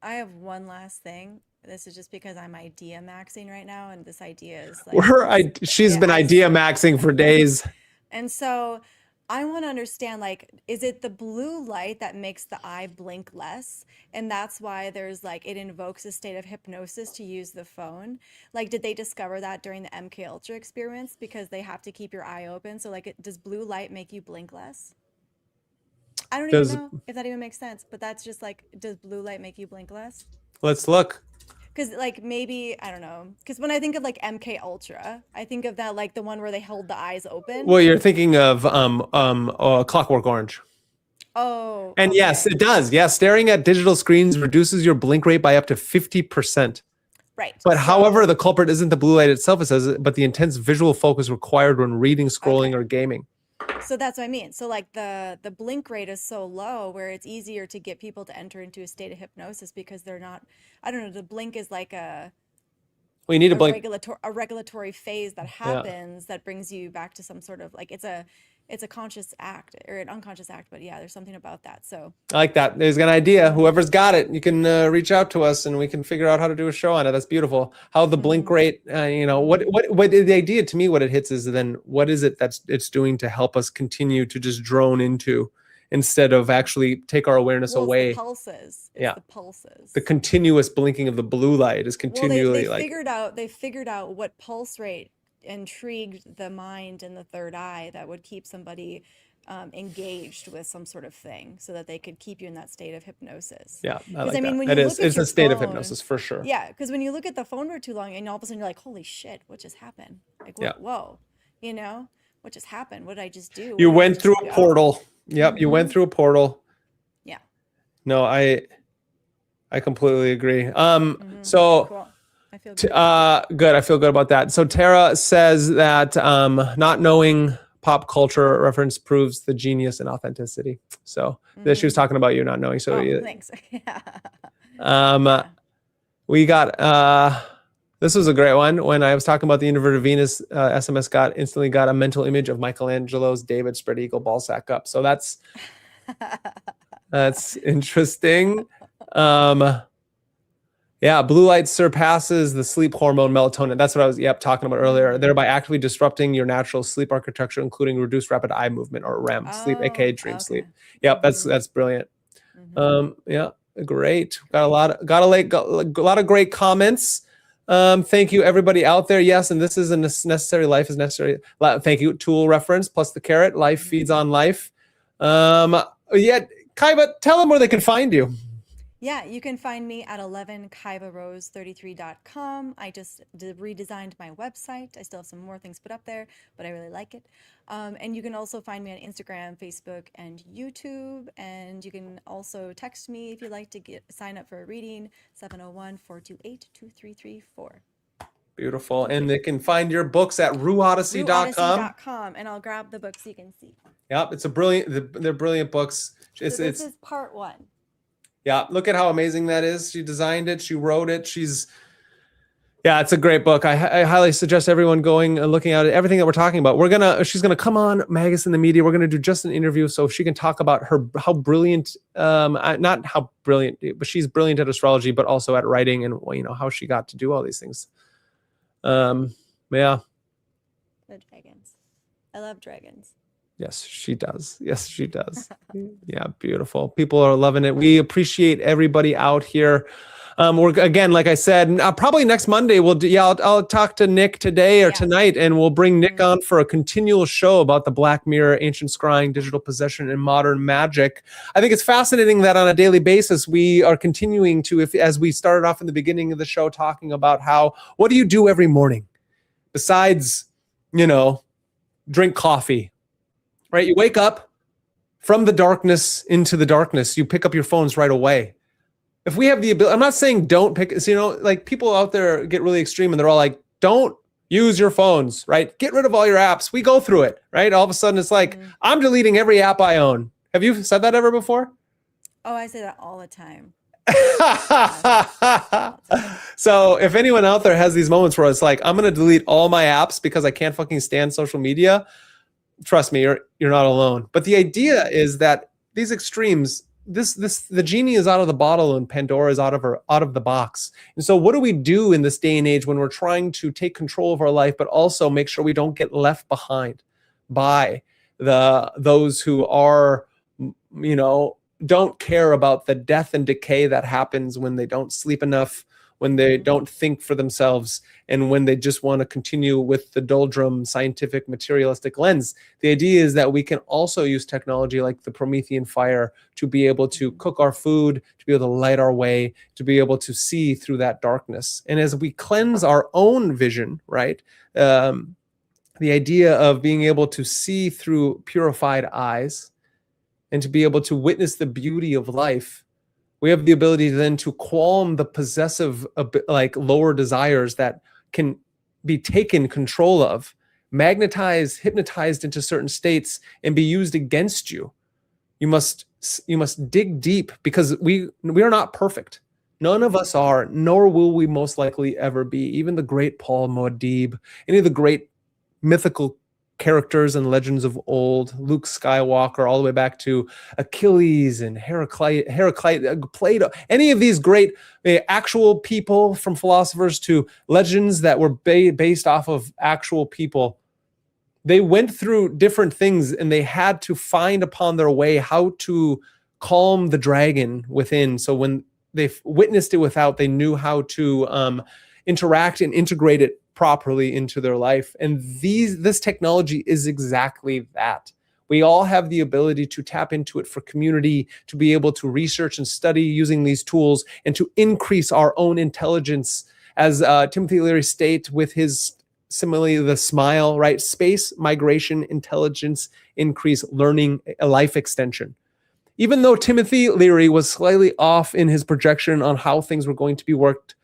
I have one last thing. This is just because I'm idea maxing right now, and this idea is like she's been idea maxing for days. And so I want to understand, like, is it the blue light that makes the eye blink less? And that's why there's like, it invokes a state of hypnosis to use the phone. Like, did they discover that during the MK Ultra experience? Because they have to keep your eye open. So like, does blue light make you blink less? I don't even know if that even makes sense, but that's just like, does blue light make you blink less? Let's look. Because like, maybe, I don't know. Because when I think of like MK Ultra, I think of that like the one where they hold the eyes open. Well, you're thinking of Clockwork Orange. Oh. And okay. yes, it does. Yeah, staring at digital screens reduces your blink rate by up to 50%. Right. But however, the culprit isn't the blue light itself, it says, but the intense visual focus required when reading, scrolling, or gaming. So that's what I mean. So like the blink rate is so low where it's easier to get people to enter into a state of hypnosis because they're not, I don't know, the blink is like you need to blink. A regulatory phase that happens that brings you back to some sort of like, it's a conscious act or an unconscious act, but yeah, there's something about that. So I like that. There's an idea. Whoever's got it, you can reach out to us and we can figure out how to do a show on it. That's beautiful. How the blink rate, what the idea to me, what it hits is then what is it that's it's doing to help us continue to just drone into instead of actually take our awareness away. It's the pulses. It's the pulses. The continuous blinking of the blue light is continually they figured out what pulse rate intrigued the mind and the third eye that would keep somebody engaged with some sort of thing so that they could keep you in that state of hypnosis. Yeah, I mean, when it's a state of hypnosis for sure. Yeah, because when you look at the phone for too long and all of a sudden you're like, holy shit, what just happened? Like, whoa, what just happened? What did I just do? You went through a portal. Yep, you went through a portal. Yeah. No, I completely agree. So cool. I feel good. Good. I feel good about that. So Tara says that not knowing pop culture reference proves the genius and authenticity. So she was talking about you not knowing. So thanks. we got this was a great one. When I was talking about the inverted Venus, SMS instantly got a mental image of Michelangelo's David spread eagle ball sack up. So that's interesting. Yeah, blue light surpasses the sleep hormone melatonin. That's what I was talking about earlier, thereby actively disrupting your natural sleep architecture, including reduced rapid eye movement or REM sleep, aka dream sleep. Yep, that's brilliant. Yeah, great. Got a lot of great comments. Thank you everybody out there. Yes, and this is a necessary. Life is necessary. Thank you. Tool reference plus the carrot. Life feeds on life. Kaiva, tell them where they can find you. Yeah, you can find me at 11kaivarose33.com. I just redesigned my website. I still have some more things put up there, but I really like it. And you can also find me on Instagram, Facebook, and YouTube. And you can also text me if you'd like to sign up for a reading, 701-428-2334. Beautiful. And they can find your books at ruodyssey.com. And I'll grab the books so you can see. Yep, they're brilliant books. This is part 1. Yeah, look at how amazing that is. She designed it. She wrote it. It's a great book. I highly suggest everyone going and looking at it. Everything that we're talking about. She's gonna come on Magus in the Media. We're gonna do just an interview so she can talk about how brilliant, not how brilliant, but she's brilliant at astrology, but also at writing and how she got to do all these things. Yeah. The dragons. I love dragons. Yes, she does. Yes, she does. Yeah, beautiful. People are loving it. We appreciate everybody out here. We're again, like I said, probably next Monday we'll do. Yeah, I'll talk to Nick today or tonight, and we'll bring Nick on for a continual show about the Black Mirror, Ancient Scrying, Digital Possession, and Modern Magick. I think it's fascinating that on a daily basis we are continuing to, as we started off in the beginning of the show, talking about what do you do every morning besides, drink coffee. Right, you wake up from the darkness into the darkness. You pick up your phones right away. if we have the ability, I'm not saying don't pick, so, you know, like people out there get really extreme and they're all like, don't use your phones, right? Get rid of all your apps. We go through it, right? All of a sudden it's like, I'm deleting every app I own. Have you said that ever before? Oh, I say that all the time. So if anyone out there has these moments where it's like, I'm going to delete all my apps because I can't fucking stand social media, trust me, you're not alone. But the idea is that these extremes, the genie is out of the bottle and Pandora is out of the box. And so what do we do in this day and age when we're trying to take control of our life, but also make sure we don't get left behind by those who are, you know, don't care about the death and decay that happens when they don't sleep enough, when they don't think for themselves, and when they just want to continue with the doldrum scientific materialistic lens. The idea is that we can also use technology like the Promethean fire to be able to cook our food, to be able to light our way, to be able to see through that darkness. And as we cleanse our own vision, right, the idea of being able to see through purified eyes and to be able to witness the beauty of life, we have the ability then to calm the possessive, like lower desires that can be taken control of, magnetized, hypnotized into certain states, and be used against you. You must dig deep, because we are not perfect. None of us are, nor will we most likely ever be. Even the great Paul Muad'Dib, any of the great mythical characters and legends of old, Luke Skywalker, all the way back to Achilles and Heraclitus, Plato, any of these great actual people, from philosophers to legends that were based off of actual people, they went through different things and they had to find upon their way how to calm the dragon within. So when they witnessed it without, they knew how to interact and integrate it properly into their life. And this technology is exactly that. We all have the ability to tap into it for community, to be able to research and study using these tools, and to increase our own intelligence. As Timothy Leary states with his simile, the smile, right? Space, migration, intelligence, increase, learning, life extension. Even though Timothy Leary was slightly off in his projection on how things were going to be worked,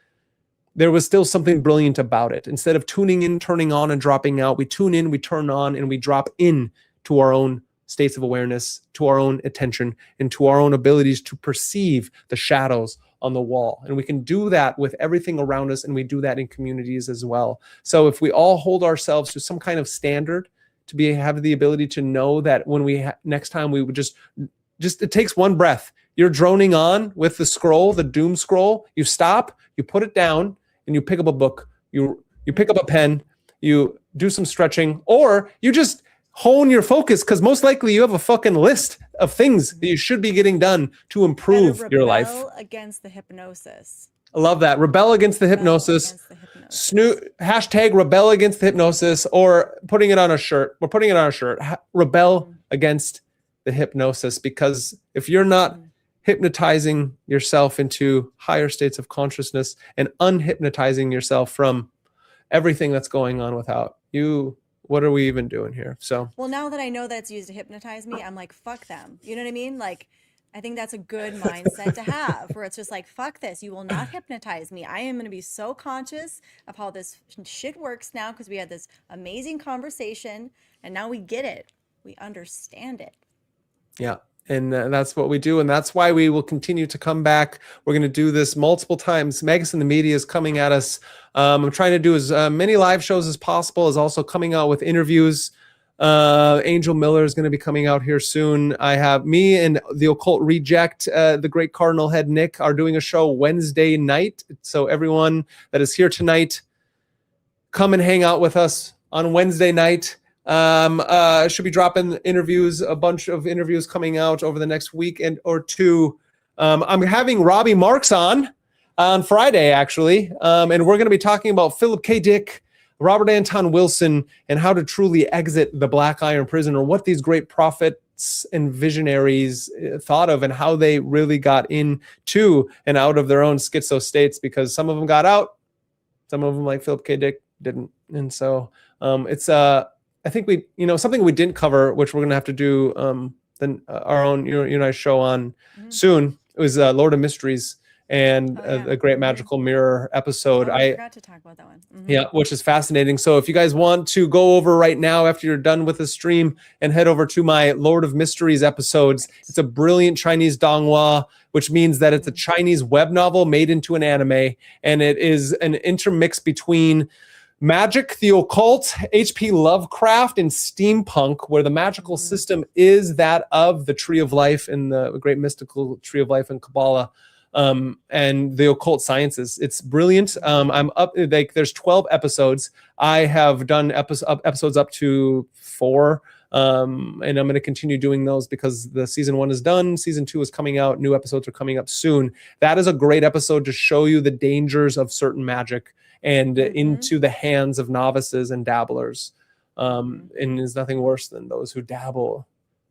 there was still something brilliant about it. Instead of tuning in, turning on, and dropping out, we tune in, we turn on, and we drop in to our own states of awareness, to our own attention, and to our own abilities to perceive the shadows on the wall. And we can do that with everything around us, and we do that in communities as well. So if we all hold ourselves to some kind of standard, to have the ability to know that when we next time we would just it takes one breath. You're droning on with the scroll, the doom scroll. You stop, you put it down, and you pick up a book, you pick up a pen, you do some stretching, or you just hone your focus, because most likely you have a fucking list of things that you should be getting done to improve your life. Rebel against the hypnosis. I love that. Rebel against the hypnosis. Hashtag rebel against the hypnosis, or putting it on a shirt. We're putting it on a shirt. Rebel against the hypnosis, because if you're not hypnotizing yourself into higher states of consciousness and unhypnotizing yourself from everything that's going on without you, what are we even doing here? So, well, now that I know that it's used to hypnotize me, I'm like, fuck them. You know what I mean? Like, I think that's a good mindset to have, where it's just like, fuck this. You will not hypnotize me. I am going to be so conscious of how this shit works now, because we had this amazing conversation and now we get it. We understand it. Yeah. And that's what we do. And that's why we will continue to come back. We're going to do this multiple times. MagusintheMedia is coming at us. I'm trying to do as many live shows as possible, is also coming out with interviews. Angel Miller is going to be coming out here soon. I have me and the Occult Reject, the great Cardinal Head Nick, are doing a show Wednesday night. So everyone that is here tonight, come and hang out with us on Wednesday night. Should be dropping interviews, a bunch of interviews coming out over the next week or two. I'm having Robbie Marks on Friday, actually. And we're going to be talking about Philip K. Dick, Robert Anton Wilson, and how to truly exit the Black Iron Prison, or what these great prophets and visionaries thought of, and how they really got into and out of their own schizo states, because some of them got out, some of them, like Philip K. Dick, didn't. And so it's I think something we didn't cover, which we're going to have to do our own, you and I show on soon. It was Lord of Mysteries and Oh yeah. a great magical mirror episode. Oh, I forgot to talk about that one. Yeah, which is fascinating. So if you guys want to go over right now after you're done with the stream and head over to my Lord of Mysteries episodes, it's a brilliant Chinese donghua, which means that it's a Chinese web novel made into an anime, and it is an intermix between magic, the occult, H.P. Lovecraft, and steampunk, where the magical system is that of the Tree of Life and the great mystical Tree of Life in Kabbalah. And the occult sciences. It's brilliant. I'm up, like, there's 12 episodes. I have done episodes up to 4. And I'm going to continue doing those because the season 1 is done. Season 2 is coming out. New episodes are coming up soon. That is a great episode to show you the dangers of certain magic and into the hands of novices and dabblers. And there's nothing worse than those who dabble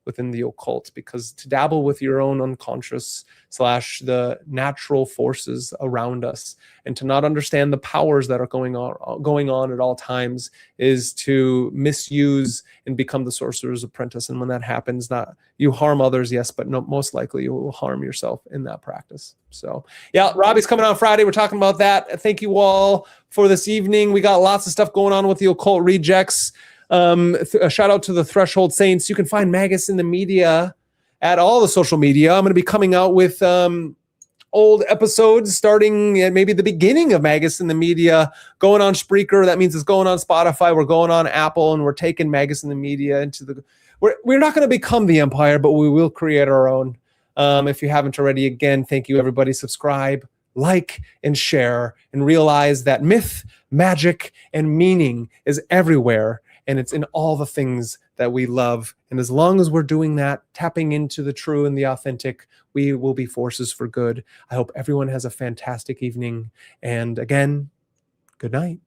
within the occult, because to dabble with your own unconscious / the natural forces around us and to not understand the powers that are going on at all times is to misuse and become the sorcerer's apprentice. And when that happens, not you harm others, yes, but no, most likely you will harm yourself in that practice. So yeah, Robbie's coming on Friday. We're talking about that. Thank you all for this evening. We got lots of stuff going on with the occult rejects. A shout out to the Threshold Saints. You can find Magus in the media at all the social media. I'm going to be coming out with old episodes starting at maybe the beginning of Magus in the media, going on Spreaker. That means it's going on Spotify. We're going on Apple, and we're taking Magus in the media into the. We're not going to become the empire, but we will create our own. If you haven't already, again, thank you, everybody. Subscribe, like, and share, and realize that myth, magic, and meaning is everywhere. And it's in all the things that we love. And as long as we're doing that, tapping into the true and the authentic, we will be forces for good. I hope everyone has a fantastic evening. And again, good night.